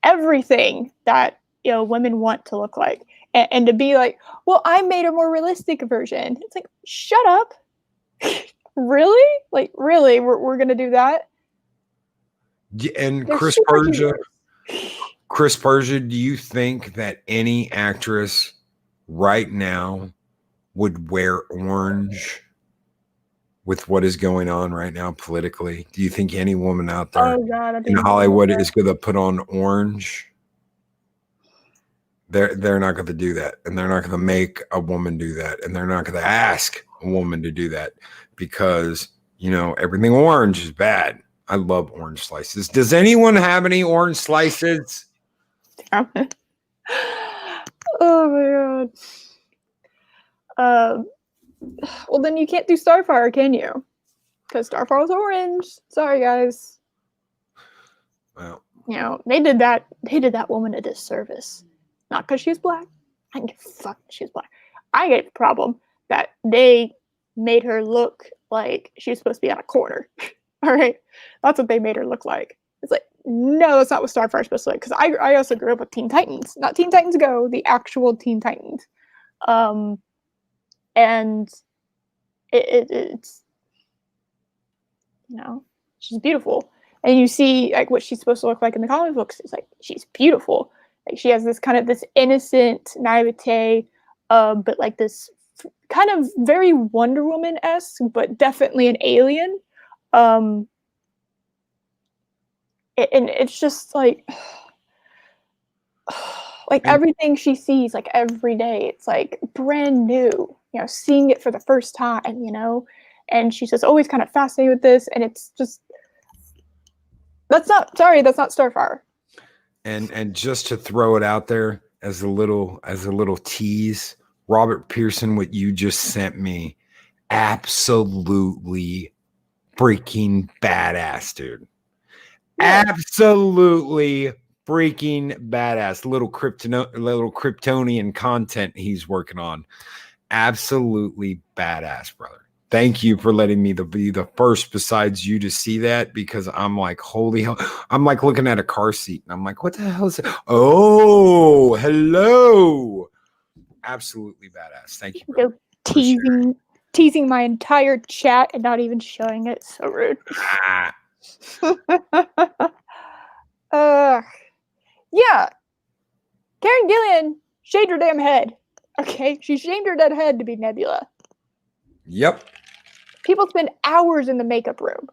B: everything that, you know, women want to look like. And to be like, well, I made a more realistic version. It's like, shut up. Really? Like, really? We're going to do that?
A: And
B: They're
A: Chris Persia, do you think that any actress right now would wear orange with what is going on right now politically? Do you think any woman out there in Hollywood is going to put on orange? They're not going to do that, and they're not going to make a woman do that, and they're not going to ask a woman to do that, because, you know, everything orange is bad. I love orange slices. Does anyone have any orange slices?
B: Damn it. Oh my god. Well, then you can't do Starfire, can you? Because Starfire's orange. Sorry, guys.
A: Well,
B: you know, they did that woman a disservice. Not because she's black. I don't give a fuck that she's black. I get a problem that they made her look like she was supposed to be on a corner. All right? That's what they made her look like. It's like, no, that's not what Starfire's supposed to look like. Because I also grew up with Teen Titans. Not Teen Titans Go, the actual Teen Titans. And it's, you know, she's beautiful. And you see like what she's supposed to look like in the comic books. It's like, she's beautiful. Like, she has this kind of this innocent naivete, but like this kind of very Wonder Woman-esque, but definitely an alien. And it's just like everything she sees, like every day, it's like brand new, you know, seeing it for the first time, you know, and she's just always kind of fascinated with this, and it's just, that's not Starfire.
A: And just to throw it out there as a little tease, Robert Pearson, what you just sent me, absolutely freaking badass, dude. Yeah. Absolutely freaking badass. Little Kryptonian content he's working on. Absolutely badass, brother. Thank you for letting me be the first besides you to see that, because I'm like, holy hell. I'm like looking at a car seat and I'm like, what the hell is it? Oh, hello. Absolutely badass. Thank you.
B: Bro. Teasing my entire chat and not even showing it. So rude. Yeah. Karen Gillan shaved her damn head. Okay, she shaved her dead head to be Nebula.
A: Yep.
B: People spend hours in the makeup room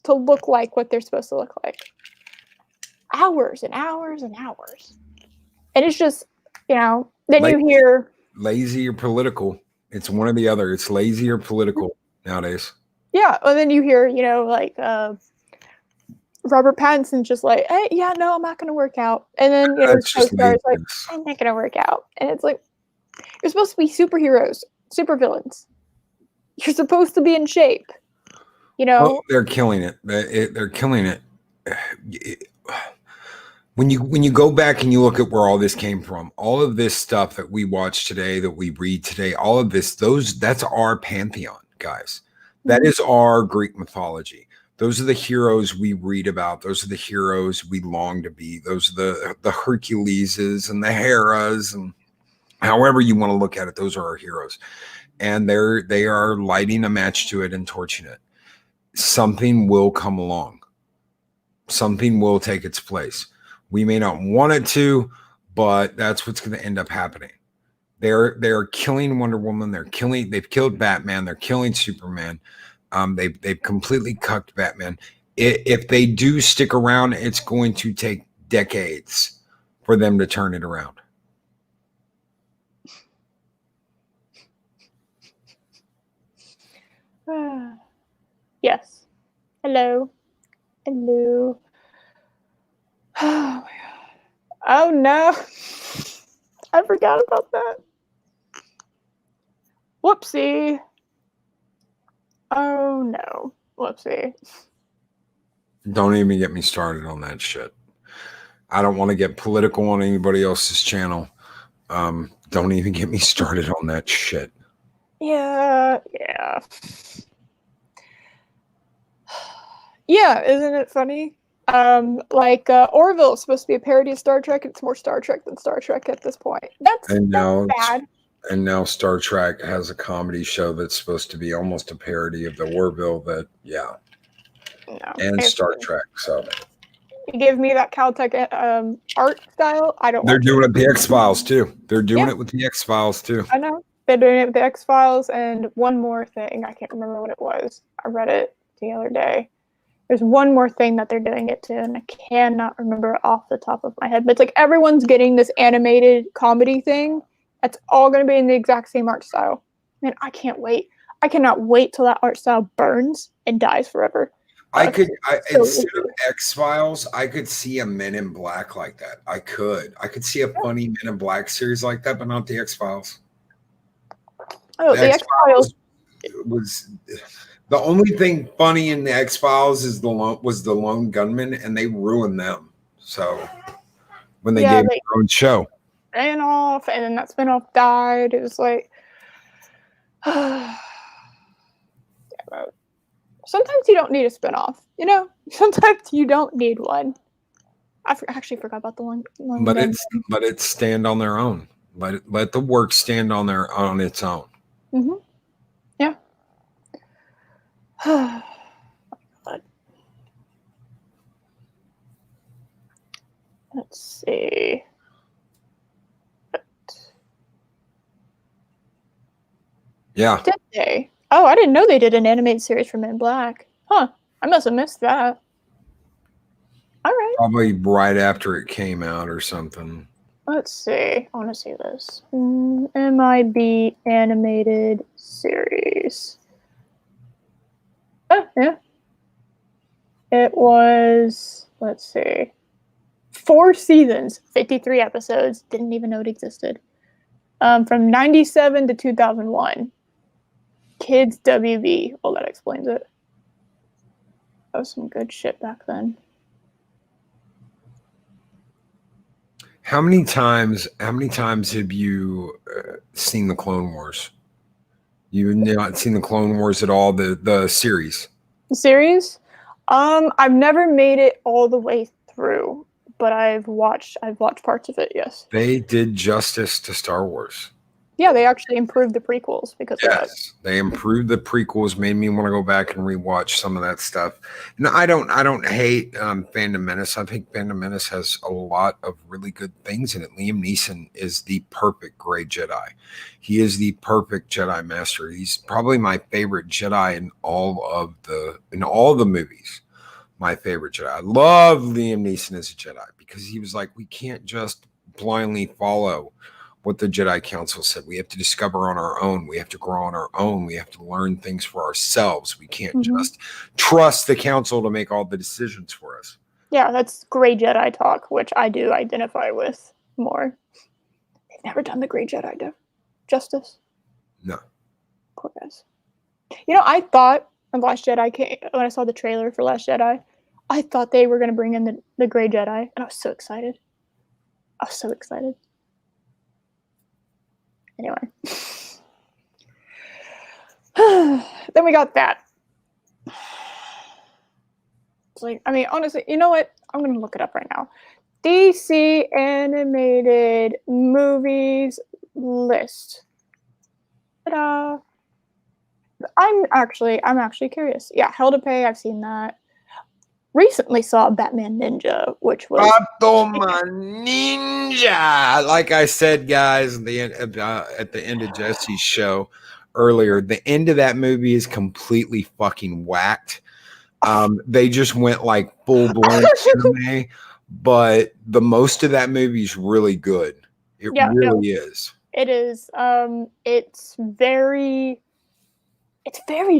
B: to look like what they're supposed to look like. Hours and hours and hours. And it's just, you know, then you hear...
A: Lazy or political. It's one or the other. It's lazy or political nowadays.
B: Yeah, and then you hear, you know, like... Robert Pattinson's just like, hey, yeah, no, I'm not going to work out. And then, you know, co-star's like, I'm not going to work out. And it's like, you're supposed to be superheroes, supervillains. You're supposed to be in shape, you know?
A: Well, they're killing it. They're killing it. When you go back and you look at where all this came from, all of this stuff that we watch today, that we read today, all of this, that's our pantheon, guys. That is our Greek mythology. Those are the heroes we read about. Those are the heroes we long to be. Those are the Herculeses and the Heras, and however you want to look at it, those are our heroes. And they are lighting a match to it and torching it. Something will come along. Something will take its place. We may not want it to, but that's what's going to end up happening. They're killing Wonder Woman. They've killed Batman. They're killing Superman. They've completely cucked Batman. If they do stick around, it's going to take decades for them to turn it around.
B: Yes. Hello. Hello. Oh my god. Oh no. I forgot about that. Whoopsie. Oh no. Whoopsie.
A: Don't even get me started on that shit. I don't want to get political on anybody else's channel. Don't even get me started on that shit.
B: Yeah. Yeah, isn't it funny? Orville is supposed to be a parody of Star Trek. It's more Star Trek than Star Trek at this point. That's bad.
A: And now Star Trek has a comedy show that's supposed to be almost a parody of the Orville. And Star Trek. So
B: you give me that Caltech art style. I don't.
A: They're doing it with the X-Files too. They're doing it with the X-Files too.
B: I know they're doing it with the X-Files and one more thing. I can't remember what it was. I read it the other day. There's one more thing that they're doing it to, and I cannot remember off the top of my head. But it's like everyone's getting this animated comedy thing. That's all going to be in the exact same art style. Man, I can't wait. I cannot wait till that art style burns and dies forever.
A: Instead of X-Files, I could see a Men in Black like that. I could see a funny Men in Black series like that, but not the X-Files.
B: Oh, the X-Files
A: was the only thing funny in the X-Files was the lone gunman, and they ruined them. So when they gave their own show,
B: ran off, and then that spinoff died. It was like, sometimes you don't need a spinoff. You know, sometimes you don't need one. I actually forgot about the one.
A: Let it stand on their own. Let the work stand on its own.
B: Mm-hmm. Yeah. Oh my God. Let's see.
A: Yeah.
B: Did they? Oh, I didn't know they did an animated series for Men in Black. Huh. I must have missed that. All right.
A: Probably right after it came out or something.
B: Let's see. I want to see this. MIB animated series. Oh, yeah. It was, let's see, 4 seasons, 53 episodes. Didn't even know it existed. From 97 to 2001. Kids WB. Well, that explains it. That was some good shit back then.
A: How many times have you seen the Clone Wars? You've not seen the Clone Wars at all, the series?
B: The series? I've never made it all the way through, but I've watched parts of it, yes.
A: They did justice to Star Wars.
B: Yeah, they actually improved the prequels because of that.
A: They improved the prequels, made me want to go back and rewatch some of that stuff. And I don't hate Phantom Menace. I think Phantom Menace has a lot of really good things in it. Liam Neeson is the perfect gray Jedi. He is the perfect Jedi Master. He's probably my favorite Jedi in all the movies. My favorite Jedi. I love Liam Neeson as a Jedi because he was like, we can't just blindly follow what the Jedi Council said. We have to discover on our own. We have to grow on our own. We have to learn things for ourselves. We can't just trust the Council to make all the decisions for us.
B: Yeah, that's gray Jedi talk, which I do identify with more. They've never done the gray Jedi justice.
A: No.
B: Poor guys. You know, I thought when Last Jedi when I saw the trailer for Last Jedi, I thought they were going to bring in the gray Jedi, and I was so excited. Anyway. Then we got that. It's like, I mean, honestly, you know what? I'm going to look it up right now. DC animated movies list. Ta-da. I'm actually curious. Yeah, Hell to Pay, I've seen that. Recently saw Batman Ninja, which was
A: Ninja. Like I said, guys, at the end of Jesse's show earlier, the end of that movie is completely fucking whacked. They just went like full blown anime. but the most of that movie is really good. It really is.
B: It is. It's very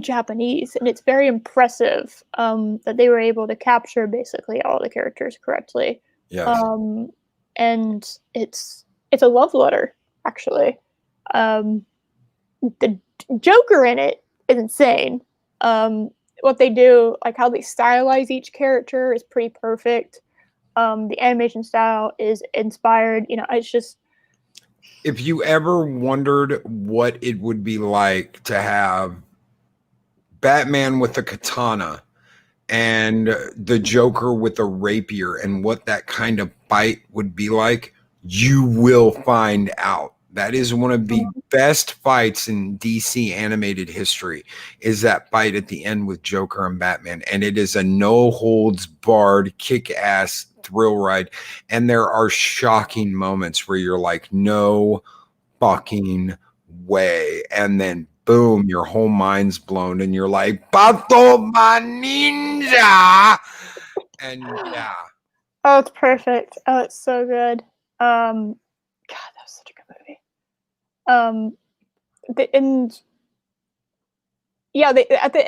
B: Japanese, and it's very impressive that they were able to capture basically all the characters correctly.
A: Yes.
B: And it's a love letter, actually. The Joker in it is insane. What they do, like how they stylize each character, is pretty perfect. The animation style is inspired. It's just.
A: If you ever wondered what it would be like to have Batman with a katana and the Joker with a rapier and what that kind of fight would be like, you will find out. That is one of the best fights in DC animated history, is that fight at the end with Joker and Batman. And it is a no holds barred kick-ass thrill ride. And there are shocking moments where you're like, no fucking way. And then boom, your whole mind's blown and you're like, Pato ma ninja. And yeah.
B: Oh, it's perfect. Oh, it's so good. God, that was such a good movie. At the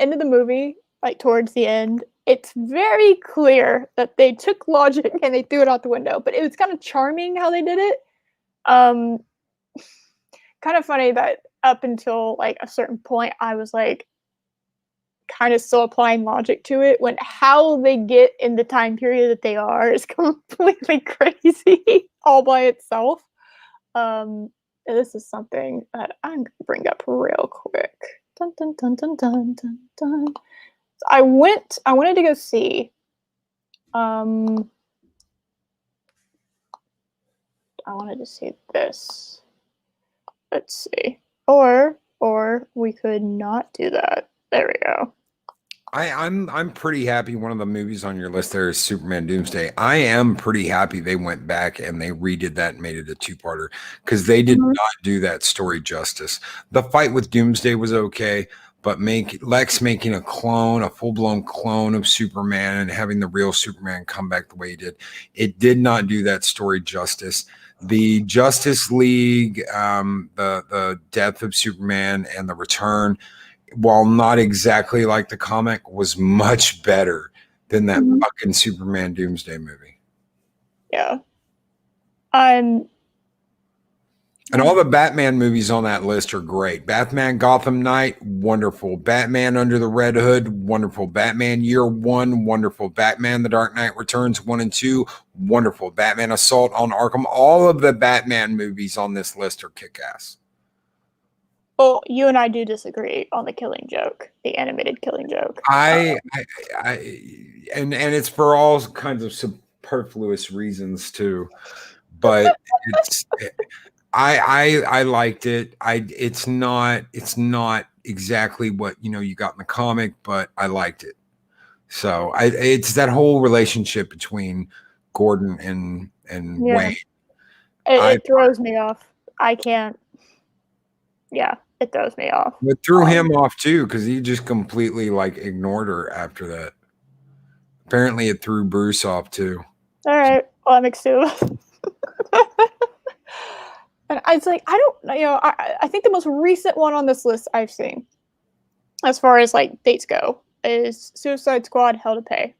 B: end of the movie, like towards the end, it's very clear that they took logic and they threw it out the window. But it was kind of charming how they did it. Kind of funny that up until like a certain point, I was like kind of still applying logic to it, when how they get in the time period that they are is completely crazy all by itself. This is something that I'm gonna bring up real quick. Dun, dun, dun, dun, dun, dun, dun. So I wanted to go see I wanted to see this. Let's see. Or we could not do that. There we go.
A: I'm pretty happy. One of the movies on your list there is Superman Doomsday. I am pretty happy they went back and they redid that and made it a two-parter, because they did not do that story justice. The fight with Doomsday was okay, but Lex making a full-blown clone of Superman and having the real Superman come back the way he did, it did not do that story justice. The Justice League, the death of Superman and the return, while not exactly like the comic, was much better than that fucking Superman Doomsday movie.
B: Yeah.
A: And all the Batman movies on that list are great. Batman Gotham Knight, wonderful. Batman Under the Red Hood, wonderful. Batman Year One, wonderful. Batman The Dark Knight Returns 1 and 2, wonderful. Batman Assault on Arkham. All of the Batman movies on this list are kick-ass.
B: Well, you and I do disagree on the Killing Joke, the animated Killing Joke.
A: And it's for all kinds of superfluous reasons too, but I liked it. It's not exactly what you got in the comic, but I liked it. So it's that whole relationship between Gordon and Wayne.
B: It throws me off. I can't. Yeah, it throws me off.
A: It threw him off too, because he just completely ignored her after that. Apparently, it threw Bruce off too.
B: All right, well, that makes two. And I was like, I don't, I think the most recent one on this list I've seen, as far as dates go, is Suicide Squad: Hell to Pay.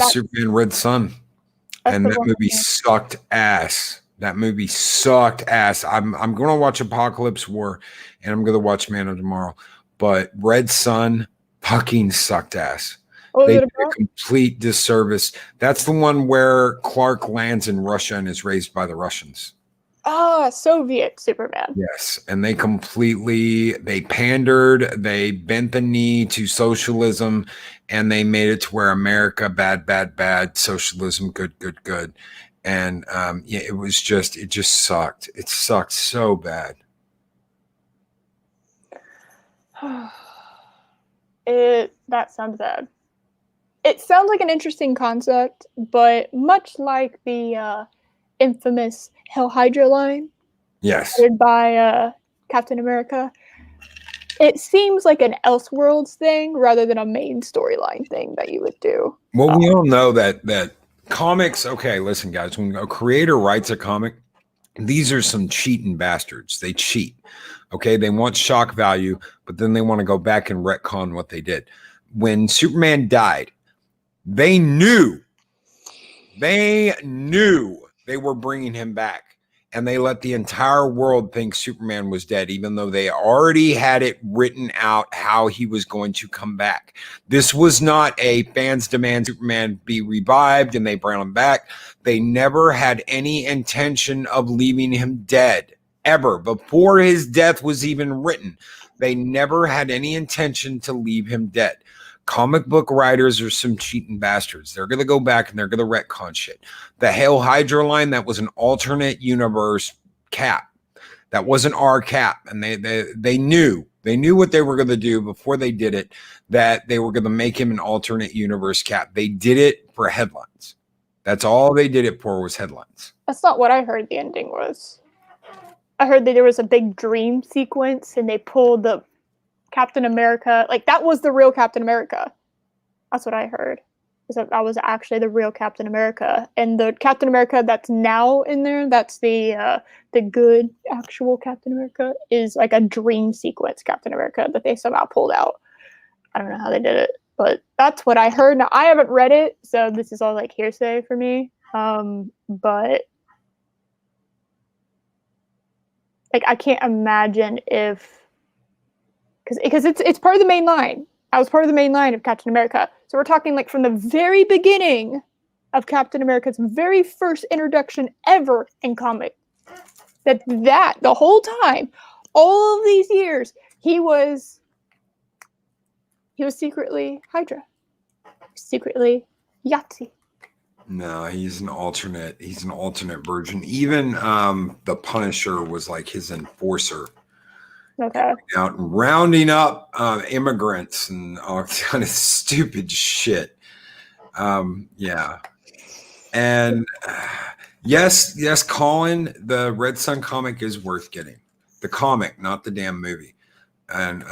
A: Superman Red Son, and that movie sucked ass. That movie sucked ass. I'm going to watch Apocalypse War, and I'm going to watch Man of Tomorrow, but Red Son fucking sucked ass. They did a complete disservice. That's the one where Clark lands in Russia and is raised by the Russians.
B: Soviet Superman.
A: Yes, and they pandered, they bent the knee to socialism, and they made it to where America, bad, bad, bad, socialism, good, good, good. And it just sucked. It sucked so bad.
B: That sounds bad. It sounds like an interesting concept, but much like the infamous Hell Hydra line,
A: yes,
B: by Captain America, it seems like an Elseworlds thing rather than a main storyline thing that you would do.
A: Well, we all know that Comics, okay, listen, guys, when a creator writes a comic, these are some cheating bastards. They cheat. Okay, they want shock value, but then they want to go back and retcon what they did. When Superman died, they knew they were bringing him back. And they let the entire world think Superman was dead, even though they already had it written out how he was going to come back. This was not a fans demand Superman be revived and they brought him back. They never had any intention of leaving him dead, ever. Before his death was even written, they never had any intention to leave him dead. Comic book writers are some cheating bastards. They're going to go back and they're going to retcon shit. The Hail Hydra line, that was an alternate universe Cap. That wasn't our Cap. And they knew what they were going to do before they did it, that they were going to make him an alternate universe Cap. They did it for headlines. That's all they did it for, was headlines.
B: That's not what I heard the ending was. I heard that there was a big dream sequence and they pulled the Captain America, like that was the real Captain America. That's what I heard. Is that was actually the real Captain America, and the Captain America that's now in there, that's the good actual Captain America, is like a dream sequence Captain America that they somehow pulled out. I don't know how they did it, but that's what I heard. Now I haven't read it, so this is all like hearsay for me. But like I can't imagine if. Because it's part of the main line. I was part of the main line of Captain America. So we're talking like from the very beginning of Captain America's very first introduction ever in comic. That the whole time, all of these years, he was secretly Hydra. Secretly Yahtzee.
A: No, he's an alternate version. Even the Punisher was like his enforcer.
B: Okay.
A: Out and rounding up immigrants and all kind of stupid shit. Yeah. And yes, Colin, the Red Sun comic is worth getting. The comic, not the damn movie. And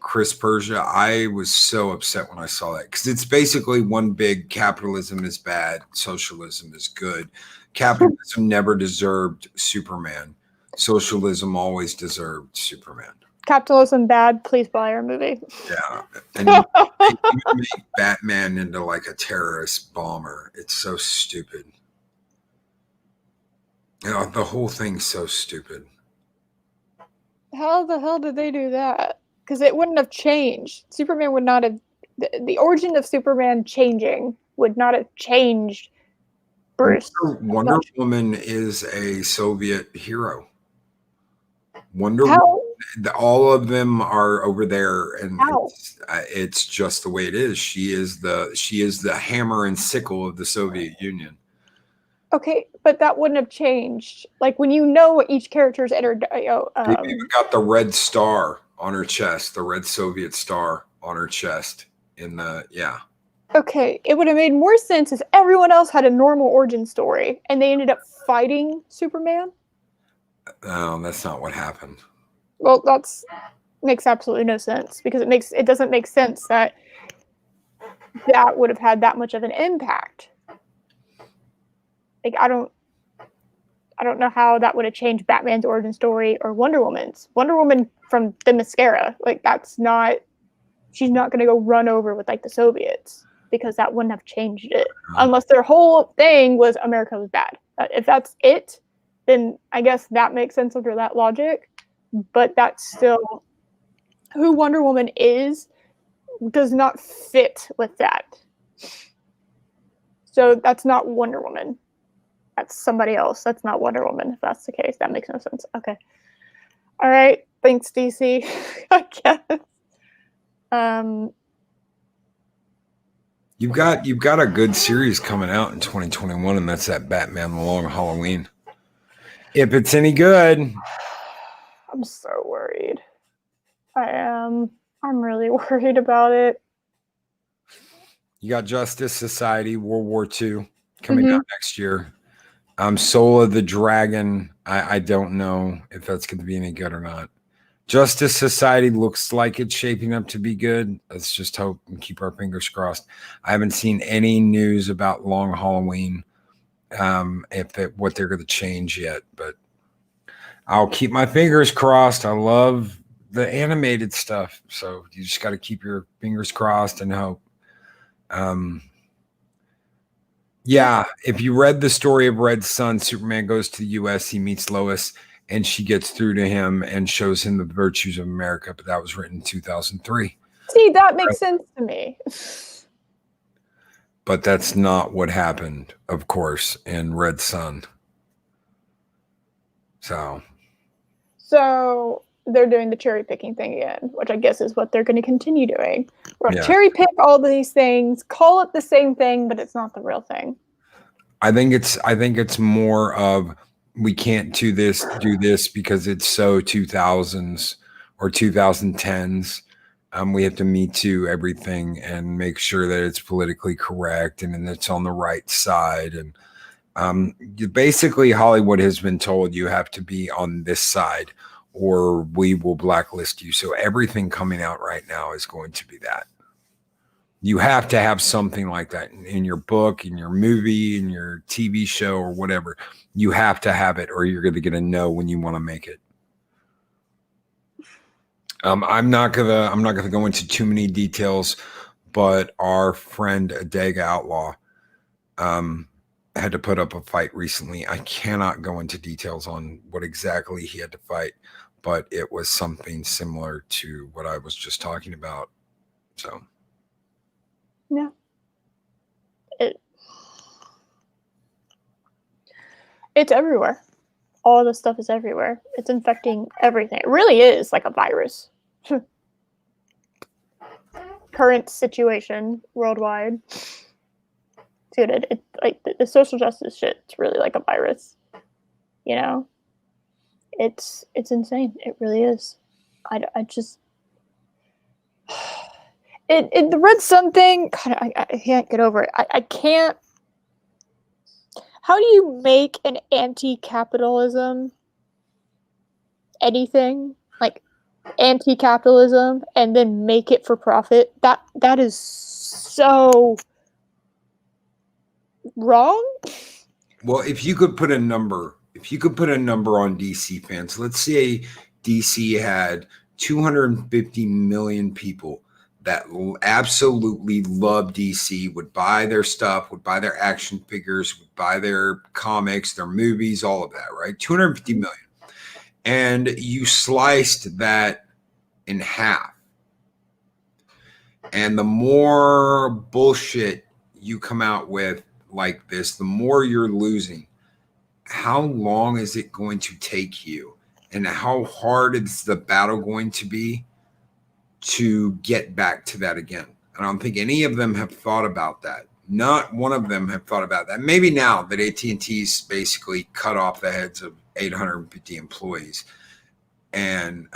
A: Chris Persia, I was so upset when I saw that, because it's basically one big capitalism is bad, socialism is good. Capitalism never deserved Superman. Socialism always deserved Superman.
B: Capitalism bad, please buy our movie.
A: Yeah. And you make Batman into like a terrorist bomber. It's so stupid. You know, the whole thing's so stupid.
B: How the hell did they do that? Because it wouldn't have changed. Superman would not have... The origin of Superman changing would not have changed Bruce.
A: Wonder Woman is a Soviet hero. All of them are over there, and it's just the way it is. She is the hammer and sickle of the Soviet Union.
B: Okay, but that wouldn't have changed. Like when you know what each character's entered.
A: They even got the red star on her chest, the red Soviet star on her chest.
B: Okay, it would have made more sense if everyone else had a normal origin story, and they ended up fighting Superman.
A: No, that's not what happened.
B: Well, makes absolutely no sense, because it doesn't make sense that would have had that much of an impact. Like I don't know how that would have changed Batman's origin story or Wonder Woman's. Wonder Woman from the mascara, like she's not going to go run over with like the Soviets, because that wouldn't have changed it, unless their whole thing was America was bad. If that's it, then I guess that makes sense under that logic. But that's still who Wonder Woman does not fit with that. So that's not Wonder Woman. That's somebody else. That's not Wonder Woman. If that's the case, that makes no sense. Okay. All right. Thanks, DC. I guess.
A: You've got a good series coming out in 2021, and that's that Batman The Long Halloween. If it's any good.
B: I'm so worried. I am. I'm really worried about it.
A: You got Justice Society, World War II coming out next year. Soul of the Dragon. I don't know if that's going to be any good or not. Justice Society looks like it's shaping up to be good. Let's just hope and keep our fingers crossed. I haven't seen any news about Long Halloween, what they're going to change yet, but I'll keep my fingers crossed. I love the animated stuff, so you just got to keep your fingers crossed and hope. Yeah, if you read the story of Red Sun, Superman goes to the U.S., he meets Lois, and she gets through to him and shows him the virtues of America, but that was written in 2003.
B: See, that makes sense to me.
A: But that's not what happened, of course, in Red Sun. So
B: they're doing the cherry picking thing again, which I guess is what they're going to continue doing. We're going to cherry pick all these things, call it the same thing, but it's not the real thing.
A: I think it's more of we can't do this because it's so 2000s or 2010s. We have to Me Too everything and make sure that it's politically correct and it's on the right side. And basically, Hollywood has been told you have to be on this side or we will blacklist you. So everything coming out right now is going to be that. You have to have something like that in your book, in your movie, in your TV show, or whatever. You have to have it, or you're going to get a no when you want to make it. I'm not gonna go into too many details, but our friend Adega Outlaw had to put up a fight recently. I cannot go into details on what exactly he had to fight, but it was something similar to what I was just talking about. So.
B: Yeah. It's everywhere. All this stuff is everywhere. It's infecting everything. It really is like a virus. Current situation worldwide. Dude, it like the social justice shit. It's really like a virus. You know, it's insane. It really is. I just. The Red Sun thing, God, I can't get over it. I can't. How do you make an anti-capitalism anything like anti-capitalism and then make it for profit? That is so wrong.
A: Well, if you could put a number on DC fans, let's say DC had 250 million people that absolutely love DC, would buy their stuff, would buy their action figures, would buy their comics, their movies, all of that, right? 250 million. And you sliced that in half. And the more bullshit you come out with like this, the more you're losing. How long is it going to take you? And how hard is the battle going to be to get back to that again? I don't think any of them have thought about that. Not one of them have thought about that. Maybe now that AT&T's basically cut off the heads of 850 employees and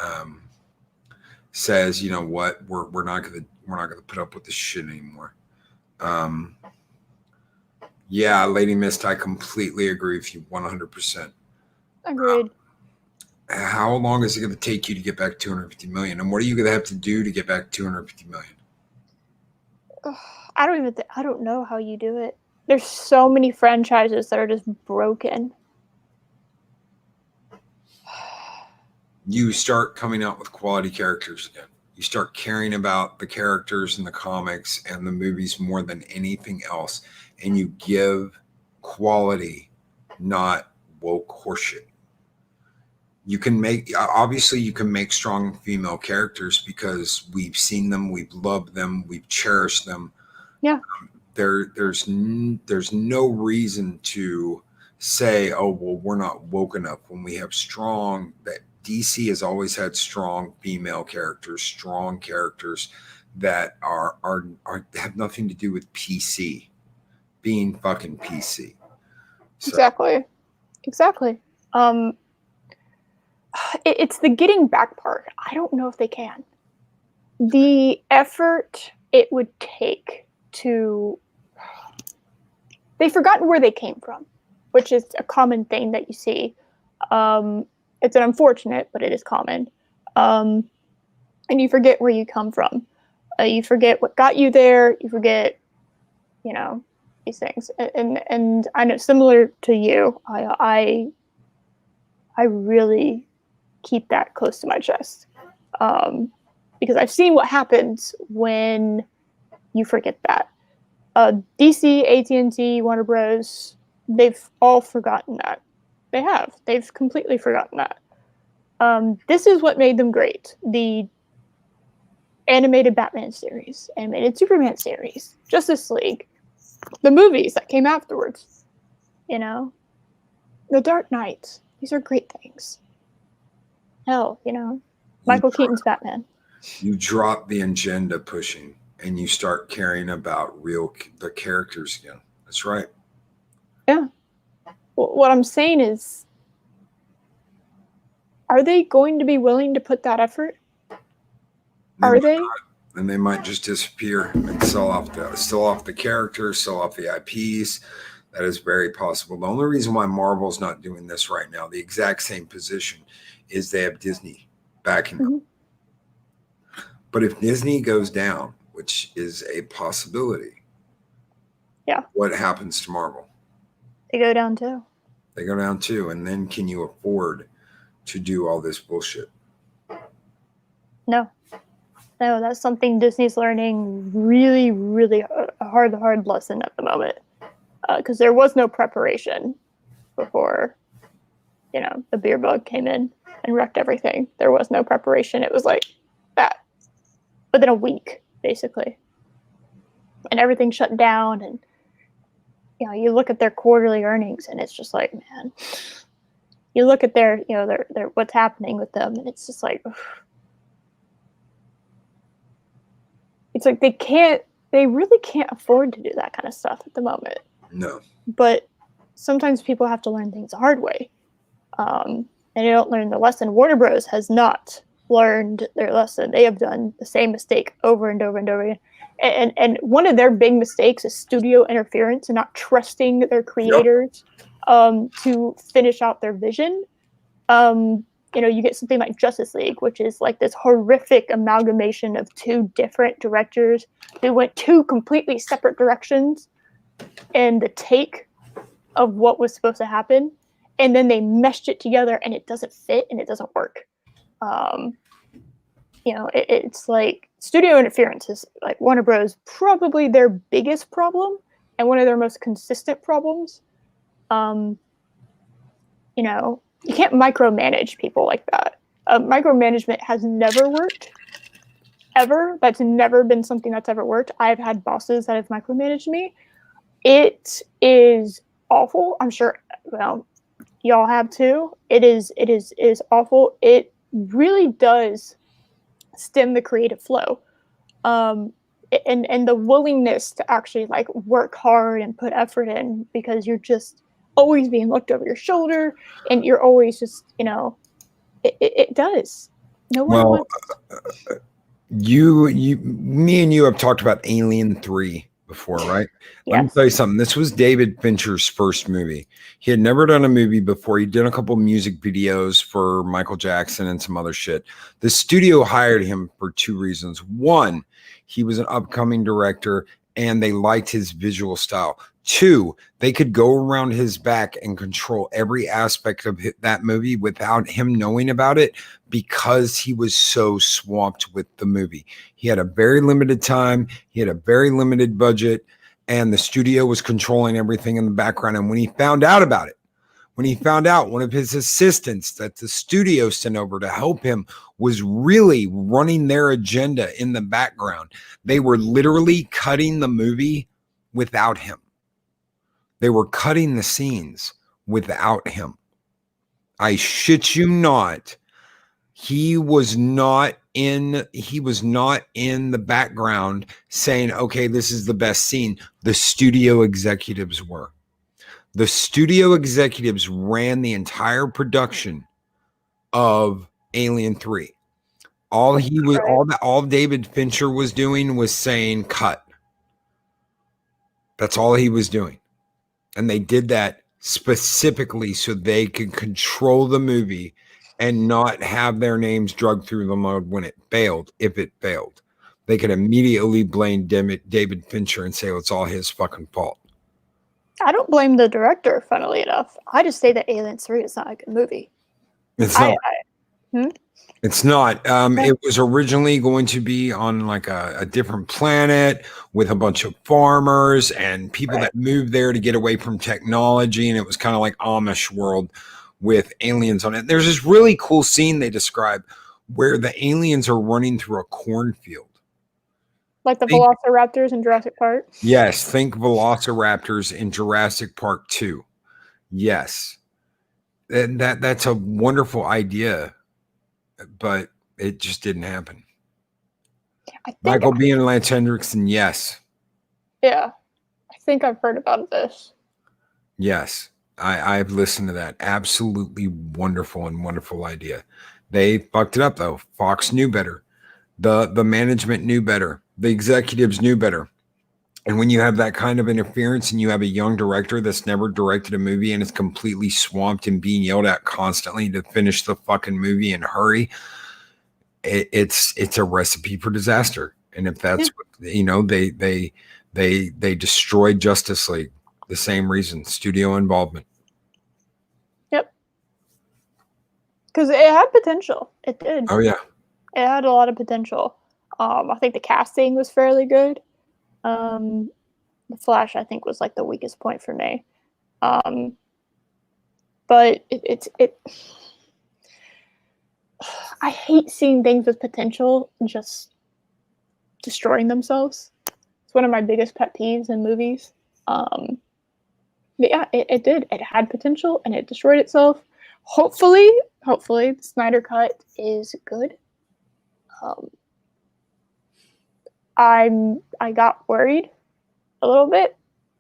A: says, you know what, we're not gonna put up with this shit anymore. Yeah, Lady Mist, I completely agree with you 100%.
B: Agreed.
A: How long is it going to take you to get back 250 million? And what are you going to have to do to get back 250 million?
B: I don't know how you do it. There's so many franchises that are just broken.
A: You start coming out with quality characters again. You start caring about the characters in the comics and the movies more than anything else. And you give quality, not woke horseshit. You can make strong female characters because we've seen them, we've loved them, we've cherished them.
B: Yeah.
A: There's no reason to say, oh, well, we're not woke enough when we have that DC has always had strong female characters, strong characters that are have nothing to do with PC being fucking PC. So.
B: Exactly. It's the getting back part. I don't know if they can. The effort it would take to... They've forgotten where they came from, which is a common thing that you see. It's an unfortunate, but it is common. And you forget where you come from. You forget what got you there. You forget, these things. And I know, similar to you, I really keep that close to my chest, because I've seen what happens when you forget that. DC, AT&T, Warner Bros. They've all forgotten that. They have. They've completely forgotten that. This is what made them great. The animated Batman series, animated Superman series, Justice League, the movies that came afterwards, The Dark Knight. These are great things. Hell, Michael Keaton's Batman.
A: You drop the agenda pushing and you start caring about the characters again. That's right.
B: Yeah. Well, what I'm saying is, are they going to be willing to put that effort? Are they?
A: And they might just disappear and sell off the characters, sell off the IPs. That is very possible. The only reason why Marvel's not doing this right now, the exact same position, is they have Disney backing them. But if Disney goes down, which is a possibility, what happens to Marvel?
B: They go down too.
A: They go down too. And then can you afford to do all this bullshit?
B: No, that's something Disney's learning really, really a hard lesson at the moment. Because there was no preparation before, the beer bug came in and wrecked everything. There was no preparation. It was like that within a week, basically. And everything shut down. And, you look at their quarterly earnings and it's just like, man, you look at their what's happening with them and it's just like, it's like they really can't afford to do that kind of stuff at the moment.
A: No.
B: But sometimes people have to learn things the hard way. And they don't learn the lesson. Warner Bros. Has not learned their lesson. They have done the same mistake over and over and over again. And one of their big mistakes is studio interference and not trusting their creators to finish out their vision. You get something like Justice League, which is like this horrific amalgamation of two different directors who went two completely separate directions in the take of what was supposed to happen. And then they meshed it together and it doesn't fit and it doesn't work. It's like studio interference is like Warner Bros. Probably their biggest problem and one of their most consistent problems. You can't micromanage people like that. Micromanagement has never worked, ever. That's never been something that's ever worked. I've had bosses that have micromanaged me. It is awful. I'm sure, y'all have too. It is awful. It really does stem the creative flow. And the willingness to actually like work hard and put effort in, because you're just always being looked over your shoulder and you're always just, it does. No one wants.
A: Me and you have talked about Alien 3 before, right?
B: Yes.
A: Let me tell you something. This was David Fincher's first movie. He had never done a movie before. He did a couple music videos for Michael Jackson and some other shit. The studio hired him for two reasons. One, he was an upcoming director and they liked his visual style. Two, they could go around his back and control every aspect of that movie without him knowing about it, because he was so swamped with the movie. He had a very limited time. He had a very limited budget, and the studio was controlling everything in the background. And when he found out about it, when he found out one of his assistants that the studio sent over to help him was really running their agenda in the background, they were literally cutting the movie without him. They were cutting the scenes without him. I shit you not. He was not in the background saying, okay, this is the best scene. The studio executives were. The studio executives ran the entire production of Alien 3. All David Fincher was doing was saying cut. That's all he was doing. And they did that specifically so they could control the movie and not have their names drugged through the mud when it failed, if it failed. They could immediately blame David Fincher and say, oh, it's all his fucking fault.
B: I don't blame the director, funnily enough. I just say that Aliens 3 is not a good movie.
A: It's not. It's not. It was originally going to be on like a different planet with a bunch of farmers and people that moved there to get away from technology. And it was kind of like Amish world with aliens on it. There's this really cool scene they describe where the aliens are running through a cornfield.
B: Like the Velociraptors in Jurassic Park?
A: Yes. Think Velociraptors in Jurassic Park 2. Yes. And that's a wonderful idea. But it just didn't happen. Michael B. and Lance Hendrickson, yes.
B: Yeah. I think I've heard about this.
A: Yes. I've listened to that. Absolutely wonderful and wonderful idea. They fucked it up, though. Fox knew better. The management knew better. The executives knew better. And when you have that kind of interference and you have a young director that's never directed a movie and is completely swamped and being yelled at constantly to finish the fucking movie and hurry, it's a recipe for disaster. And if that's they destroyed Justice League, the same reason, studio involvement.
B: Yep. Because it had potential. It did.
A: Oh yeah.
B: It had a lot of potential. I think the casting was fairly good. The Flash, I think, was like the weakest point for me. But I hate seeing things with potential just destroying themselves. It's one of my biggest pet peeves in movies. But yeah, it did. It had potential and it destroyed itself. Hopefully, the Snyder Cut is good. I got worried a little bit,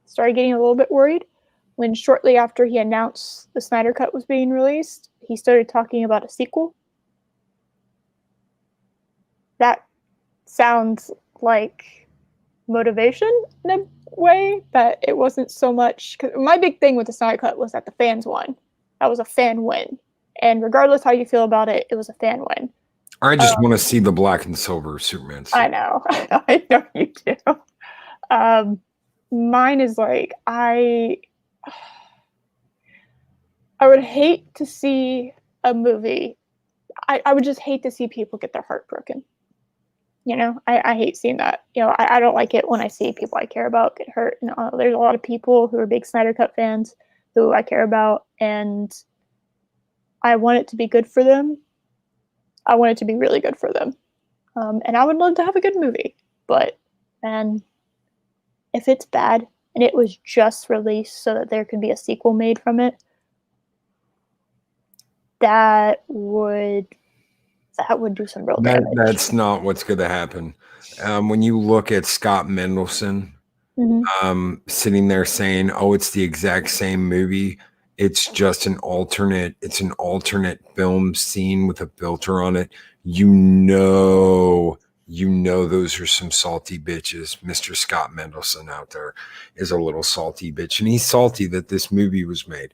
B: started getting a little bit worried when shortly after he announced the Snyder Cut was being released, he started talking about a sequel. That sounds like motivation in a way, but it wasn't so much. Cause my big thing with the Snyder Cut was that the fans won. That was a fan win. And regardless how you feel about it, it was a fan win.
A: I just want to see the black and silver Superman.
B: I know. I know you do. Mine is like, I would hate to see a movie. I would just hate to see people get their heart broken. You know, I hate seeing that. You know, I don't like it when I see people I care about get hurt. And there's a lot of people who are big Snyder Cut fans who I care about, and I want it to be good for them. I want it to be really good for them. And I would love to have a good movie. But, man, if it's bad and it was just released so that there could be a sequel made from it, that would do some real damage.
A: That's not what's going to happen. When you look at Scott Mendelson sitting there saying, "Oh, it's the exact same movie. It's just an alternate. It's an alternate film scene with a filter on it." You know, those are some salty bitches. Mr. Scott Mendelson out there is a little salty bitch, and he's salty that this movie was made.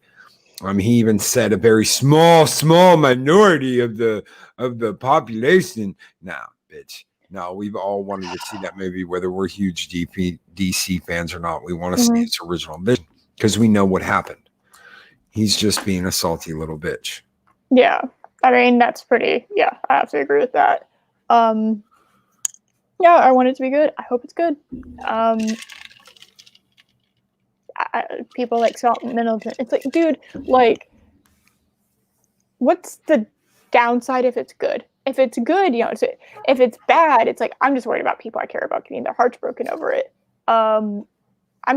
A: He even said a very small minority of the population. Nah, bitch. No, we've all wanted to see that movie, whether we're huge DC fans or not. We want to see its original vision because we know what happened. He's just being a salty little bitch.
B: Yeah, I mean that's pretty. Yeah, I have to agree with that. Yeah, I want it to be good. I hope it's good. People like Scott Middleton. It's like, dude, like, what's the downside if it's good? If it's good, you know, if it's bad, it's like, I'm just worried about people I care about getting their hearts broken over it. I'm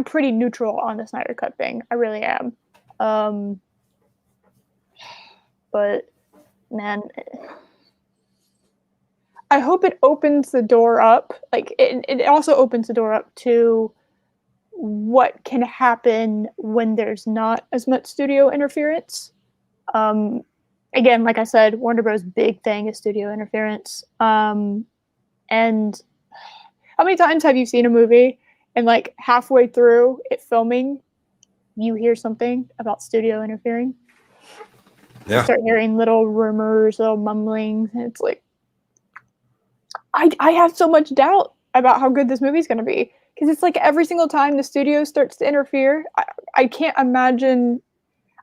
B: pretty neutral on the Snyder Cut thing. I really am. But, man, I hope it opens the door up. Like, it also opens the door up to what can happen when there's not as much studio interference. Again, like I said, Warner Bros. Big thing is studio interference. And how many times have you seen a movie and like halfway through it filming, you hear something about studio interfering? You start hearing little rumors, little mumblings, and it's like, I have so much doubt about how good this movie's going to be, because it's like every single time the studio starts to interfere, I can't imagine.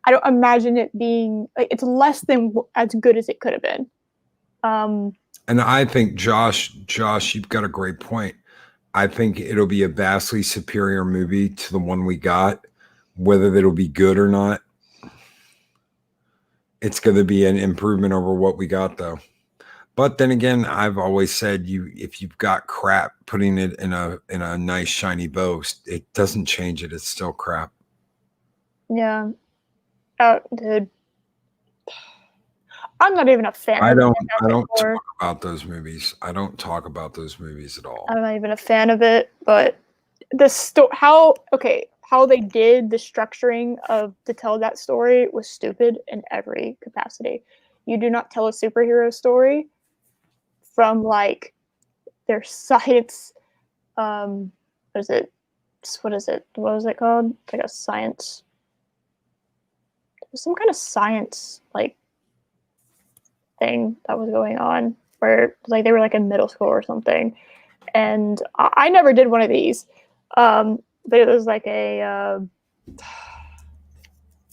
B: I don't imagine it being like, it's less than as good as it could have been.
A: And I think Josh, you've got a great point. I think it'll be a vastly superior movie to the one we got. Whether it'll be good or not, it's going to be an improvement over what we got, though. But then again, I've always said, if you've got crap, putting it in a nice shiny bow, it doesn't change it. It's still crap.
B: Yeah. Oh, dude. I'm not even a fan.
A: I don't talk about those movies. I don't talk about those movies at all.
B: I'm not even a fan of it, but how they did the structuring to tell that story was stupid in every capacity. You do not tell a superhero story from like their science. What is it? What was it called? It's like a science. Some kind of science like thing that was going on where like they were like in middle school or something, and I never did one of these, but it was like I'm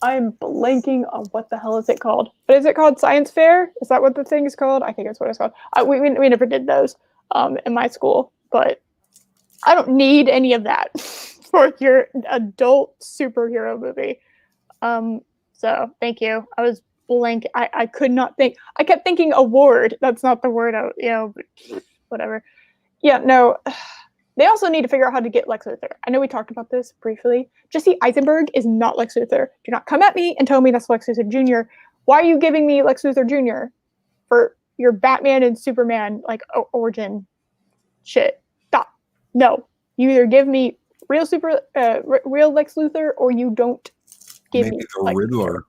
B: blanking on what the hell is it called, but is it called science fair? Is that what the thing is called? I think that's what it's called. We never did those in my school, but I don't need any of that for your adult superhero movie. So thank you. I was blank. I could not think. I kept thinking award. That's not the word. But whatever. Yeah, no. They also need to figure out how to get Lex Luthor. I know we talked about this briefly. Jesse Eisenberg is not Lex Luthor. Do not come at me and tell me that's Lex Luthor Jr. Why are you giving me Lex Luthor Jr. for your Batman and Superman like origin shit? Stop. No. You either give me real Lex Luthor, or you don't give me
A: the Riddler.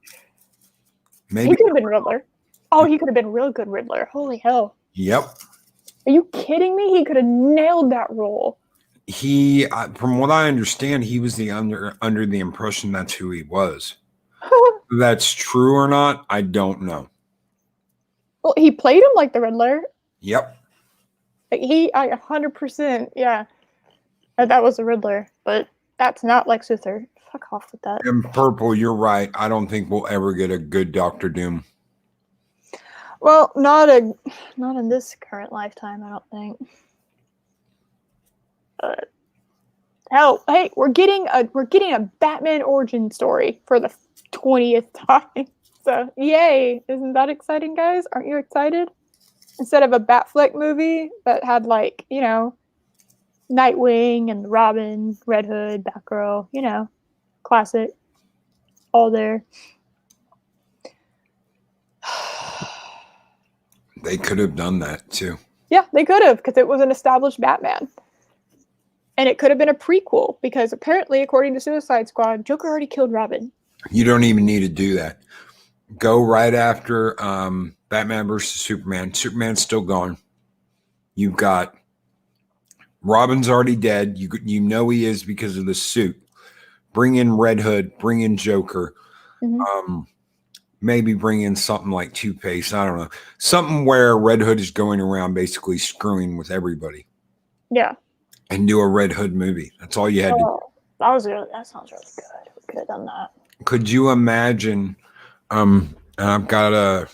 B: Maybe he could have been Riddler. Oh, he could have been real good Riddler. Holy hell.
A: Yep.
B: Are you kidding me? He could have nailed that role.
A: He, from what I understand, he was under the impression that's who he was. That's true or not, I don't know.
B: Well, he played him like the Riddler.
A: Yep.
B: Like 100%, yeah. That was the Riddler, but that's not Lex Luthor. Fuck off with that.
A: And Purple, you're right. I don't think we'll ever get a good Doctor Doom.
B: Well, not in this current lifetime, I don't think. But hell, hey, we're getting a Batman origin story for the 20th time. So yay! Isn't that exciting, guys? Aren't you excited? Instead of a Batfleck movie that had like, Nightwing and Robin, Red Hood, Batgirl, classic, all there.
A: They could have done that too.
B: Yeah, they could have, because it was an established Batman. And it could have been a prequel, because apparently, according to Suicide Squad, Joker already killed Robin.
A: You don't even need to do that. Go right after Batman versus Superman. Superman's still gone. You've got Robin's already dead. You know he is because of the suit. Bring in Red Hood. Bring in Joker. Mm-hmm. Maybe bring in something like Two-Face. I don't know. Something where Red Hood is going around basically screwing with everybody.
B: Yeah.
A: And do a Red Hood movie. That's all you had to do.
B: That sounds really good. We could have done that.
A: Could you imagine? I've got to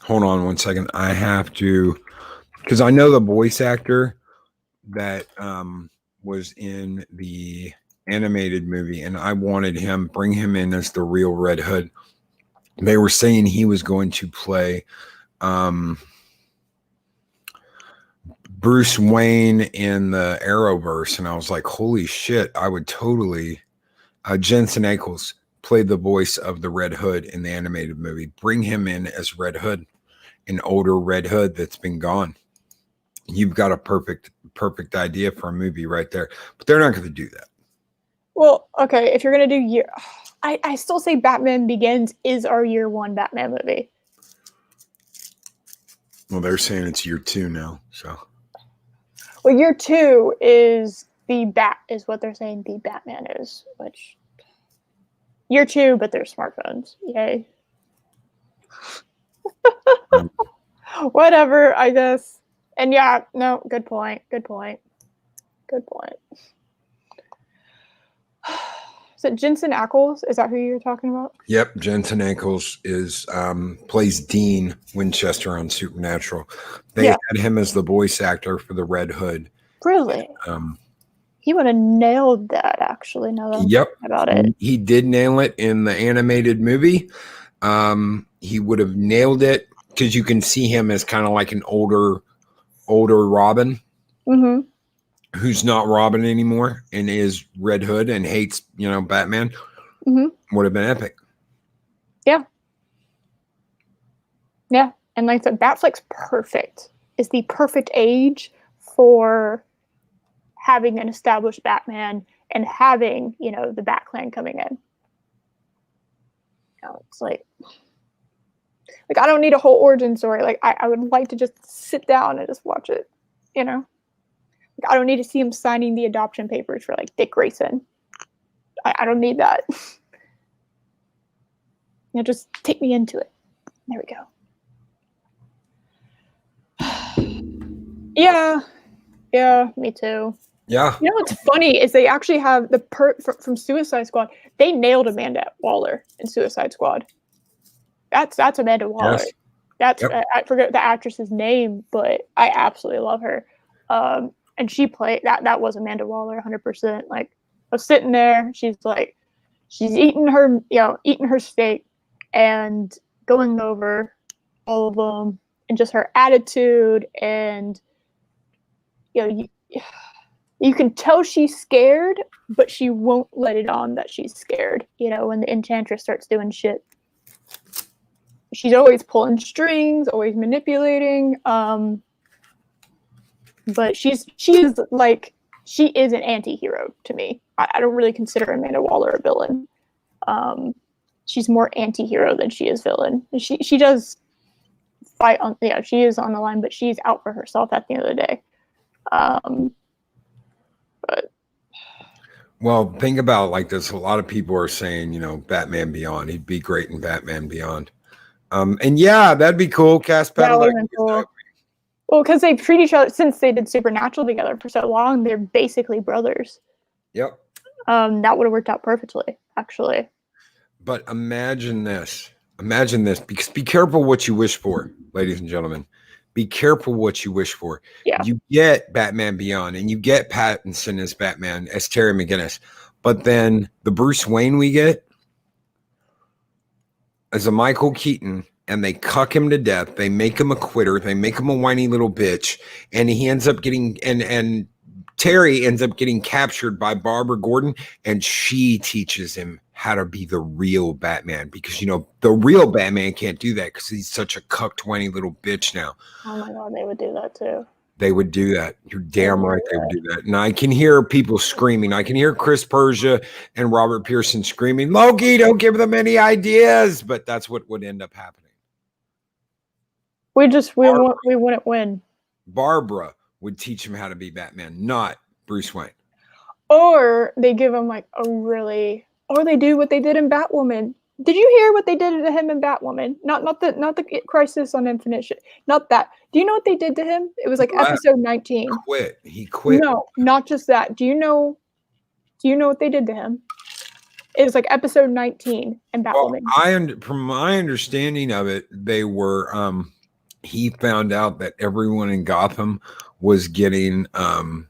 A: hold on one second. I have to, because I know the voice actor that was in the animated movie, and I wanted bring him in as the real Red Hood. They were saying he was going to play Bruce Wayne in the Arrowverse, and I was like, holy shit, I would totally. Jensen Ackles played the voice of the Red Hood in the animated movie. Bring him in as Red Hood, an older Red Hood that's been gone. You've got a perfect idea for a movie right there. But they're not going to do that.
B: Well, okay, if you're going to do I still say Batman Begins is our year one Batman movie.
A: Well, they're saying it's year 2 now, so.
B: Well, year 2 is what they're saying the Batman is, which year 2, but they're smartphones. Yay. Whatever, I guess. And yeah, no, good point. Good point. Good point. Is it Jensen Ackles? Is that who you're talking about?
A: Yep, Jensen Ackles is plays Dean Winchester on Supernatural. They had him as the voice actor for the Red Hood.
B: Really? He would have nailed that, actually, now that I'm thinking about it.
A: He did nail it in the animated movie. He would have nailed it because you can see him as kind of like an older Robin.
B: Mm-hmm.
A: Who's not Robin anymore and is Red Hood and hates, Batman.
B: Mm-hmm.
A: Would have been epic.
B: Yeah. Yeah. And like I said, Batfleck's perfect. Is the perfect age for having an established Batman and having, the Bat-Clan coming in. It's like I don't need a whole origin story. Like I would like to just sit down and just watch it, I don't need to see him signing the adoption papers for like Dick Grayson. I don't need that. Just take me into it. There we go. Yeah, me too.
A: Yeah.
B: What's funny is they actually have from Suicide Squad. They nailed Amanda Waller in Suicide Squad. That's Amanda Waller.
A: Yes.
B: That's I forget the actress's name, but I absolutely love her. And she played that was Amanda Waller 100%. Like I was sitting there, she's eating her steak and going over all of them and just her attitude, and you can tell she's scared, but she won't let it on that she's scared. When the Enchantress starts doing shit, she's always pulling strings, always manipulating. But she is an anti-hero to me. I don't really consider Amanda Waller a villain. She's more anti-hero than she is villain. She does fight on, she is on the line, but she's out for herself at the end of the day. But
A: well, think about like this. A lot of people are saying, Batman Beyond. He'd be great in Batman Beyond. And yeah, that'd be cool. Cast Padalecki.
B: Cool. Well, because they treat each other, since they did Supernatural together for so long, they're basically brothers.
A: Yep.
B: That would have worked out perfectly, actually.
A: But imagine this. Because be careful what you wish for, ladies and gentlemen. Be careful what you wish for.
B: Yeah.
A: You get Batman Beyond and you get Pattinson as Batman, as Terry McGinnis. But then the Bruce Wayne we get as a Michael Keaton, and they cuck him to death. They make him a quitter. They make him a whiny little bitch. And he ends up getting, and Terry ends up getting captured by Barbara Gordon, and she teaches him how to be the real Batman, because the real Batman can't do that because he's such a cucked whiny little bitch now.
B: Oh my God, they would do that too.
A: They would do that. You're damn right they would do that. And I can hear people screaming. I can hear Chris Persia and Robert Pearson screaming, Loki, don't give them any ideas. But that's what would end up happening.
B: We wouldn't win.
A: Barbara would teach him how to be Batman, not Bruce Wayne.
B: Or they give him or they do what they did in Batwoman. Did you hear what they did to him in Batwoman? Not the Crisis on Infinite shit. Not that. Do you know what they did to him? It was like episode 19.
A: He quit.
B: No, not just that. Do you know what they did to him? It was like episode 19 in Batwoman.
A: Well, from my understanding of it, they were he found out that everyone in Gotham was getting super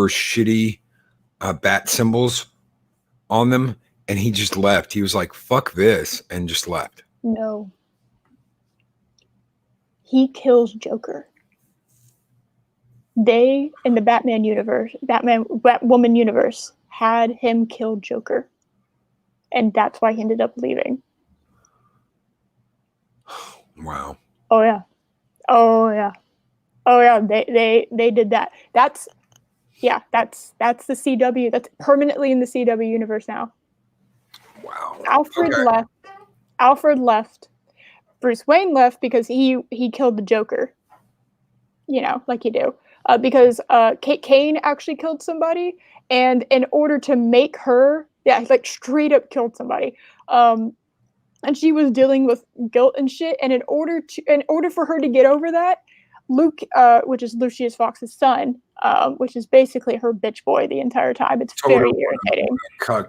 A: shitty bat symbols on them, and he just left. He was like, fuck this, and just left.
B: No. He kills Joker. They, in the Batman universe, Batwoman universe, had him kill Joker. And that's why he ended up leaving.
A: Wow.
B: Oh yeah. They did that. That's the CW. That's permanently in the CW universe now.
A: Wow.
B: Alfred left. Bruce Wayne left because he killed the Joker. Like you do. Because Kate Kane actually killed somebody, and in order to make her, straight up killed somebody. and she was dealing with guilt and shit. And in order for her to get over that, Luke, which is Lucius Fox's son, which is basically her bitch boy the entire time. It's very irritating.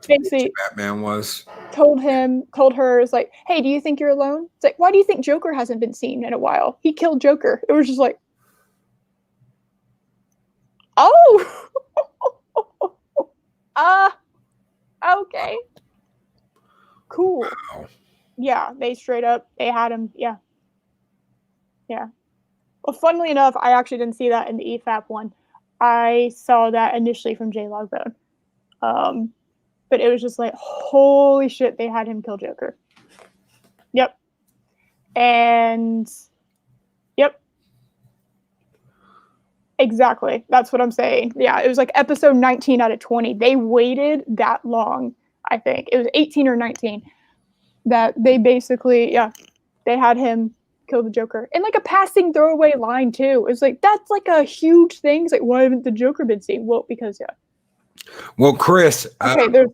A: Basically, Batman was
B: told her, is like, hey, do you think you're alone? It's like, why do you think Joker hasn't been seen in a while? He killed Joker. It was just like, oh, okay, cool.
A: Wow.
B: Yeah, they straight up, they had him. Yeah. Well, funnily enough, I actually didn't see that in the EFAP one. I saw that initially from J Logbone. But it was just like, holy shit, they had him kill Joker. Yep. And yep. Exactly. That's what I'm saying. Yeah, it was like episode 19 out of 20. They waited that long, I think. It was 18 or 19 that they basically, they had him kill the Joker. And like a passing throwaway line too. It's like, that's like a huge thing. It's like, why haven't the Joker been seen? Well, because
A: Well, Chris,
B: okay,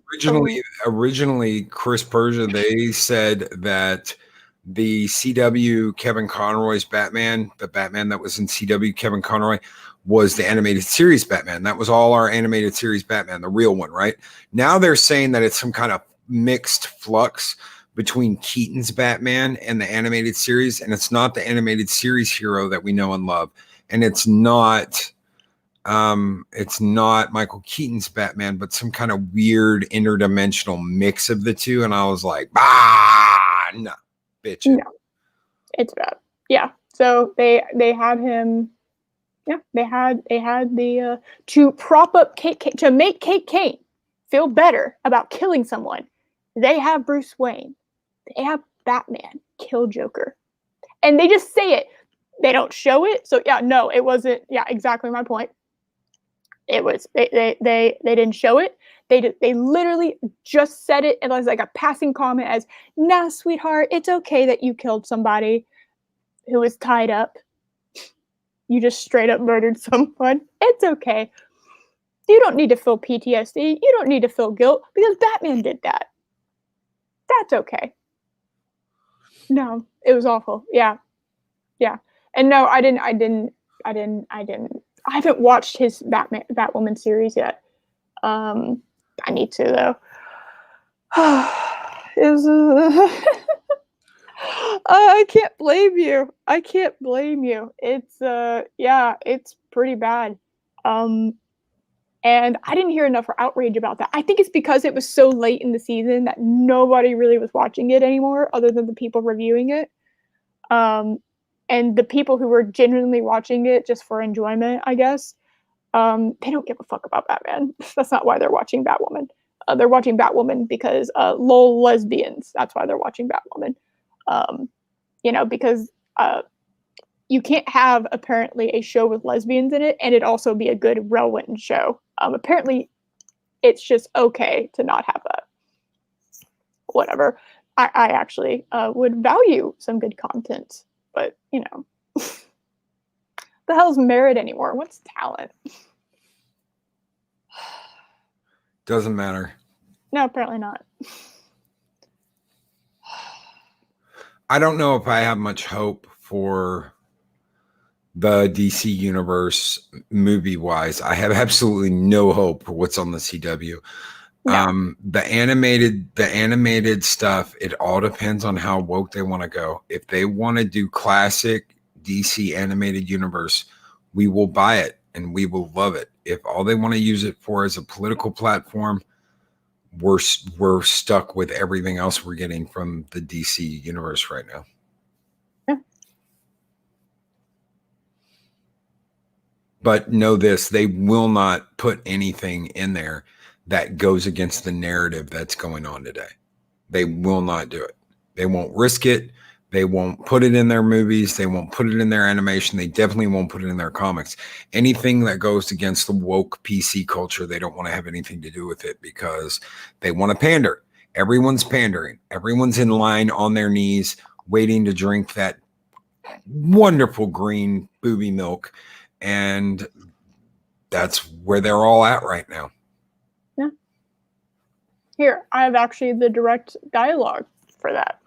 A: originally Chris Persia, they said that the CW Kevin Conroy's Batman, the Batman that was in CW Kevin Conroy, was the animated series Batman. That was all our animated series Batman, the real one, right? Now they're saying that it's some kind of mixed flux between Keaton's Batman and the animated series, and it's not the animated series hero that we know and love, and it's not Michael Keaton's Batman, but some kind of weird interdimensional mix of the two. And I was like, no, bitch.
B: No, it's bad. Yeah. So they had him. Yeah, they had the to prop up to make Kate Kane feel better about killing someone. They have Bruce Wayne. They have Batman kill Joker, and they just say it. They don't show it. So yeah, no, it wasn't. Yeah, exactly my point. It was they didn't show it. They literally just said it, and it was like a passing comment as, "Nah, sweetheart, it's okay that you killed somebody who was tied up. You just straight up murdered someone. It's okay. You don't need to feel PTSD. You don't need to feel guilt because Batman did that. That's okay." No, it was awful. Yeah. And no, I haven't watched his Batwoman series yet. I need to though. It was. I can't blame you. It's it's pretty bad. And I didn't hear enough outrage about that. I think it's because it was so late in the season that nobody really was watching it anymore, other than the people reviewing it. And the people who were genuinely watching it just for enjoyment, I guess, they don't give a fuck about Batman. That's not why they're watching Batwoman. They're watching Batwoman because lol lesbians. That's why they're watching Batwoman. Because you can't have apparently a show with lesbians in it and it also be a good well-written show. Apparently, it's just okay to not have that. Whatever. I actually would value some good content, but the hell's merit anymore? What's talent?
A: Doesn't matter.
B: No, apparently not.
A: I don't know if I have much hope for the DC universe movie-wise. I have absolutely no hope for what's on the CW. No. The animated stuff, it all depends on how woke they want to go. If they want to do classic DC animated universe, we will buy it and we will love it. If all they want to use it for is a political platform, we're stuck with everything else we're getting from the DC universe right now.
B: Yeah.
A: But know this, they will not put anything in there that goes against the narrative that's going on today. They will not do it. They won't risk it. They won't put it in their movies. They won't put it in their animation. They definitely won't put it in their comics. Anything that goes against the woke PC culture, they don't want to have anything to do with it because they want to pander. Everyone's pandering. Everyone's in line on their knees waiting to drink that wonderful green booby milk. And that's where they're all at right now.
B: Yeah. Here, I have actually the direct dialogue for that.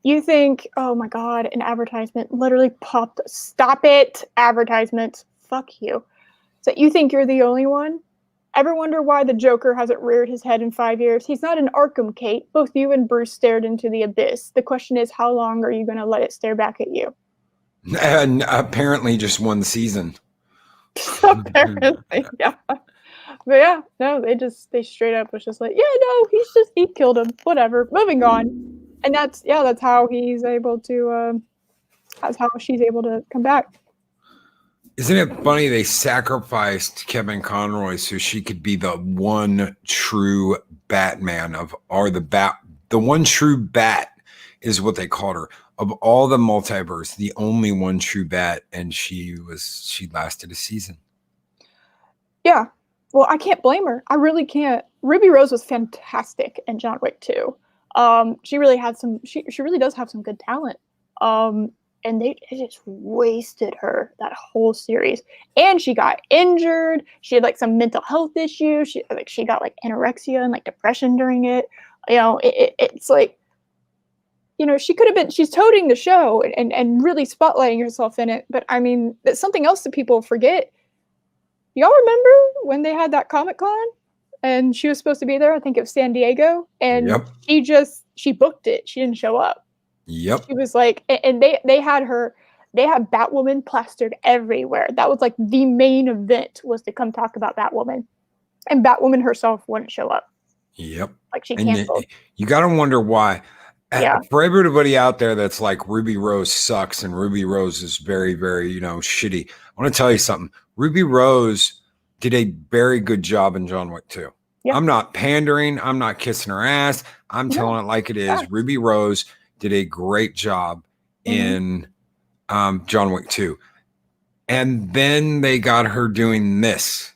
B: You think, oh my God, an advertisement literally popped. Stop it, advertisements. Fuck you. So you think you're the only one? Ever wonder why the Joker hasn't reared his head in 5 years? He's not in Arkham, Kate. Both you and Bruce stared into the abyss. The question is, how long are you going to let it stare back at you?
A: And apparently just one season.
B: Apparently, yeah. But yeah, no, they straight up was just like, yeah, no, he killed him. Whatever. Moving on. And that's how he's able to that's how she's able to come back.
A: Isn't it funny they sacrificed Kevin Conroy so she could be the one true Batman the one true bat is what they called her. Of all the multiverse, the only one true bat, and she lasted a season.
B: Yeah. Well, I can't blame her. I really can't. Ruby Rose was fantastic in John Wick 2. She really had she really does have some good talent. And they just wasted her that whole series. And she got injured. She had like some mental health issues. She got like anorexia and like depression during it. You know, it's like, you know, she's toting the show and really spotlighting herself in it. But I mean, that's something else that people forget. Y'all remember when they had that Comic-Con and she was supposed to be there? I think it was San Diego. And
A: Yep.
B: she booked it. She didn't show up.
A: Yep.
B: She was like, and they had Batwoman plastered everywhere. That was like the main event, was to come talk about Batwoman. And Batwoman herself wouldn't show up.
A: Yep.
B: Like she canceled.
A: You got to wonder why.
B: Yeah.
A: For everybody out there that's like, Ruby Rose sucks and Ruby Rose is very, very, shitty. I want to tell you something. Ruby Rose did a very good job in John Wick 2. Yeah. I'm not pandering. I'm not kissing her ass. I'm telling it like it is. Yeah. Ruby Rose did a great job in John Wick 2. And then they got her doing this.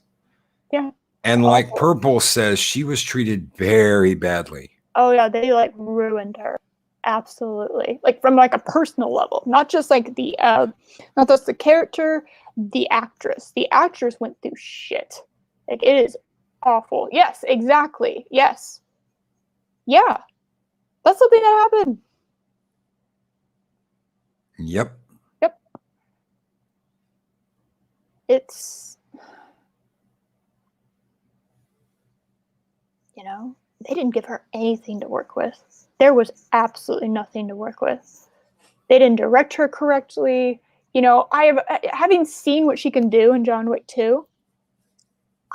B: Yeah.
A: And like Purple says, she was treated very badly.
B: Oh, yeah. They like ruined her. Absolutely. Like from like a personal level, not just like not just the character, the actress. The actress went through shit. Like it is awful. Yes, exactly. Yes. Yeah. That's something that happened.
A: Yep.
B: It's, they didn't give her anything to work with. There was absolutely nothing to work with. They didn't direct her correctly. Having seen what she can do in John Wick 2,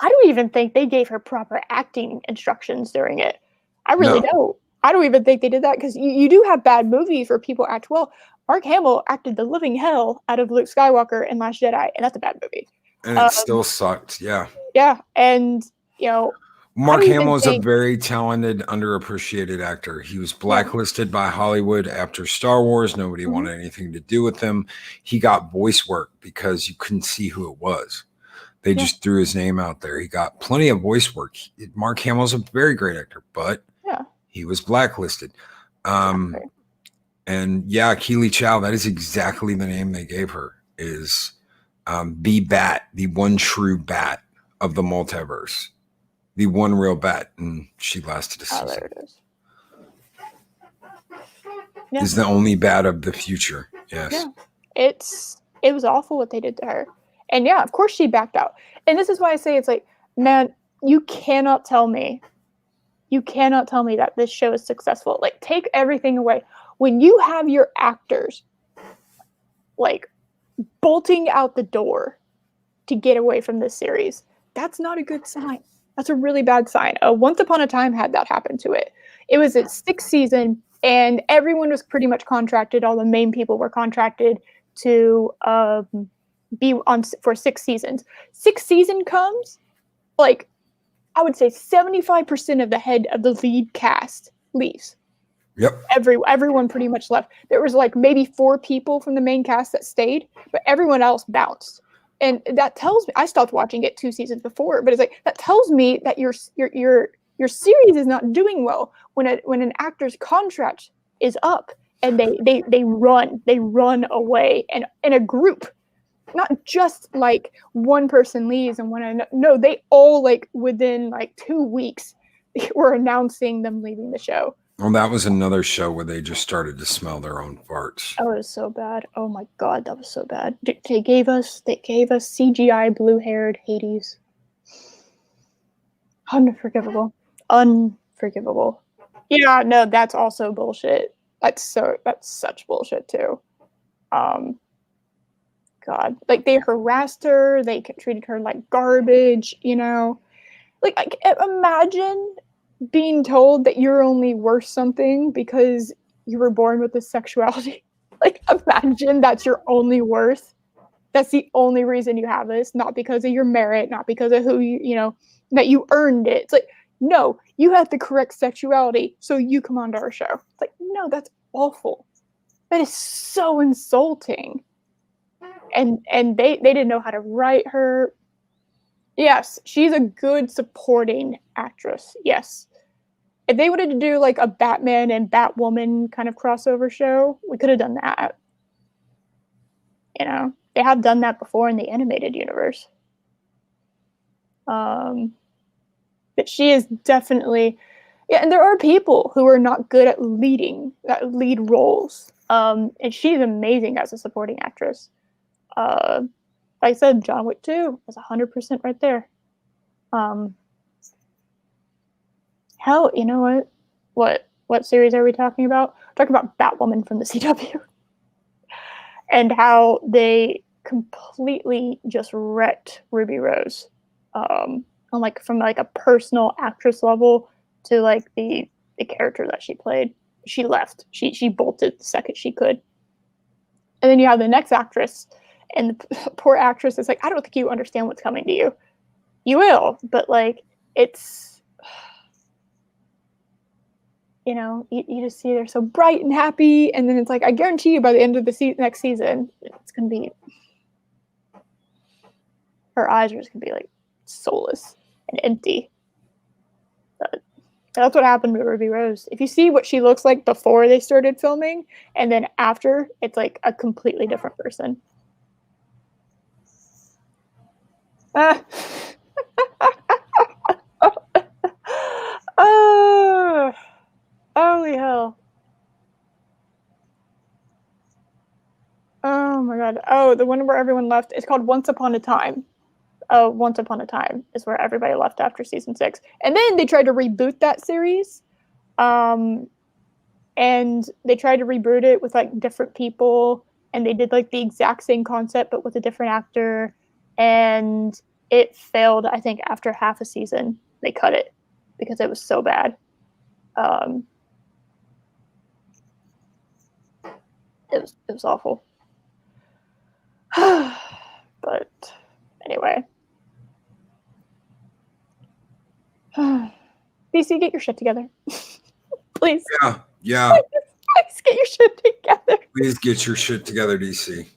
B: I don't even think they gave her proper acting instructions during it. I really don't. I don't even think they did that, because you do have bad movies where people act well. Mark Hamill acted the living hell out of Luke Skywalker in Last Jedi, and that's a bad movie.
A: And it still sucked, yeah.
B: Yeah, and,
A: Mark Hamill is a very talented, underappreciated actor. He was blacklisted by Hollywood after Star Wars. Nobody wanted anything to do with him. He got voice work because you couldn't see who it was. They just threw his name out there. He got plenty of voice work. Mark Hamill's a very great actor, but he was blacklisted. And yeah, Keely Chow, that is exactly the name they gave her, is the Bat, the one true Bat of the multiverse. The one real Bat, and she lasted a season.
B: There it is.
A: Is the only Bat of the future. Yes.
B: Yeah. It was awful what they did to her. And yeah, of course she backed out. And this is why I say it's like, man, you cannot tell me that this show is successful. Like, take everything away. When you have your actors like bolting out the door to get away from this series, that's not a good sign. That's a really bad sign. Once Upon a Time had that happen to it. It was its 6th season, and everyone was pretty much contracted. All the main people were contracted to be on for 6 seasons. 6th season comes, like, I would say 75% of the head of the lead cast leaves.
A: Yep.
B: Everyone pretty much left. There was like maybe 4 people from the main cast that stayed, but everyone else bounced. And that tells me, I stopped watching it 2 seasons before, but it's like, that tells me that your series is not doing well when an actor's contract is up and they run away, and in a group, not just like one person leaves and no, they all, like, within like 2 weeks were announcing them leaving the show.
A: Well, that was another show where they just started to smell their own farts.
B: Oh, it was so bad. Oh my god, that was so bad. They gave us CGI blue-haired Hades. Unforgivable. Unforgivable. Yeah, no, that's also bullshit. That's such bullshit too. God, like they harassed her, they treated her like garbage, you know. Like, imagine being told that you're only worth something because you were born with this sexuality. Like, imagine that's your only worth. That's the only reason you have this, not because of your merit, not because of who you know, that you earned it. It's like, no, you have the correct sexuality, so you come onto our show. It's like, no, that's awful. That is so insulting. And they didn't know how to write her. Yes, she's a good supporting actress. Yes. If they wanted to do like a Batman and Batwoman kind of crossover show, we could have done that. You know, they have done that before in the animated universe. But she is definitely, yeah, and there are people who are not good at lead roles. And she's amazing as a supporting actress. Like I said, John Wick 2 was 100% right there. Hell, you know what? What series are we talking about? We're talking about Batwoman from the CW. And how they completely just wrecked Ruby Rose. On like from like a personal actress level to like the character that she played. She left. She bolted the second she could. And then you have the next actress, and the poor actress is like, I don't think you understand what's coming to you. You will, but like it's, you know, you just see they're so bright and happy, and then it's like, I guarantee you by the end of the next season, it's gonna be, her eyes are just gonna be like soulless and empty. But that's what happened with Ruby Rose. If you see what she looks like before they started filming, and then after, it's like a completely different person. Oh, holy hell. Oh my god. Oh, the one where everyone left. It's called Once Upon a Time. Once Upon a Time is where everybody left after season 6. And then they tried to reboot that series. And they tried to reboot it with like different people. And they did like the exact same concept, but with a different actor. And it failed, I think, after half a season. They cut it because it was so bad. It was awful. But anyway. DC, get your shit together. Please.
A: Yeah.
B: Please get your shit together.
A: Please get your shit together, DC.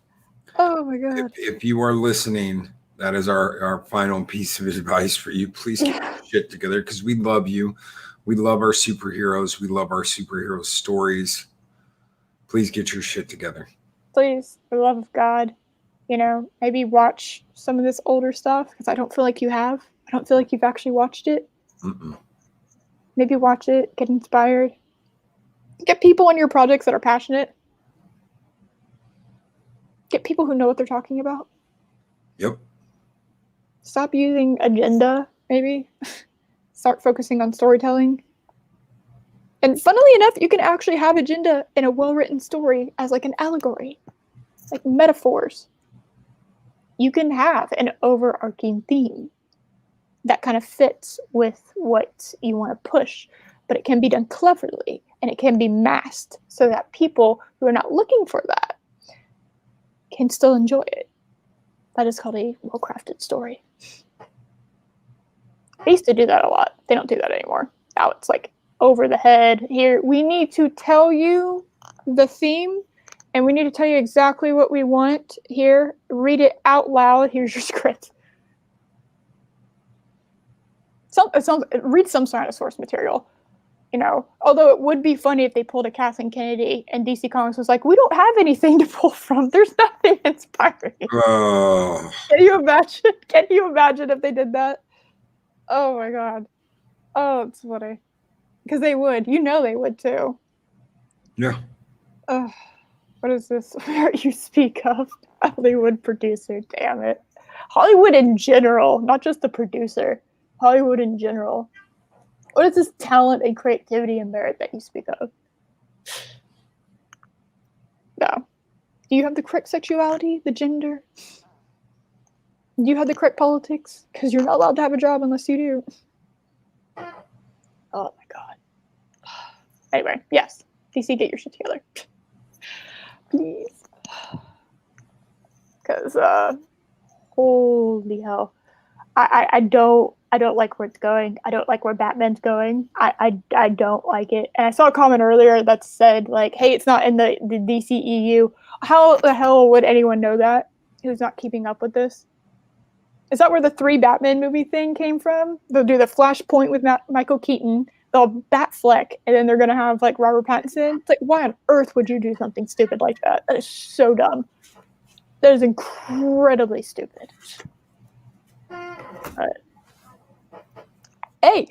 B: Oh my god.
A: If you are listening, that is our final piece of advice for you. Please get your shit together, because we love you. We love our superheroes. We love our superhero stories. Please get your shit together.
B: Please, for the love of God, you know, maybe watch some of this older stuff, because I don't feel like you have. I don't feel like you've actually watched it.
A: Mm-mm.
B: Maybe watch it, get inspired. Get people on your projects that are passionate. Get people who know what they're talking about.
A: Yep.
B: Stop using agenda, maybe. Start focusing on storytelling. And funnily enough, you can actually have agenda in a well-written story as like an allegory, like metaphors. You can have an overarching theme that kind of fits with what you want to push, but it can be done cleverly, and it can be masked so that people who are not looking for that can still enjoy it. That is called a well-crafted story. They used to do that a lot. They don't do that anymore. Now it's like over the head. Here, we need to tell you the theme, and we need to tell you exactly what we want. Here, read it out loud. Here's your script. Read some sort of source material. You know, although it would be funny if they pulled a Kathleen Kennedy and DC Comics was like, we don't have anything to pull from. There's nothing inspiring. Can you imagine? Can you imagine if they did that? Oh my god. Oh, it's funny. Because they would. You know they would too.
A: Yeah.
B: What is this you speak of? Hollywood producer, damn it. Hollywood in general, not just the producer. Hollywood in general. What is this talent and creativity and merit that you speak of? No. Do you have the correct sexuality, the gender? Do you have the correct politics? Because you're not allowed to have a job unless you do. Oh my god. Anyway, yes. DC, get your shit together. Please. Because, holy hell. I don't like where it's going. I don't like where Batman's going. I don't like it. And I saw a comment earlier that said, like, hey, it's not in the DCEU. How the hell would anyone know that? Who's not keeping up with this? Is that where the 3 Batman movie thing came from? They'll do the Flashpoint with Michael Keaton. They'll Batfleck, and then they're going to have, like, Robert Pattinson. It's like, why on earth would you do something stupid like that? That is so dumb. That is incredibly stupid. But, hey,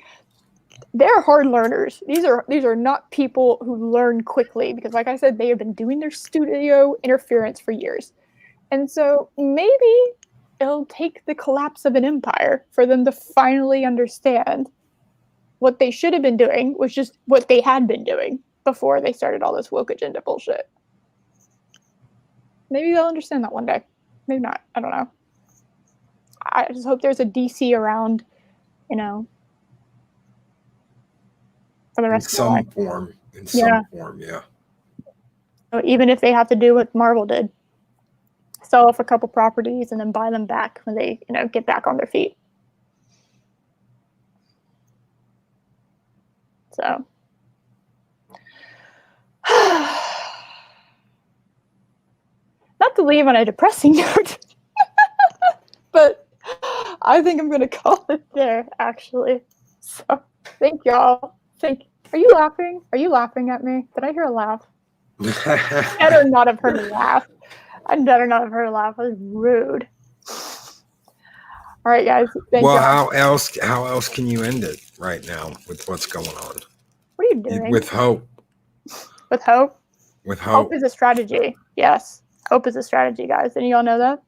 B: they're hard learners. These are not people who learn quickly because, like I said, they have been doing their studio interference for years. And so maybe it'll take the collapse of an empire for them to finally understand what they should have been doing was just what they had been doing before they started all this woke agenda bullshit. Maybe they'll understand that one day. Maybe not. I don't know. I just hope there's a DC around, you know, for the rest
A: In
B: of their life.
A: In some form, yeah.
B: So even if they have to do what Marvel did, sell off a couple properties and then buy them back when they, you know, get back on their feet. So, not to leave on a depressing note, but I think I'm going to call it there, actually. So, thank y'all. Are you laughing? Are you laughing at me? Did I hear a laugh? I better not have heard a laugh. I'd better not have heard a laugh. That was rude. All right, guys. Thank you.
A: How else can you end it right now with what's going on?
B: What are you doing?
A: With hope.
B: With hope?
A: With hope.
B: Hope is a strategy. Yes. Hope is a strategy, guys. Didn't you all know that?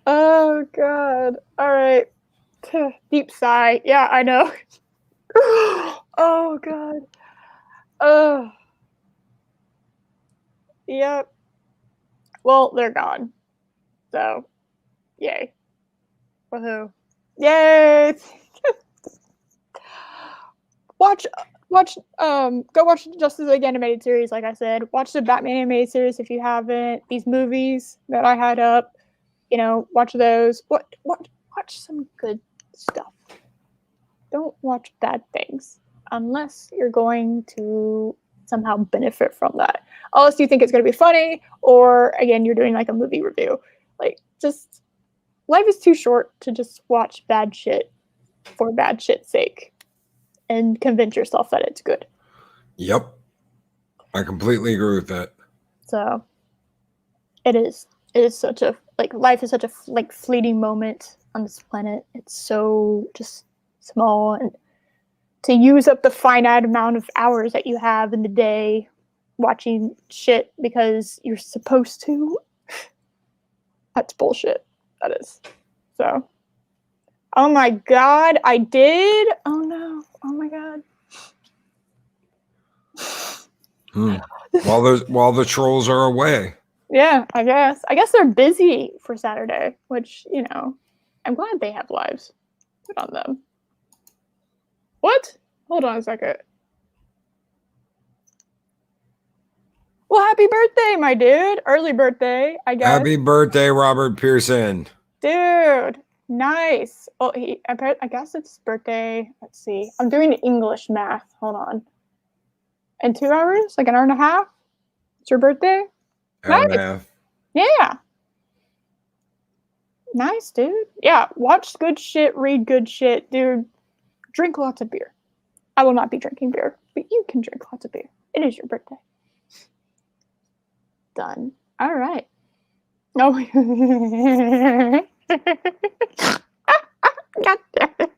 B: Oh, God. All right. Deep sigh. Yeah, I know. Oh, God. Oh. Yep. Well, they're gone. So, yay. Woohoo. Yay! Go watch Justice League animated series, like I said. Watch the Batman animated series if you haven't. These movies that I had up, you know, watch those. Watch some good stuff. Don't watch bad things unless you're going to somehow benefit from that. Unless you think it's going to be funny, or again, you're doing like a movie review. Like, just life is too short to just watch bad shit for bad shit's sake and convince yourself that it's good.
A: Yep. I completely agree with that.
B: So it is such a, like, life is such a like fleeting moment on this planet. It's so just small, and to use up the finite amount of hours that you have in the day watching shit because you're supposed to, that's bullshit. That is. So, oh my God, I did. Oh no. Oh my God.
A: While the trolls are away.
B: Yeah, I guess they're busy for Saturday, which, you know, I'm glad they have lives. Good on them. What? Hold on a second. Well, happy birthday, my dude. Early birthday, I guess.
A: Happy birthday, Robert Pearson.
B: Dude, nice. Oh, I guess it's birthday. Let's see. I'm doing English math. Hold on. In 2 hours? Like an hour and a half? It's your birthday?
A: Hour and a half.
B: Yeah. Nice, dude. Yeah, watch good shit, read good shit, dude. Drink lots of beer. I will not be drinking beer, but you can drink lots of beer. It is your birthday. Done. All right. No. God damn it.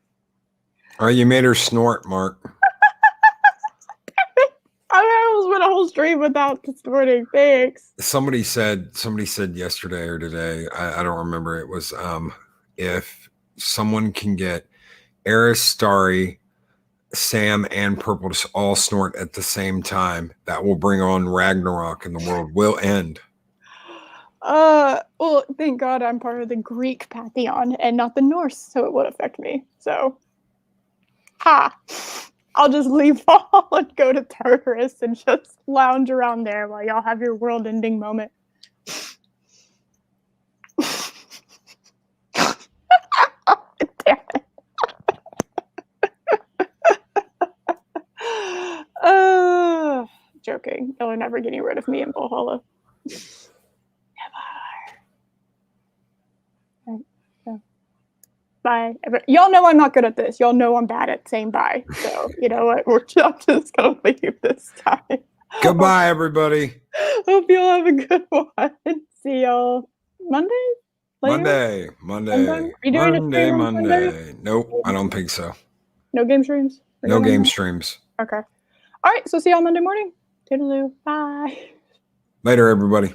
A: Oh, you made her snort, Mark.
B: I almost went a whole stream without snorting. Thanks.
A: Somebody said yesterday or today, I don't remember. It was if someone can get Eris, Starry, Sam, and Purple to all snort at the same time, that will bring on Ragnarok and the world will end.
B: Well, thank God I'm part of the Greek pantheon and not the Norse, so it would affect me. So, I'll just leave all and go to Tartarus and just lounge around there while y'all have your world-ending moment. Damn it. Joking. Y'all are never getting rid of me in Valhalla. Never. Bye. Y'all know I'm not good at this. Y'all know I'm bad at saying bye. So, you know what? We're just going to leave this time.
A: Goodbye, everybody.
B: Hope y'all have a good one. See y'all Monday?
A: Later? Monday.
B: Are you doing a stream on Monday?
A: Nope, I don't think so.
B: No game streams?
A: No game streams.
B: Okay. All right. So see y'all Monday morning. Toodaloo. Bye.
A: Later, everybody.